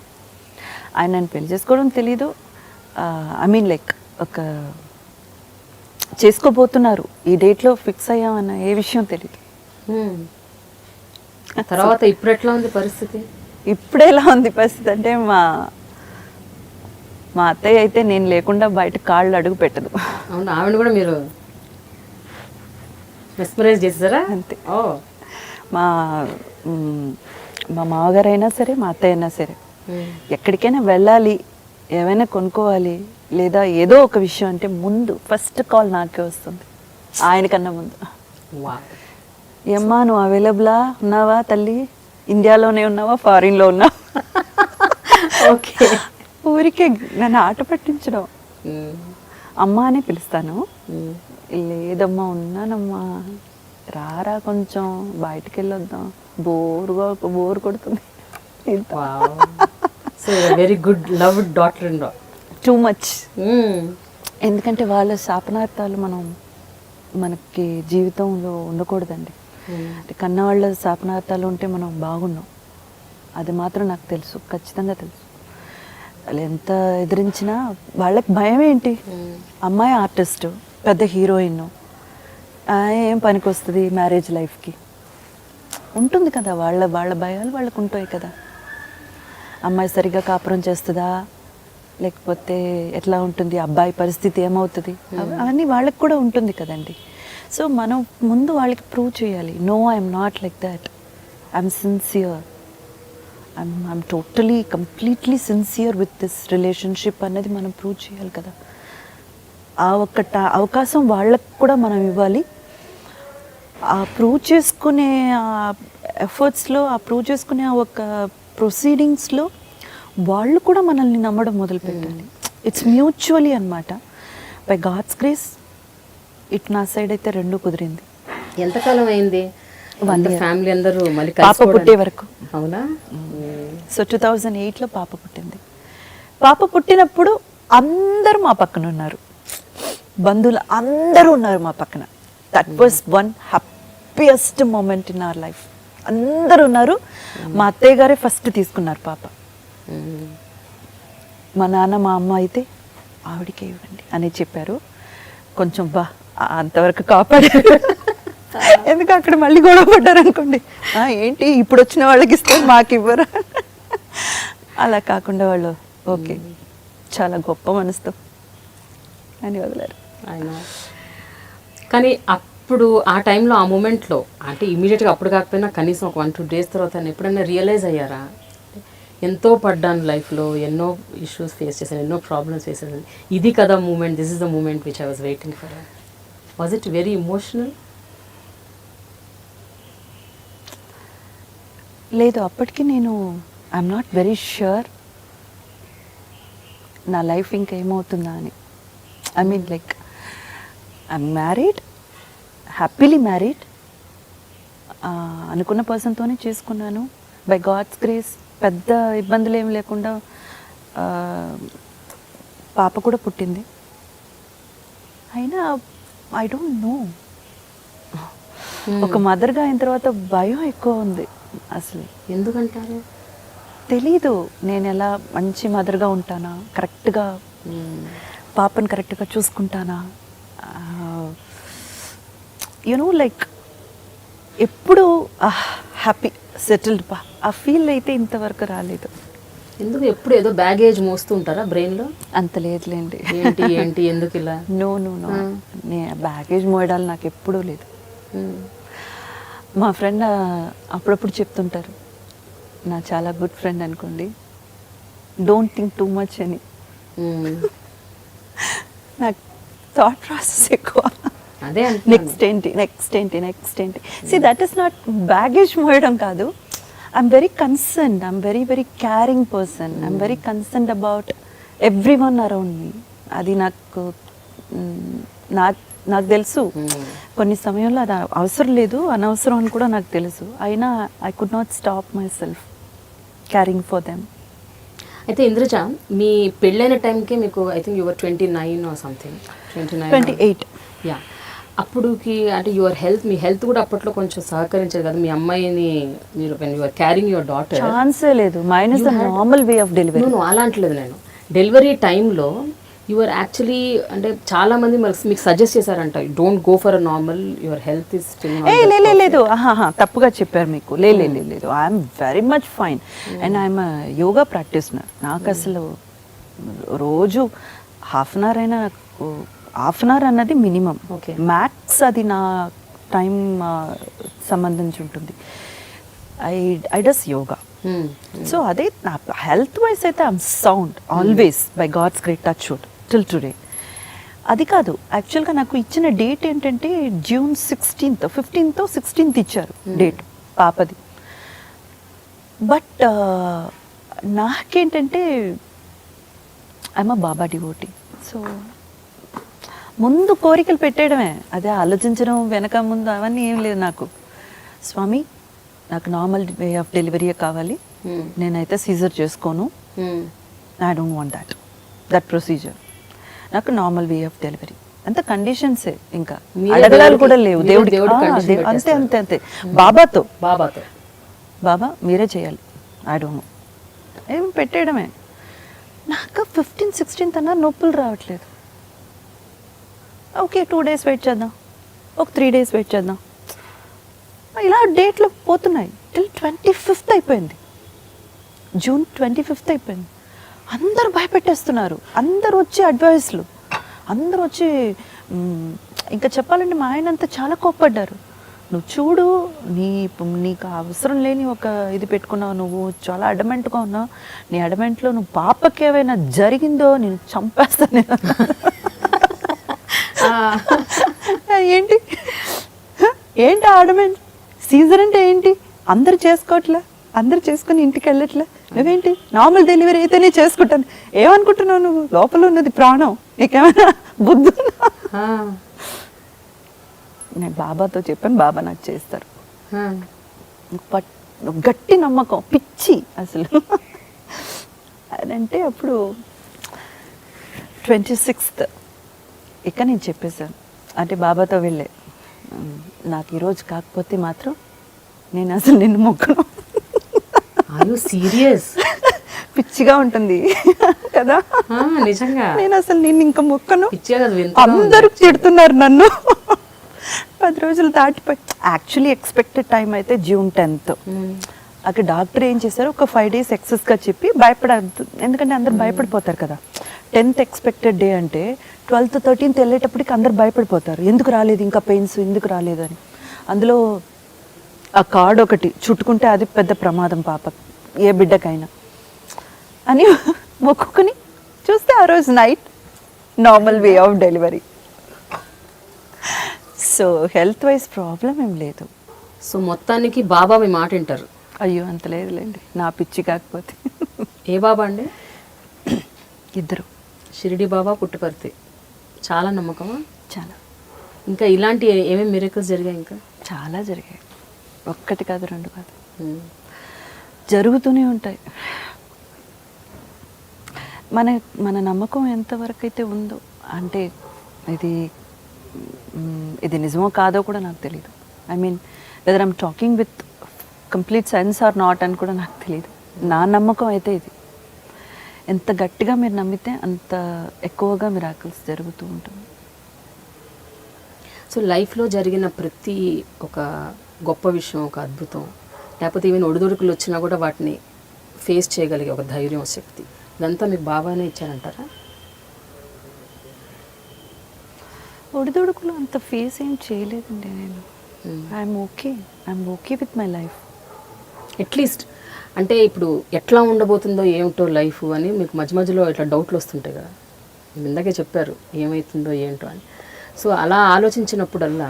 ఆయన నన్ను పెళ్లి చేసుకోవడం తెలీదు. ఐ మీన్ లైక్ ఒక చేసుకోబోతున్నారు, ఈ డేట్లో ఫిక్స్ అయ్యామన్న ఏ విషయం తెలీదు. తర్వాత ఇప్పుడు ఎట్లా ఉంది పరిస్థితి? ఇప్పుడు ఎలా ఉంది పరిస్థితి అంటే మా అత్తయ్య అయితే నేను లేకుండా బయట కాళ్ళు అడుగు పెట్టదు. అవును, ఆవిడ కూడా మీరు మెస్మరైజ్ చేసారా? అంతే. మా మామగారు అయినా సరే, మా అత్తయ్య అయినా సరే, ఎక్కడికైనా వెళ్ళాలి, ఏమైనా కొనుక్కోవాలి లేదా ఏదో ఒక విషయం అంటే ముందు ఫస్ట్ కాల్ నాకే వస్తుంది, ఆయనకన్నా ముందు. ఏమ్మా నువ్వు అవైలబులా ఉన్నావా తల్లి, ఇండియాలోనే ఉన్నావా ఫారిన్లో ఉన్నావా? ఓకే, ఊరికే నన్ను ఆట పట్టించడం. అమ్మ అని పిలుస్తాను, లేదమ్మా ఉన్నానమ్మా రారా కొంచెం బయటికి వెళ్ళొద్దాం, బోర్ కొడుతుంది. Very good love daughter in law. Too much. ఎందుకంటే వాళ్ళ శాపనార్థాలు మనకి జీవితంలో ఉండకూడదండి. అంటే కన్న వాళ్ళ శాపనార్థాలు ఉంటే మనం బాగున్నాం, అది మాత్రం నాకు తెలుసు, ఖచ్చితంగా తెలుసు. వాళ్ళు ఎంత ఎదిరించినా వాళ్ళకి భయం ఏంటి? అమ్మాయి ఆర్టిస్ట్, పెద్ద హీరోయిన్, ఏం పనికి వస్తుంది మ్యారేజ్ లైఫ్కి ఉంటుంది కదా, వాళ్ళ భయాలు వాళ్ళకు ఉంటాయి కదా. అమ్మాయి సరిగ్గా కాపురం చేస్తుందా, లేకపోతే ఎట్లా ఉంటుంది, అబ్బాయి పరిస్థితి ఏమవుతుంది, అవన్నీ వాళ్ళకి కూడా ఉంటుంది కదండి. సో మనం ముందు వాళ్ళకి ప్రూవ్ చేయాలి, no I'm not like that, I'm sincere, I'm totally completely sincere with this relationship అనేది మనం ప్రూవ్ చేయాలి కదా. ఆ ఒక్క అవకాశం వాళ్ళకు కూడా మనం ఇవ్వాలి. ఆ ప్రూవ్ చేసుకునే ఎఫర్ట్స్లో, ఆ ప్రూవ్ చేసుకునే ఆ ఒక ప్రొసీడింగ్స్లో వాళ్ళు కూడా మనల్ని నమ్మడం మొదలుపెట్టాలి. ఇట్స్ మ్యూచువలీ అనమాట. బై గాడ్స్ గ్రేస్ ఇట్ నా సైడ్ అయితే రెండూ కుదిరింది. ఎంతకాలం అయింది ఫ్యామిలీ అందరూ మళ్ళీ పాప పుట్టే వరకు? అవునా? సో 2008లో పాప పుట్టింది. పాప పుట్టినప్పుడు అందరూ మా పక్కన ఉన్నారు, బంధువులు అందరూ ఉన్నారు మా పక్కన. That was one happiest moment in our life. అందరూ ఉన్నారు. మా అత్తయ్య గారే ఫస్ట్ తీసుకున్నారు పాప. మా నాన్న మా అమ్మ అయితే ఆవిడకే ఇవ్వండి అని చెప్పారు. కొంచెం అంతవరకు కాపాడారు. ఎందుకు అక్కడ మళ్ళీ గొడవ పడ్డారు అనుకోండి, ఏంటి ఇప్పుడు వచ్చిన వాళ్ళకి ఇస్తారు మాకు ఇవ్వరా. అలా కాకుండా వాళ్ళు ఓకే చాలా గొప్ప మనసుతో అని వదిలేరు. కానీ అప్పుడు ఆ టైంలో ఆ మూమెంట్లో అంటే ఇమీడియట్గా అప్పుడు కాకపోయినా కనీసం ఒక 1-2 డేస్ తర్వాత ఎప్పుడైనా రియలైజ్ అయ్యారా? ఎంతో పడ్డాను లైఫ్లో, ఎన్నో ఇష్యూస్ ఫేస్ చేశాను, ఎన్నో ప్రాబ్లమ్స్ ఫేస్ చేశాను, ఇది కదా moment, this is the moment which I was waiting for. Was it very emotional? లేదు, అప్పటికి నేను ఐఎమ్ నాట్ వెరీ ష్యూర్ నా లైఫ్ ఇంకా ఏమవుతుందా అని. I mean like I'm married, happily married, అనుకున్న పర్సన్తోనే చేసుకున్నాను. బై గాడ్స్ గ్రేస్ పెద్ద ఇబ్బందులు ఏమి లేకుండా పాప కూడా పుట్టింది. అయినా ఐ డోంట్ నో, ఒక మదర్గా అయిన తర్వాత భయం ఎక్కువ ఉంది. అసలు ఎందుకంటారు తెలీదు. నేను ఎలా మంచి మదర్గా ఉంటానా, కరెక్ట్గా పాపని కరెక్ట్గా చూసుకుంటానా, యూనో లైక్ ఎప్పుడు హ్యాపీ సెటిల్డ్ ఆ ఫీల్ అయితే ఇంతవరకు రాలేదు. ఎందుకు ఎప్పుడు ఏదో బ్యాగేజ్ మోస్తూ ఉంటారా బ్రెయిన్లో? అంత లేదులేండి. ఏంటి ఏంటి ఎందుకు ఇలా? నో నో నో, బ్యాగేజ్ మోయడాలు నాకు ఎప్పుడూ లేదు. మా ఫ్రెండ్ అప్పుడప్పుడు చెప్తుంటారు, నా చాలా గుడ్ ఫ్రెండ్ అనుకోండి, డోంట్ థింక్ టూ మచ్ అని. నాకు థాట్ ప్రాసెస్ ఎక్కువ. అదే నెక్స్ట్ ఏంటి నెక్స్ట్ ఏంటి నెక్స్ట్ ఏంటి. See that is not baggage మోయడం కాదు. I'm very concerned, I'm very very caring person, I'm very concerned about every one around me. అది నాకు నాకు తెలుసు. కొన్ని సమయంలో అది అవసరం లేదు, అనవసరం అని కూడా నాకు తెలుసు. అయినా I could not stop myself caring for them. అయితే ఇంద్రజ, మీ పెళ్ళైన టైంకే మీకు I think your 29 or something, 28. Yeah. అప్పుడుకి అంటే మీ హెల్త్ కూడా అప్పట్లో కొంచెం సహకరించేది కదా మీ అమ్మాయిని మీరు when your carrying your daughter? ఛాన్సే లేదు, minus the normal way of delivery. నువ్వు అలా అంటలేదు నేను. డెలివరీ టైంలో యువర్ యాక్చువల్లీ అంటే చాలా మంది మీకు సజెస్ట్ చేశారంట, don't go for a normal, your health is still. లేదు, తప్పుగా చెప్పారు మీకు. లేదు, I'm very much fine and I'm yoga ప్రాక్టీస్నర్. నాకు అసలు రోజు హాఫ్ అన్ అవర్ అన్నది మినిమం. ఓకే, మ్యాక్స్ అది నా టైం సంబంధించి ఉంటుంది. I does yoga. సో అదే నా హెల్త్ వైజ్ అయితే I'm sound always by god's great touch wood till today. అది కాదు, యాక్చువల్గా నాకు ఇచ్చిన డేట్ ఏంటంటే June 16th, 15th, 16th ఇచ్చారు డేట్ పాపది. బట్ నాకేంటంటే I'm a Baba devotee. So ముందు కోరికలు పెట్టేయడమే, అదే ఆలోచించడం వెనక ముందు అవన్నీ ఏం లేదు నాకు. స్వామి, నాకు నార్మల్ వే ఆఫ్ డెలివరీ కావాలి, నేనైతే సీజర్ చేసుకోను, I don't want that procedure, నాకు నార్మల్ వే ఆఫ్ డెలివరీ. అంత కండిషన్సే, ఇంకా అడగడాలు కూడా లేవు దేవుడికి. అంతే అంతే అంతే. బాబాతో బాబా మీరే చేయాలి, ఐ డోంట్ నో, ఏం పెట్టేయడమే. నాకు 15th, 16th అన్నా నొప్పులు రావట్లేదు. ఓకే 2 days వెయిట్ చేద్దాం, ఒక 3 days వెయిట్ చేద్దాం, ఇలా డేట్లు పోతున్నాయి. టిల్ 25th అయిపోయింది, June 25th అయిపోయింది. అందరూ భయపెట్టేస్తున్నారు, అందరూ వచ్చి అడ్వైస్లు, అందరూ వచ్చి ఇంకా చెప్పాలంటే మా ఆయన అంతా చాలా కోప్పడ్డారు. నువ్వు చూడు, నీకు అవసరం లేని ఒక ఇది పెట్టుకున్నావు, నువ్వు చాలా అడమెంట్గా ఉన్నావు, నీ అడమెంట్లో నువ్వు పాపకి ఏమైనా జరిగిందో నేను చంపేస్తాను. ఏంటి ఏంటి ఆడమేంటి సీజర్ అంటే ఏంటి, అందరు చేసుకోవట్లే, అందరు చేసుకుని ఇంటికి వెళ్ళట్లే, నువ్వేంటి నార్మల్ డెలివరీ అయితేనే చేసుకుంటాను. ఏమనుకుంటున్నావు నువ్వు, లోపల ఉన్నది ప్రాణం, నీకేమైనా బుద్ధి ఉందా? నేను బాబాతో చెప్పాను, బాబా నాకు చేస్తారు. గట్టి నమ్మకం, పిచ్చి అసలు. అదంటే అప్పుడు 26th ఇక నేను చెప్పేశాను, అంటే బాబాతో వెళ్ళే, నాకు ఈరోజు కాకపోతే మాత్రం నేను అసలు నిన్ను మొక్కను. సీరియస్? పిచ్చిగా ఉంటుంది కదా నిజంగా. నేను అసలు నిన్ను ఇంకా మొక్కను. పిచ్చిగా అందరూ తిడుతున్నారు నన్ను. 10 రోజులు దాటిపోయి, యాక్చువల్లీ ఎక్స్పెక్టెడ్ టైం అయితే June 10th. అక్కడ డాక్టర్ ఏం చేశారు, ఒక 5 days ఎక్సెస్గా చెప్పి భయపడద్దు, ఎందుకంటే అందరు భయపడిపోతారు కదా. 10th ఎక్స్పెక్టెడ్ డే అంటే 12th 13th వెళ్ళేటప్పటికి అందరు భయపడిపోతారు, ఎందుకు రాలేదు ఇంకా పెయిన్స్, ఎందుకు రాలేదని. అందులో ఆ కార్డ్ ఒకటి చుట్టుకుంటే అది పెద్ద ప్రమాదం పాప, ఏ బిడ్డకైనా అని మొక్కుకుని చూస్తే ఆ రోజు night normal way of delivery. So health wise problem ఏం లేదు. సో మొత్తానికి బాబా మీ మాట వింటారు? అయ్యో అంత లేదులేండి, నా పిచ్చి కాకపోతే. ఏ బాబా అండి? ఇద్దరు, షిరిడి బాబా, పుట్టపర్తి. చాలా నమ్మకమా? చాలా. ఇంకా ఇలాంటి ఏమేమి మిరకల్స్ జరిగాయి? ఇంకా చాలా జరిగాయి, ఒక్కటి కాదు, 2 కాదు, జరుగుతూనే ఉంటాయి. మన నమ్మకం ఎంతవరకు అయితే ఉందో, అంటే ఇది నిజమో కాదో కూడా నాకు తెలియదు. I mean whether I'm talking with complete sense or not అని కూడా నాకు తెలియదు. నా నమ్మకం అయితే ఇది, ఎంత గట్టిగా మీరు నమ్మితే అంత ఎక్కువగా మిరాకిల్స్ జరుగుతూ ఉంటుంది. సో లైఫ్లో జరిగిన ప్రతి ఒక గొప్ప విషయం, ఒక అద్భుతం, లేకపోతే ఈవెన్ ఒడిదుడుకులు వచ్చినా కూడా వాటిని ఫేస్ చేయగలిగే ఒక ధైర్యం, శక్తి, ఇదంతా మీకు బాబానే ఇచ్చారంటారా? ఒడిదుడుకులు అంత ఫేస్ ఏం చేయలేదండి నేను. I'm okay with my life. At least అంటే ఇప్పుడు ఎట్లా ఉండబోతుందో ఏమిటో లైఫ్ అని మీకు మధ్య మధ్యలో ఇట్లా డౌట్లు వస్తుంటాయి కదా, మీరు ఇందాకే చెప్పారు ఏమవుతుందో ఏంటో అని. సో అలా ఆలోచించినప్పుడల్లా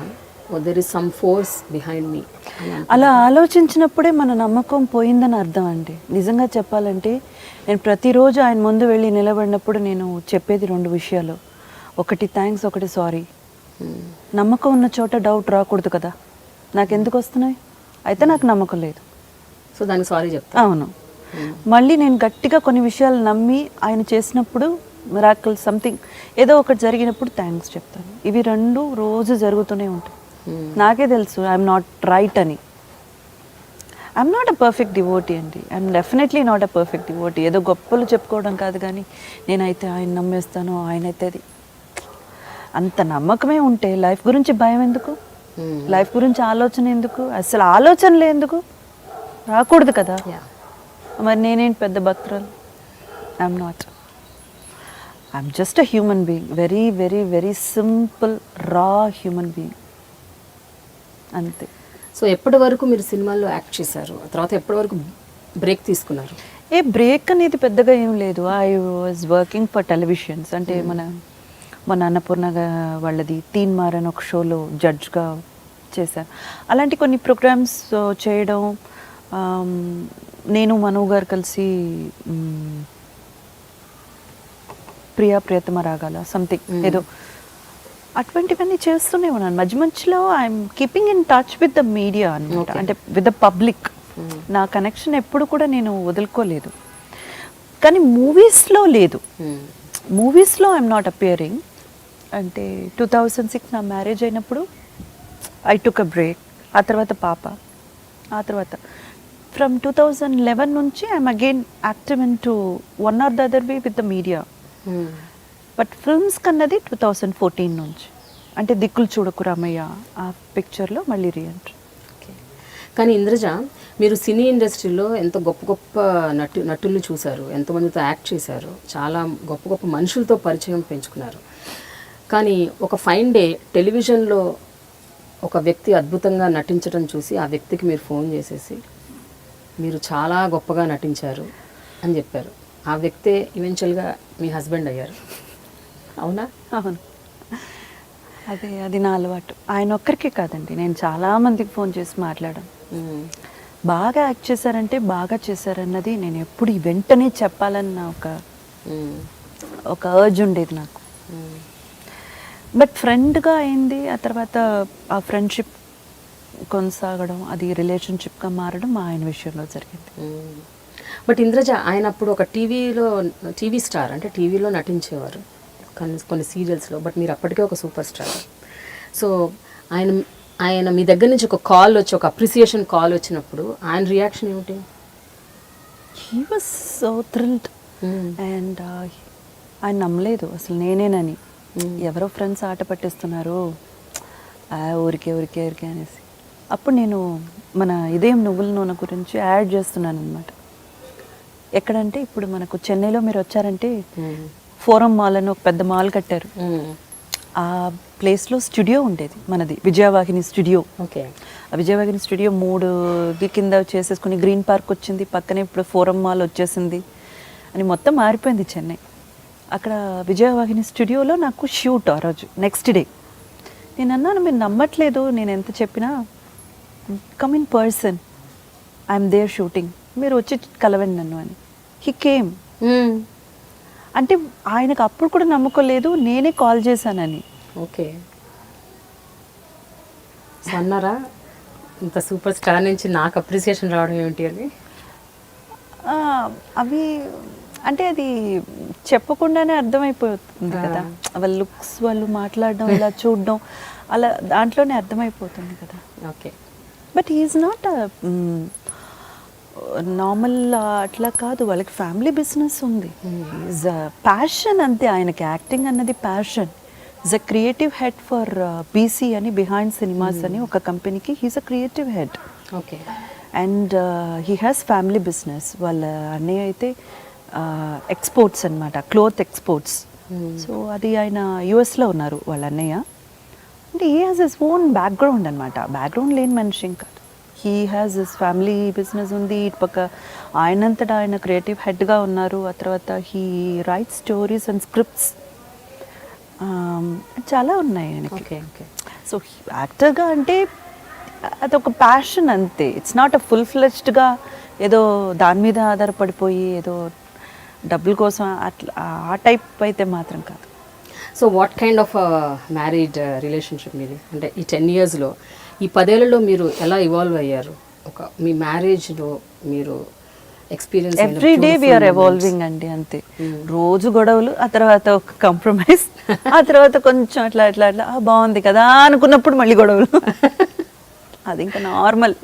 there is some force behind me, అలా ఆలోచించినప్పుడే మన నమ్మకం పోయిందని అర్థం అండి. నిజంగా చెప్పాలంటే నేను ప్రతిరోజు ఆయన ముందు వెళ్ళి నిలబడినప్పుడు నేను చెప్పేది 2 విషయాలు, ఒకటి థ్యాంక్స్, ఒకటి సారీ. నమ్మకం ఉన్న చోట డౌట్ రాకూడదు కదా, నాకు ఎందుకు వస్తున్నాయి, అయితే నాకు నమ్మకం లేదు, సో దానికి సారీ చెప్తా. అవును. మళ్ళీ నేను గట్టిగా కొన్ని విషయాలు నమ్మి ఆయన చేసినప్పుడు మిరాకిల్ సంథింగ్ ఏదో ఒకటి జరిగినప్పుడు థ్యాంక్స్ చెప్తాను. ఇవి 2 రోజు జరుగుతూనే ఉంటాయి. నాకే తెలుసు ఐఎమ్ నాట్ రైట్ అని. I'm not a perfect devotee అండి, I'm definitely not a perfect devotee. ఏదో గొప్పలు చెప్పుకోవడం కాదు, కానీ నేనైతే ఆయన నమ్మేస్తాను, ఆయనైతే అది. అంత నమ్మకమే ఉంటే లైఫ్ గురించి భయం ఎందుకు, లైఫ్ గురించి ఆలోచన ఎందుకు, అసలు ఆలోచనలే ఎందుకు రాకూడదు కదా. మరి నేనేంటి పెద్ద భక్తురాలు? I'm not. I'm just a human being, very very very simple రా హ్యూమన్ బీయింగ్, అంతే. సో ఎప్పటి వరకు మీరు సినిమాల్లో యాక్ట్ చేశారు, తర్వాత ఎప్పటి వరకు బ్రేక్ తీసుకున్నారు? బ్రేక్ అనేది పెద్దగా ఏం లేదు. I was working for televisions, అంటే మన అన్నపూర్ణ వాళ్ళది తీన్ మార్ అని ఒక షోలో జడ్జ్గా చేశాను. అలాంటి కొన్ని ప్రోగ్రామ్స్ చేయడం, నేను మను గారు కలిసి ప్రియతమ రాగాల సంథింగ్ ఏదో అటువంటివన్నీ చేస్తూనే ఉన్నాను. మధ్య మధ్యలో I'm keeping in touch with the media అనమాట, అంటే విత్ ద పబ్లిక్. నా కనెక్షన్ ఎప్పుడు కూడా నేను వదులుకోలేదు, కానీ మూవీస్లో లేదు. మూవీస్లో ఐఎమ్ నాట్ అపియరింగ్. అంటే 2006 నా మ్యారేజ్ అయినప్పుడు ఐ టుక్ అ బ్రేక్. ఆ తర్వాత పాప, ఆ తర్వాత ఫ్రమ్ 2011 నుంచి I'm again active in to one or the other way with the media. But films కన్నది 2014 నుంచి, అంటే దిక్కులు చూడకు రామయ్య ఆ పిక్చర్లో మళ్ళీ రీఎంట్రీ. కానీ ఇంద్రజ, మీరు సినీ ఇండస్ట్రీలో ఎంతో గొప్ప గొప్ప నటుల్ని చూశారు, ఎంతోమందితో యాక్ట్ చేశారు, చాలా గొప్ప గొప్ప మనుషులతో పరిచయం పెంచుకున్నారు. కానీ ఒక ఫైన్ డే టెలివిజన్లో ఒక వ్యక్తి అద్భుతంగా నటించడం చూసి ఆ వ్యక్తికి మీరు ఫోన్ చేసేసి మీరు చాలా గొప్పగా నటించారు అని చెప్పారు. ఆ వ్యక్తే ఈవెన్చువల్గా మీ హస్బెండ్ అయ్యారు, అవునా? అవును. అది నా అలవాటు. ఆయన ఒక్కరికే కాదండి, నేను చాలా మందికి ఫోన్ చేసి మాట్లాడాను. బాగా యాక్ట్ చేశారంటే బాగా చేశారన్నది నేను ఎప్పుడు వెంటనే చెప్పాలన్న ఒక అర్జ్ ఉండేది నాకు. బట్ ఫ్రెండ్గా అయింది, ఆ తర్వాత ఆ ఫ్రెండ్షిప్ కొనసాగడం, అది రిలేషన్షిప్గా మారడం ఆయన విషయంలో జరిగింది. బట్ ఇంద్రజ ఆయన అప్పుడు ఒక టీవీ స్టార్, అంటే టీవీలో నటించేవారు కొన్ని సీరియల్స్లో. బట్ మీరు అప్పటికే ఒక సూపర్ స్టార్. సో ఆయన మీ దగ్గర నుంచి ఒక కాల్ వచ్చి, ఒక అప్రిసియేషన్ కాల్ వచ్చినప్పుడు ఆయన రియాక్షన్ ఏమిటి? He was so thrilled and ఆయన నమ్మలేదు అసలు నేనేనని. ఎవరో ఫ్రెండ్స్ ఆట పట్టిస్తున్నారు ఊరికే అనేసి. అప్పుడు నేను మన ఇదేం నువ్వుల నూనె గురించి యాడ్ చేస్తున్నాను అనమాట. ఎక్కడంటే ఇప్పుడు మనకు చెన్నైలో మీరు వచ్చారంటే ఫోరం మాల్ అని ఒక పెద్ద మాల్ కట్టారు. ఆ ప్లేస్లో స్టూడియో ఉండేది మనది, విజయవాహిని స్టూడియో. ఓకే. ఆ విజయవాహిని స్టూడియో 3 కింద చేసేసుకుని గ్రీన్ పార్క్ వచ్చింది, పక్కనే ఇప్పుడు ఫోరం మాల్ వచ్చేసింది అని మొత్తం మారిపోయింది చెన్నై. అక్కడ విజయవాహిని స్టూడియోలో నాకు షూట్ ఆ రోజు నెక్స్ట్ డే. నేను అన్నాను, మీరు నమ్మట్లేదు నేను ఎంత చెప్పినా, come in person, I'm there shooting, మీరు వచ్చి కలవండి నన్ను అని. He came. అంటే ఆయనకు అప్పుడు కూడా నమ్మకలేదు, నేనే కాల్ చేశానని. ఓకే. అన్నారా ఇంత సూపర్ స్టార్ నుంచి నాకు అప్రిసియేషన్ రావడం ఏమిటి అని? అవి అంటే అది చెప్పకుండానే అర్థమైపోతుంది కదా, వాళ్ళ లుక్స్, వాళ్ళు మాట్లాడడం, ఇలా చూడడం, అలా దాంట్లోనే అర్థమైపోతుంది కదా. Okay. But he's not normal అట్లా కాదు, వాళ్ళకి ఫ్యామిలీ బిజినెస్ ఉంది. ఈజ్ ప్యాషన్ అంతే, ఆయనకి యాక్టింగ్ అన్నది passion. Is a creative head for BC అని, బిహైండ్ సినిమాస్ అని ఒక కంపెనీకి he's a creative head. Okay. And he has family business. వాళ్ళ అన్నయ్య అయితే ఎక్స్పోర్ట్స్ అనమాట, క్లోత్ ఎక్స్పోర్ట్స్. సో అది ఆయన యుఎస్లో ఉన్నారు వాళ్ళ అన్నయ్య. అంటే he has his own background అనమాట, బ్యాక్గ్రౌండ్ లేని మనిషి ఇంకా. He has his family business ఉంది, ఇటు పక్క ఆయనంతటా ఆయన క్రియేటివ్ హెడ్గా ఉన్నారు. ఆ తర్వాత he right stories and scripts, చాలా ఉన్నాయి ఆయనకి. సో యాక్టర్గా అంటే అదొక ప్యాషన్ అంతే. ఇట్స్ నాట్ అ ఫుల్ ఫ్లెజ్డ్గా ఏదో దాని మీద ఆధారపడిపోయి ఏదో డబ్బుల కోసం అట్లా ఆ టైప్ అయితే మాత్రం కాదు. So what kind of married relationship మీది? అంటే ఈ 10 yearsలో, ఈ 10 ఏళ్లలో మీరు ఎలా ఇవాల్వ్ అయ్యారు? ఒక మీ మ్యారేజ్లో మీరు experience? Every day we're evolving అండి, అంతే. రోజు గొడవలు, ఆ తర్వాత ఒక కాంప్రమైజ్, ఆ తర్వాత కొంచెం అట్లా అట్లా అట్లా బాగుంది కదా అనుకున్నప్పుడు మళ్ళీ గొడవలు. అది ఇంకా నార్మల్.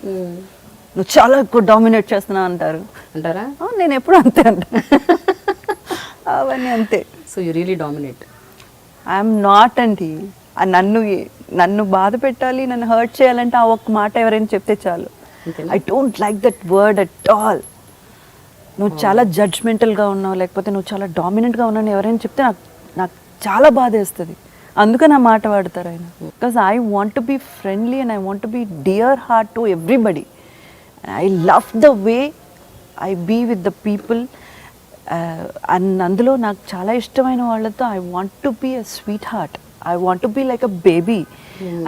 నువ్వు చాలా ఎక్కువ డామినేట్ చేస్తున్నావు అంటారా? నేను ఎప్పుడు అంతే అంటాను. అవన్నీ అంతే. So you really dominate? I'm not అండి. నన్ను బాధ పెట్టాలి, నన్ను హర్ట్ చేయాలంటే ఆ ఒక్క మాట ఎవరైనా చెప్తే చాలు. I don't like that word at all. నువ్వు చాలా జడ్జ్మెంటల్గా ఉన్నావు, లేకపోతే నువ్వు చాలా డామినెంట్గా ఉన్నావు ఎవరైనా చెప్తే నాకు చాలా బాధ వేస్తుంది. అందుకని ఆ మాట వాడతారు ఆయన. Because I want to be friendly and I want to be dear heart to everybody. I love the way I be with the people. And అందులో నాకు చాలా ఇష్టమైన వాళ్ళతో I want to be a sweet heart. I want to be like a baby.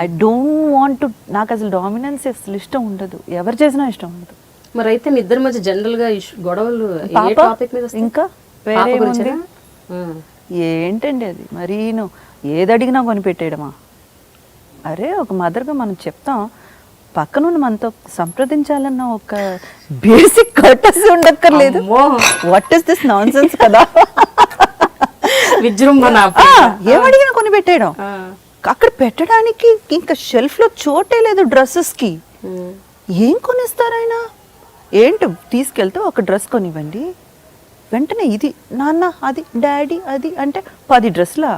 I don't want to, నాకు అసలు dominance అసలు ఇష్టం ఉండదు, ఎవరు చేసినా ఇష్టం ఉండదు. మరి అయితే మీ ఇద్దరి మధ్య జనరల్గా గొడవలు ఇంకా వేరే ఉంది ఏంటండి? అది మరీ ఏది అడిగినా కొనిపెట్టేయడమా? అరే ఒక మదర్గా మనం చెప్తాం, పక్కనున్న మనతో సంప్రదించాలన్న ఒక బేసిక్ కర్టసీ ఉండక్కర్లేదు. వాట్ ఇస్ దిస్ నాన్సెన్స్ కదా. విజృంభణ, ఏమడిగినా కొనిపెట్టేయడం. అక్కడ పెట్టడానికి ఇంకా షెల్ఫ్లో చోటే లేదు డ్రెస్సెస్కి. ఏం కొనిస్తారైనా? ఏంటి తీసుకెళ్తే ఒక డ్రెస్ కొనివ్వండి, వెంటనే ఇది నాన్న, అది డాడీ, అది అంటే 10 డ్రెస్లా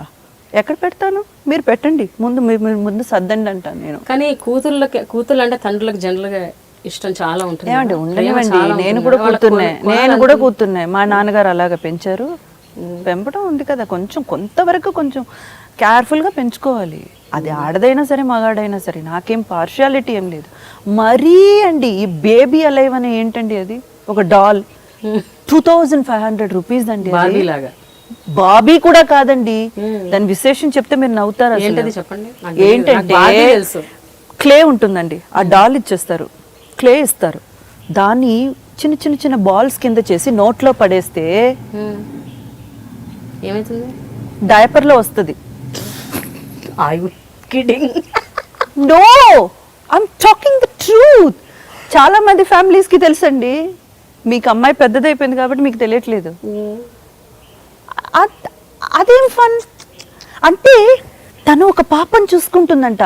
ఎక్కడ పెడతాను? మీరు పెట్టండి ముందు సర్దండి అంటాను నేను. కానీ కూతుర్లు అంటే తండ్రులకు జనరల్గా ఇష్టం చాలా ఉంటుంది. ఏమండి ఉండనివ్వండి, నేను కూడా కూతున్నాయి. మా నాన్నగారు అలాగా పెంచారు. పెంపడం ఉంది కదా, కొంతవరకు కొంచెం కేర్ఫుల్గా పెంచుకోవాలి. అది ఆడదైనా సరే మగాడైనా సరే, నాకేం పార్షియాలిటీ ఏం లేదు. మరీ అండి ఈ బేబీ అలైవ్ అని ఏంటండి? అది ఒక డాల్ 2500 రూపీస్ అండి. బాబీ కూడా కాదండి, దాని విశేషం చెప్తే మీరు నవ్వుతారు అసలు. ఏంటది చెప్పండి. నాకు తెలియదు. నాకు ఏంటంటే బాగా తెలుసు. క్లే ఉంటుందండి, ఆ డాల్ ఇచ్చేస్తారు, క్లే ఇస్తారు, దాన్ని చిన్న చిన్న చిన్న బాల్స్ కింద చేసి నోట్లో పడేస్తే ఏమవుతుంది? డైపర్లో వస్తుంది. I kidding. No, I'm talking the truth. చాలా మంది ఫ్యామిలీస్ కి తెలుసండి, మీకు అమ్మాయి పెద్దదైపోయింది కాబట్టి మీకు తెలియట్లేదు. అదేం ఫన్ అంటే తను ఒక పాపని చూసుకుంటుందంట,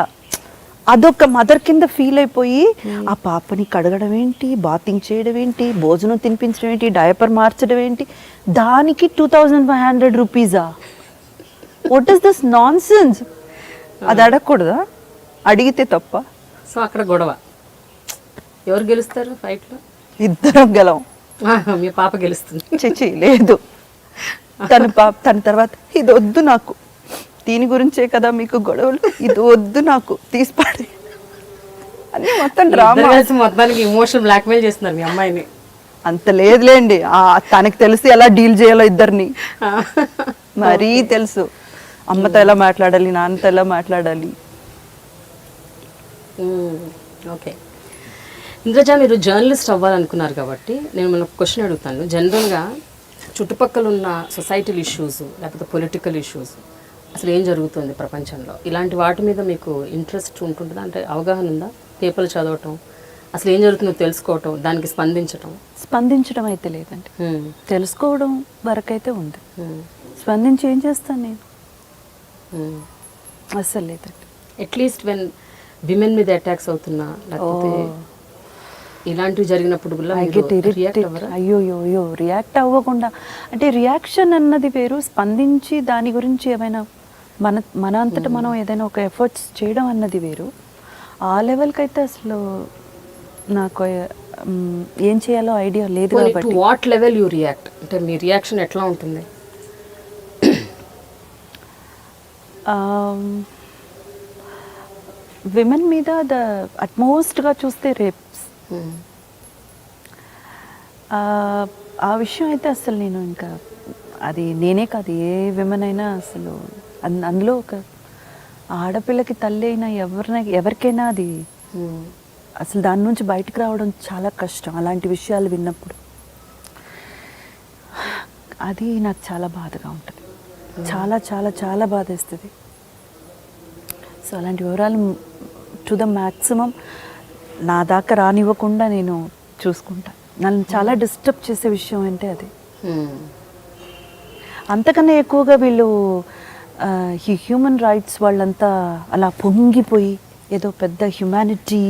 అదొక మదర్ కింద ఫీల్ అయిపోయి ఆ పాపని కడగడం ఏంటి, బాతింగ్ చేయడం ఏంటి, భోజనం తినిపించడం ఏంటి, డైపర్ మార్చడం ఏంటి, దానికి 2500 రూపీసా? What is this nonsense? అది అడగకూడదా? అడిగితే తప్ప. సో అక్కడ గొడవ. ఎవరు గెలుస్తారు ఫైట్లో? ఇద్దరం గెలవం. మీ పాప గెలుస్తుంది. చిచి లేదు, తన తర్వాత ఇది వద్దు నాకు, దీని గురించే కదా మీకు గొడవలు, ఇది వద్దు నాకు, తీసిపాడి అన్ని మొత్తం డ్రామా. కలిసి మొత్తానికి ఇమోషనల్ బ్లాక్మెయిల్ చేస్తున్నారు మీ అమ్మాయిని. అంత లేదులేండి, తనకి తెలిసి ఎలా డీల్ చేయాలో ఇద్దరిని మరీ తెలుసు. అమ్మతో ఎలా మాట్లాడాలి, నాన్నతో ఎలా మాట్లాడాలి. ఓకే ఇంద్రజ, మీరు జర్నలిస్ట్ అవ్వాలనుకున్నారు కాబట్టి నేను మన క్వశ్చన్ అడుగుతాను. జనరల్గా చుట్టుపక్కల ఉన్న సొసైటల్ ఇష్యూస్ లేకపోతే పొలిటికల్ ఇష్యూస్, అసలు ఏం జరుగుతుంది ప్రపంచంలో, ఇలాంటి వాటి మీద మీకు ఇంట్రెస్ట్ ఉంటుందా? అంటే అవగాహన ఉందా? పేపర్లు చదవటం, అసలు ఏం జరుగుతుందో తెలుసుకోవటం, దానికి స్పందించడం అయితే లేదండి. తెలుసుకోవడం వరకైతే ఉంది, స్పందించి ఏం చేస్తాను నేను? అస్సలు లేదండి. అట్లీస్ట్ వెన్ విమెన్ మీద అటాక్స్ అవుతున్నా లేకపోతే ఇలాంటివి జరిగినప్పుడు అయ్యో రియాక్ట్ అవ్వకుండా, అంటే రియాక్షన్ అన్నది వేరు, స్పందించి దాని గురించి ఏమైనా మన అంతటా మనం ఏదైనా ఒక ఎఫర్ట్స్ చేయడం అన్నది వేరు. ఆ లెవెల్కి అయితే అసలు నాకు ఏం చేయాలో ఐడియా లేదు కాబట్టి. వాట్ లెవెల్ యూ రియాక్ట్, అంటే మీ రియాక్షన్ ఎట్లా ఉంటుంది? విమెన్ మీద అట్మోస్ట్గా చూస్తే రేప్స్, ఆ విషయం అయితే అసలు నేను ఇంకా, అది నేనే కాదు ఏ విమెన్ అయినా అసలు, అందులో ఒక ఆడపిల్లకి తల్లి అయినా ఎవరికైనా అది అసలు దాని నుంచి బయటకు రావడం చాలా కష్టం. అలాంటి విషయాలు విన్నప్పుడు అది నాకు చాలా బాధగా ఉంటుంది, చాలా చాలా చాలా బాధేస్తుంది. సో అలాంటి వివరాలు టు ద మ్యాక్సిమం నా దాకా రానివ్వకుండా నేను చూసుకుంటా. నన్ను చాలా డిస్టర్బ్ చేసే విషయం అంటే అది. అంతకన్నా ఎక్కువగా వీళ్ళు ఈ హ్యూమన్ రైట్స్ వాళ్ళంతా అలా పొంగిపోయి ఏదో పెద్ద హ్యుమానిటీ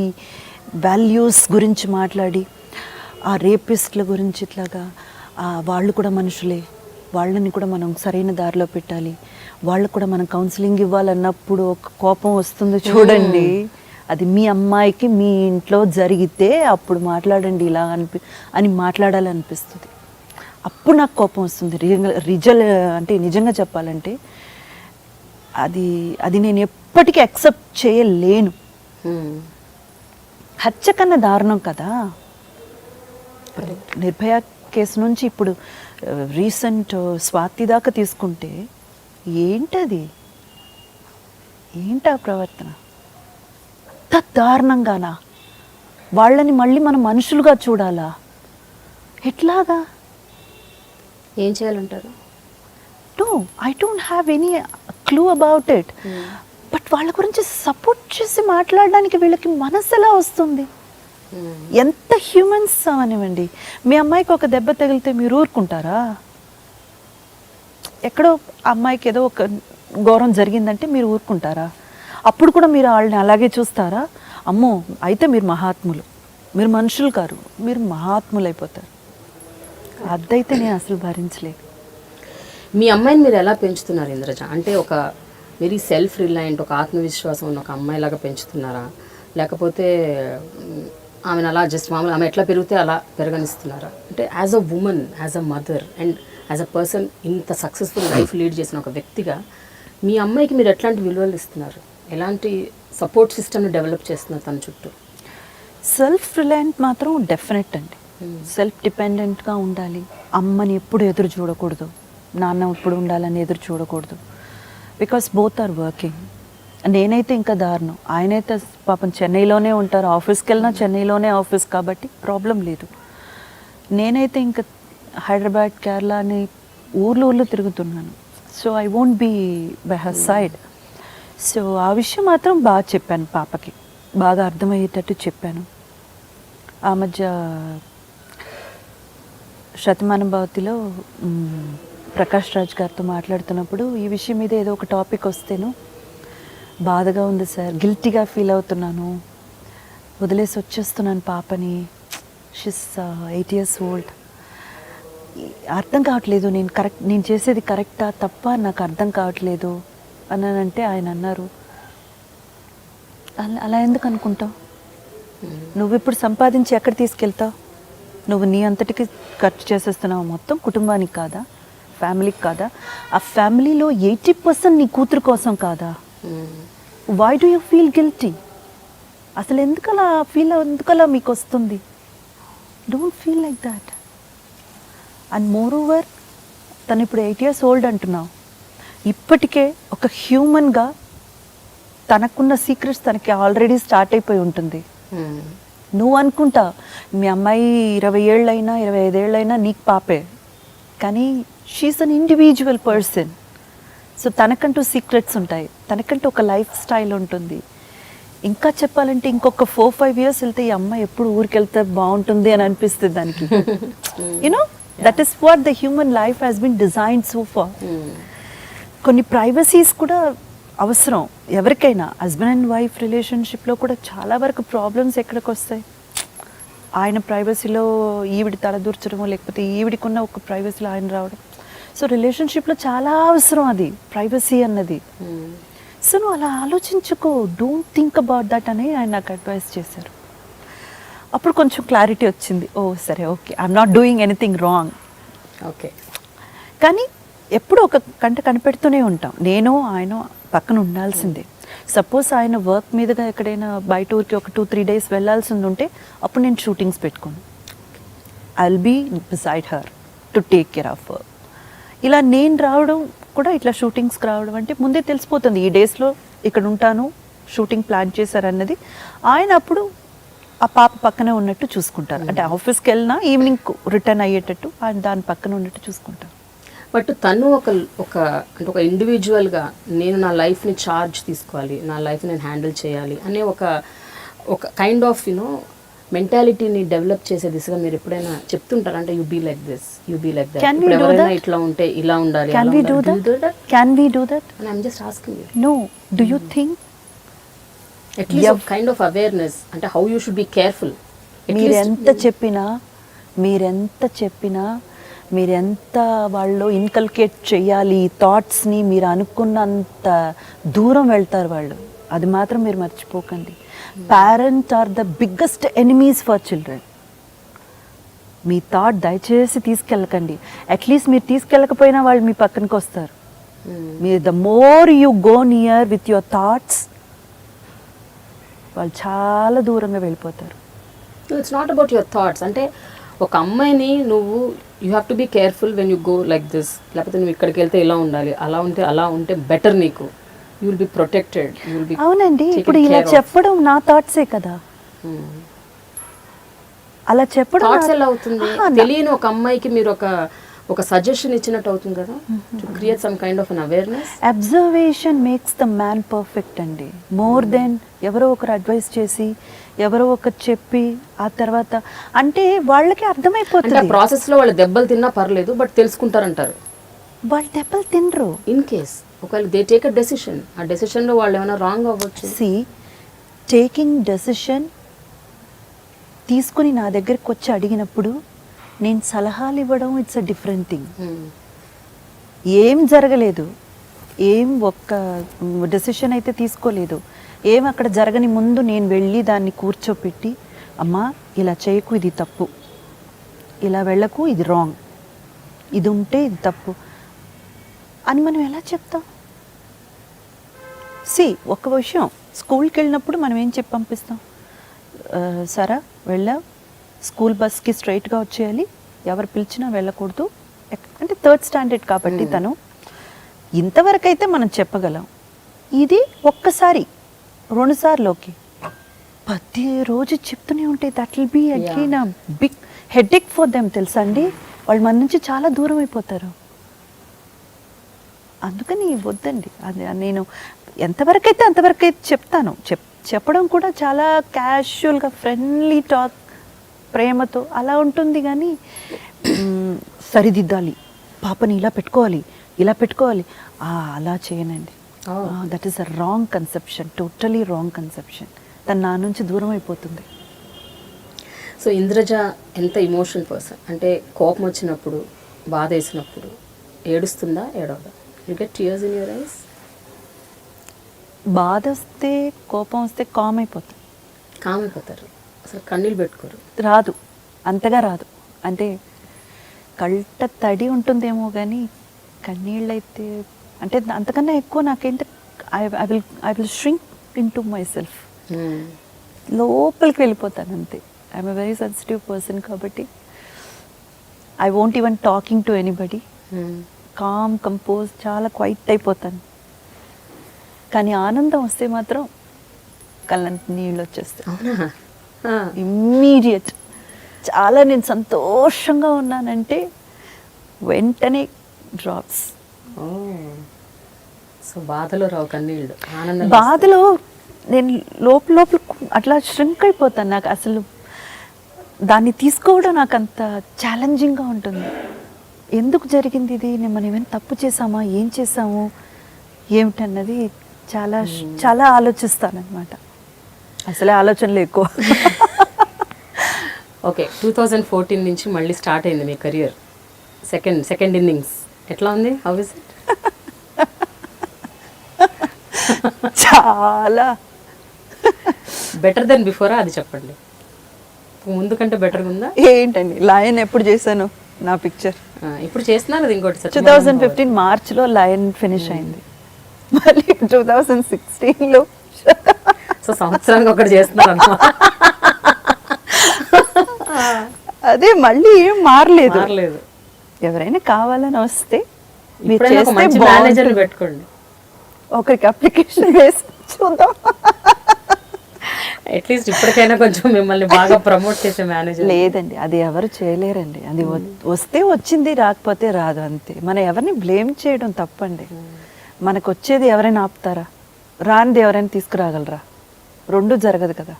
వాల్యూస్ గురించి మాట్లాడి ఆ రేపిస్ట్ల గురించి ఇట్లాగా వాళ్ళు కూడా మనుషులే, వాళ్ళని కూడా మనం సరైన దారిలో పెట్టాలి, వాళ్ళకు కూడా మనం కౌన్సిలింగ్ ఇవ్వాలన్నప్పుడు ఒక కోపం వస్తుంది చూడండి. అది మీ అమ్మాయికి మీ ఇంట్లో జరిగితే అప్పుడు మాట్లాడండి ఇలా అని మాట్లాడాలనిపిస్తుంది. అప్పుడు నాకు కోపం వస్తుంది. అంటే నిజంగా చెప్పాలంటే అది నేను ఎప్పటికీ యాక్సెప్ట్ చేయలేను. హత్య కన్నా దారుణం కదా. నిర్భయ కేసు నుంచి ఇప్పుడు రీసెంట్ స్వాతి దాకా తీసుకుంటే ఏంటది, ఏంటా ప్రవర్తన? అంత దారుణంగానా? వాళ్ళని మళ్ళీ మనం మనుషులుగా చూడాలా? ఎట్లాగా? ఏం చేయాలంటారు? No, I don't have any clue about it. But వాళ్ళ గురించి సపోర్ట్ చేసి మాట్లాడడానికి వీళ్ళకి మనసు ఎలా వస్తుంది? ఎంత హ్యూమన్స్ అవనివ్వండి. మీ అమ్మాయికి ఒక దెబ్బ తగిలితే మీరు ఊరుకుంటారా? ఎక్కడో అమ్మాయికి ఏదో ఒక ఘోరం జరిగిందంటే మీరు ఊరుకుంటారా? అప్పుడు కూడా మీరు వాళ్ళని అలాగే చూస్తారా? అమ్మో అయితే మీరు మహాత్ములు, మీరు మనుషులు కారు, మీరు మహాత్ములు అయిపోతారు. అదైతే నేను అసలు భరించలేదు. మీ అమ్మాయిని మీరు ఎలా పెంచుతున్నారు ఇంద్రజ? అంటే ఒక వెరీ సెల్ఫ్ రిలయంట్, ఒక ఆత్మవిశ్వాసం ఉన్న ఒక అమ్మాయిలాగా పెంచుతున్నారా, లేకపోతే ఆమెను అలా జస్ట్ మామూలు ఆమె ఎట్లా పెరిగితే అలా పెరగనిస్తున్నారా? అంటే as a women, as a mother and as a person, ఇంత సక్సెస్ఫుల్ లైఫ్ లీడ్ చేసిన ఒక వ్యక్తిగా మీ అమ్మాయికి మీరు ఎట్లాంటి విలువలు ఇస్తున్నారు? ఎలాంటి సపోర్ట్ సిస్టమ్ని డెవలప్ చేస్తున్నారు తన చుట్టూ? సెల్ఫ్ రిలయంట్ మాత్రం డెఫినెట్ అండి. సెల్ఫ్ డిపెండెంట్గా ఉండాలి. అమ్మని ఎప్పుడు ఎదురు చూడకూడదు. నాన్న ఇప్పుడు ఉండాలని ఎదురు చూడకూడదు. Because both are working. నేనైతే ఇంకా దారుణం, ఆయనైతే పాపం చెన్నైలోనే ఉంటారు, ఆఫీస్కి వెళ్ళినా చెన్నైలోనే ఆఫీస్ కాబట్టి ప్రాబ్లం లేదు. నేనైతే ఇంకా హైదరాబాద్, కేరళ అని ఊర్లు తిరుగుతున్నాను. So I won't be by her side. So ఆ విషయం మాత్రం బాగా చెప్పాను, పాపకి బాగా అర్థమయ్యేటట్టు చెప్పాను. ఆ మధ్య శతమానం భవతిలో ప్రకాష్ రాజ్ గారితో మాట్లాడుతున్నప్పుడు ఈ విషయం మీద ఏదో ఒక టాపిక్ వస్తేను, బాధగా ఉంది సార్, గిల్టీగా ఫీల్ అవుతున్నాను, వదిలేసి వచ్చేస్తున్నాను పాపని, షీస్ 8 years old, అర్థం కావట్లేదు, నేను చేసేది కరెక్టా తప్ప నాకు అర్థం కావట్లేదు అన్నానంటే ఆయన అన్నారు, అలా ఎందుకు అనుకుంటావు, నువ్వు ఇప్పుడు సంపాదించి ఎక్కడ తీసుకెళ్తావు, నువ్వు నీ అంతటికి ఖర్చు చేసేస్తున్నావు మొత్తం కుటుంబానికి కాదా, ఫ్యామిలీకి కాదా, ఆ ఫ్యామిలీలో 80% నీ కూతురు కోసం కాదా, why do you feel guilty, అసలు ఎందుకలా మీకు వస్తుంది, don't feel like that. And more over తను ఇప్పుడు 8 years old అంటున్నావు, ఇప్పటికే ఒక హ్యూమన్గా తనకున్న సీక్రెట్స్ తనకి ఆల్రెడీ స్టార్ట్ అయిపోయి ఉంటుంది. నువ్వు అనుకుంటా మీ అమ్మాయి 20 ఏళ్ళైనా 25 ఏళ్ళైనా నీకు పాపే, కానీ she's an individual person. So తనకంటూ సీక్రెట్స్ ఉంటాయి, తనకంటూ ఒక లైఫ్ స్టైల్ ఉంటుంది. ఇంకా చెప్పాలంటే ఇంకొక 4-5 years వెళ్తే ఈ అమ్మాయి ఎప్పుడు ఊరికి వెళ్తే బాగుంటుంది అని అనిపిస్తుంది దానికి. You know that is what the human life has been designed so far. కొన్ని ప్రైవసీస్ కూడా అవసరం ఎవరికైనా. హస్బెండ్ అండ్ వైఫ్ రిలేషన్షిప్లో కూడా చాలా వరకు ప్రాబ్లమ్స్ ఎక్కడికి వస్తాయి, ఆయన ప్రైవసీలో ఈవిడి తలదూర్చడమో, లేకపోతే ఈవిడికున్న ఒక ప్రైవసీలో ఆయన రావడం. సో రిలేషన్షిప్లో చాలా అవసరం అది ప్రైవసీ అన్నది. సో నువ్వు అలా ఆలోచించుకో, డోంట్ థింక్ అబౌట్ దట్ అని ఆయన నాకు అడ్వైస్ చేశారు. అప్పుడు కొంచెం క్లారిటీ వచ్చింది, ఓ సరే okay, I'm not doing anything wrong. Okay, కానీ ఎప్పుడు ఒక కంట కనిపెడుతూనే ఉంటాం, నేను ఆయన పక్కన ఉండాల్సిందే. సపోజ్ ఆయన వర్క్ మీదుగా ఎక్కడైనా బయట ఊరికి ఒక 2-3 days వెళ్ళాల్సింది ఉంటే అప్పుడు నేను షూటింగ్స్ పెట్టుకోను, I will be beside her to take care of her. ఇలా నేను రావడం కూడా, ఇట్లా షూటింగ్స్కి రావడం అంటే ముందే తెలిసిపోతుంది ఈ డేస్లో ఇక్కడ ఉంటాను, షూటింగ్ ప్లాన్ చేశారన్నది. ఆయన అప్పుడు ఆ పాప పక్కనే ఉన్నట్టు చూసుకుంటారు, అంటే ఆఫీస్కి వెళ్ళినా ఈవినింగ్ రిటర్న్ అయ్యేటట్టు ఆయన దాని పక్కన ఉన్నట్టు చూసుకుంటారు. బట్ తను అంటే ఒక ఇండివిజువల్గా నేను నా లైఫ్ని ఛార్జ్ తీసుకోవాలి, నా లైఫ్ నేను హ్యాండిల్ చేయాలి అనే ఒక కైండ్ ఆఫ్ మెంటాలిటీని డెవలప్ చేసే దిశగా మీరు ఎప్పుడైనా చెప్తుంటారా, అంటే you be like this, you be like that, ఎవరైనా ఇట్లా ఉంటే ఇలా ఉండాలి, Can we do that? And I'm just asking you. No. Do you think At least a kind of awareness, అంటే how you should be careful. మీరెంత చెప్పినా మీరెంత వాళ్ళు ఇన్కల్కేట్ చేయాలి థాట్స్ని, మీరు అనుకున్నంత దూరం వెళ్తారు వాళ్ళు, అది మాత్రం మీరు మర్చిపోకండి. Parents are the biggest enemies for children. మీ థాట్ దయచేసి తీసుకెళ్ళకండి. అట్లీస్ట్ మీరు తీసుకెళ్ళకపోయినా వాళ్ళు మీ పక్కనకి వస్తారు. మీరు the more you go near with your thoughts, వాళ్ళు చాలా దూరంగా వెళ్ళిపోతారు. It's not about your thoughts. అంటే ఒక అమ్మాయిని నువ్వు you have to be careful when you go like this, లేకపోతే నువ్వు ఇక్కడికి వెళ్తే ఇలా ఉండాలి, అలా ఉంటే బెటర్, నీకు యూ విల్ బి ప్రొటెక్టెడ్. అవునండి, ఇప్పుడు ఇలా చెప్పడం నా థాట్సే కదా. అలా చెప్పడం థాట్స్ ఎలా అవుతుంది, తెలియని ఒక అమ్మాయికి మీరు ఒక సజెషన్ ఇచ్చినట్టు అవుతుంది కదా, to create some kind of an awareness. Observation makes the man perfect అండి, మోర్ దెన్ ఎవరో ఒకరు అడ్వైస్ చేసి, ఎవరో ఒకరు చెప్పి ఆ తర్వాత అంటే వాళ్ళకి అర్థమైపోతుంది. ప్రాసెస్ లో వాళ్ళు దెబ్బలు తిన్నా పర్లేదు, బట్ తెలుసుకుంటారంటారు. వాళ్ళు దెబ్బలు తినరు. ఇన్ కేస్ ఒకవేళ దే టేక్ అ డెసిషన్, ఆ డెసిషన్ లో వాళ్ళు ఏమైనా రాంగ్ అవ్వచ్చు. టేకింగ్ డెసిషన్ తీసుకుని నా దగ్గరికి వచ్చి అడిగినప్పుడు నేను సలహాలు ఇవ్వడం ఇట్స్ అ డిఫరెంట్ థింగ్. ఏం జరగలేదు, ఏం ఒక్క డెసిషన్ అయితే తీసుకోలేదు, ఏం అక్కడ జరగని ముందు నేను వెళ్ళి దాన్ని కూర్చోపెట్టి, అమ్మా ఇలా చేయకు, ఇది తప్పు, ఇలా వెళ్ళకు, ఇది రాంగ్, ఇది ఉంటే ఇది తప్పు అని మనం ఎలా చెప్తాం? ఒక విషయం, స్కూల్కి వెళ్ళినప్పుడు మనం ఏం చెప్పి పంపిస్తాం, సరే వెళ్ళా, స్కూల్ బస్కి స్ట్రైట్గా వచ్చేయాలి, ఎవరు పిలిచినా వెళ్ళకూడదు, అంటే 3rd స్టాండర్డ్ కాబట్టి తను ఇంతవరకు అయితే మనం చెప్పగలం. ఇది ఒక్కసారి 2 సార్లు ఓకే, ప్రతిరోజు చెప్తూనే ఉంటే that will be again big headache for them, తెలుసా అండి. వాళ్ళు మన నుంచి చాలా దూరం అయిపోతారు. అందుకని వద్దండి. అది నేను ఎంతవరకు అయితే అంతవరకు అయితే చెప్తాను. చెప్పడం కూడా చాలా క్యాజువల్గా ఫ్రెండ్లీ టాక్, ప్రేమతో అలా ఉంటుంది. కానీ సరిదిద్దాలి, పాపని ఇలా పెట్టుకోవాలి, ఇలా పెట్టుకోవాలి, అలా చేయనండి. That is a wrong conception, totally wrong conception. తను నా నుంచి దూరం అయిపోతుంది. సో ఇంద్రజ ఎంత ఇమోషనల్ పర్సన్ అంటే కోపం వచ్చినప్పుడు, బాధ వేసినప్పుడు ఏడుస్తుందా, ఏడవదా? You get tears in your eyes? బాధ వస్తే, కోపం వస్తే కామ్ అయిపోతారు, అసలు కన్నీళ్ళు పెట్టుకోరు? రాదు, అంతగా రాదు. అంటే కళ్ళ తడి ఉంటుందేమో కానీ కన్నీళ్ళు అయితే అంటే అంతకన్నా ఎక్కువ నాకేంటే I will shrink into myself, లోపలికి వెళ్ళిపోతాను అంతే. I'm a very sensitive person కాబట్టి I won't even talking to anybody. Calm, composed, చాలా క్వైట్ అయిపోతాను. కానీ ఆనందం వస్తే మాత్రం కళ్ళంత నీళ్ళు వచ్చేస్తాయి ఇమ్మీడియట్. చాలా నేను సంతోషంగా ఉన్నానంటే వెంటనే డ్రాప్స్. సో బాధలో రావు కన్నీళ్ళు, ఆనందం. బాధలో నేను లోపల అట్లా ష్రింక్ అయిపోతాను. నాకు అసలు దాన్ని తీసుకోవడం నాకు అంత ఛాలెంజింగ్గా ఉంటుంది. ఎందుకు జరిగింది ఇది, మనం ఏమైనా తప్పు చేసామా, ఏం చేసాము ఏమిటన్నది చాలా చాలా ఆలోచిస్తానన్నమాట. అసలే ఆలోచనలు ఎక్కువ. ఓకే, 2014 నుంచి మళ్ళీ స్టార్ట్ అయింది మీ కెరియర్. సెకండ్ ఇన్నింగ్స్ ఎట్లా ఉంది? How is it? చాలా బెటర్ దెన్ బిఫోరా అది చెప్పండి. ముందు కంటే బెటర్గా ఉందా? ఏంటండి, లయన్ ఎప్పుడు చేశాను నా పిక్చర్? ఇప్పుడు చేస్తున్నారు అది ఇంకోటి. 2015 మార్చ్లో లయన్ ఫినిష్ అయింది. మళ్ళీ 2016లో సో సంవత్సరానికి ఒకటి చేస్తున్నారు. అదే మళ్ళీ ఏం మారలేదు. ఎవరైనా కావాలని వస్తే మేనేజర్ పెట్టుకోండి, ఒకరికి అప్లికేషన్ వేసి చూద్దాం. అట్లీస్ట్ ఇప్పటికైనా కొంచెం మిమ్మల్ని బాగా ప్రమోట్ చేసే మేనేజర్. లేదండి, అది ఎవరు చేయలేరండి. అది వస్తే వచ్చింది, రాకపోతే రాదు, అంతే. మనం ఎవరిని బ్లేమ్ చేయడం తప్పండి. మనకు వచ్చేది ఎవరైనా ఆపుతారా? రానిది ఎవరైనా తీసుకురాగలరా? రెండు జరగదు కదా.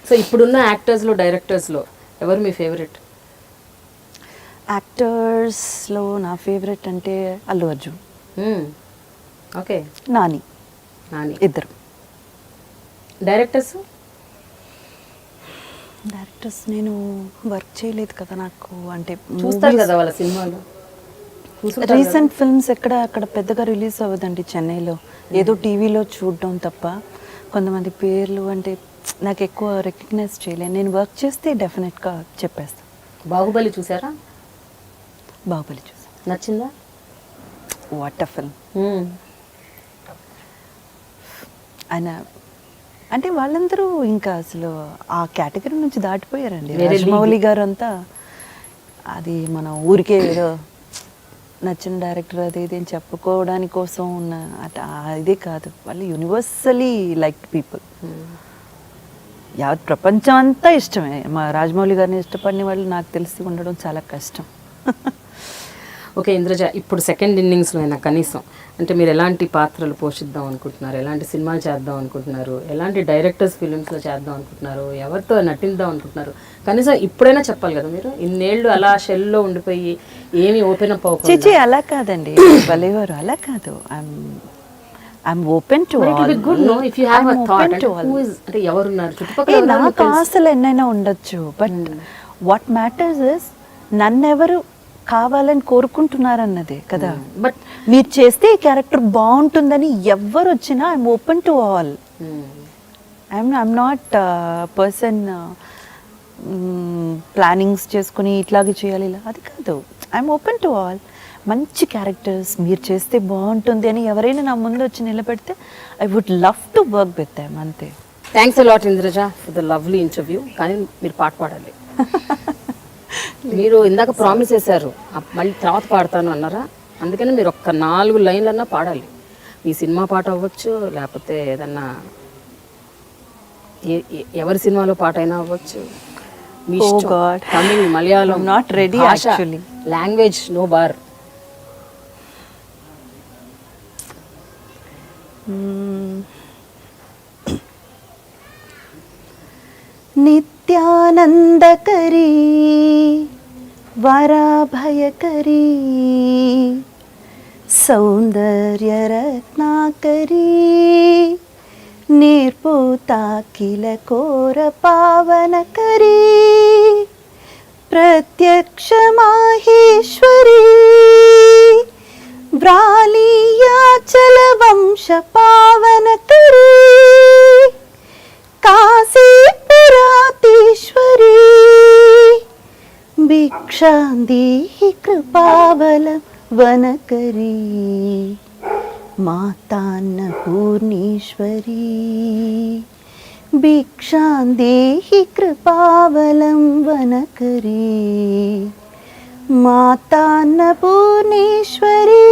సో ఇప్పుడున్న యాక్టర్స్లో, డైరెక్టర్స్లో ఎవరు మీ ఫేవరెట్? యాక్టర్స్లో నా ఫేవరెట్ అంటే అల్లు అర్జున్, ఓకే, నాని, ఇద్దరు. డైరెక్టర్స్ నేను వర్క్ చేయలేదు కదా, నాకు అంటే చూస్తారు కదా వాళ్ళ సినిమాలు. రీసెంట్ ఫిల్మ్స్ అక్కడ పెద్దగా రిలీజ్ అవ్వదండి చెన్నైలో, ఏదో టీవీలో చూడడం తప్ప. కొంతమంది పేర్లు అంటే నాకు ఎక్కువ రికగ్నైజ్ చేయలేను. నేను వర్క్ చేస్తే డెఫినెట్గా చెప్పేస్తాను. బాహుబలి చూసారా? బాహుబలి చూసాను. నచ్చిందా? What a film. ఆయన అంటే వాళ్ళందరూ ఇంకా అసలు ఆ కేటగిరీ నుంచి దాటిపోయారండి. రాజమౌళి గారు అంతా అది మన ఊరికే ఏదో నచ్చిన డైరెక్టర్ అది ఇది అని చెప్పుకోవడానికి కోసం ఉన్న ఇదే కాదు. వాళ్ళు యూనివర్సలీ లైక్ పీపుల్. యావత్ ప్రపంచం అంతా ఇష్టమే. మా రాజమౌళి గారిని ఇష్టపడిన వాళ్ళు నాకు తెలిసి ఉండడం చాలా కష్టం. ఓకే ఇంద్రజ, ఇప్పుడు సెకండ్ ఇన్నింగ్స్లో అయినా కనీసం అంటే మీరు ఎలాంటి పాత్రలు పోషిద్దాం అనుకుంటున్నారు, ఎలాంటి సినిమాలు చేద్దాం అనుకుంటున్నారు, ఎలాంటి డైరెక్టర్స్ ఫిలిమ్స్లో చేద్దాం అనుకుంటున్నారు, ఎవరితో నటిద్దాం అనుకుంటున్నారు, కనీసం ఇప్పుడైనా చెప్పాలి కదా. మీరు ఇన్నేళ్ళు అలా షెల్లో ఉండిపోయి ఏమి ఓపెన్ అప్ అవ్వకుండా. అలా కాదండి భలేవారు, అలా కాదు. I'm open to all. It will be good, no? If you have a thought, who is అంటే ఎవరున్నారు చుట్టుపక్కల? నాకు ఆశలు ఎన్నైనా ఉండొచ్చు, బట్ వాట్ మ్యాటర్స్ ఇస్ నన్నెవరు కావాలని కోరుకుంటున్నారన్నదే కదా. బట్ మీరు చేస్తే ఈ క్యారెక్టర్ బాగుంటుందని ఎవరు వచ్చినా I'm open to all. I'm not person plannings చేసుకుని ఇట్లాగే చేయాలి ఇలా, అది కాదు. I'm open to all. మంచి క్యారెక్టర్స్ మీరు చేస్తే బాగుంటుంది అని ఎవరైనా నా ముందు వచ్చి నిలబెడితే I would love to work with them, అంతే. Thanks a lot Indraja for the lovely interview. కానీ మీరు పాట పాడాలి. మీరు ఇందాక ప్రామిస్ చేశారు మళ్ళీ తర్వాత పాడతాను అన్నారా, అందుకని మీరు ఒక్క 4 లైన్లన్నా పాడాలి. మీ సినిమా పాట అవ్వచ్చు, లేకపోతే ఏదన్నా ఎవరి సినిమాలో పాట అయినా అవ్వచ్చు, మీ ఇష్టం. Tamil, Malayalam, not ready actually. Language no bar. నిత్యానందకరీ వరాభయకరీ సౌందర్యరత్నాకరీ నిర్భూతాఖిల కోర పావనకరీ ప్రత్యక్ష మాహేశ్వరీ వ్రాళీయాచల వంశ పావనకరీ కాశీపురాతీశ్వరీ భిక్షాందేహి కృపావలం వనకరీ మాతాన్నపూర్ణేశ్వరీ భిక్షాందేహి కృపావలం వనకరీ మాతాన్నపూర్ణేశ్వరీ.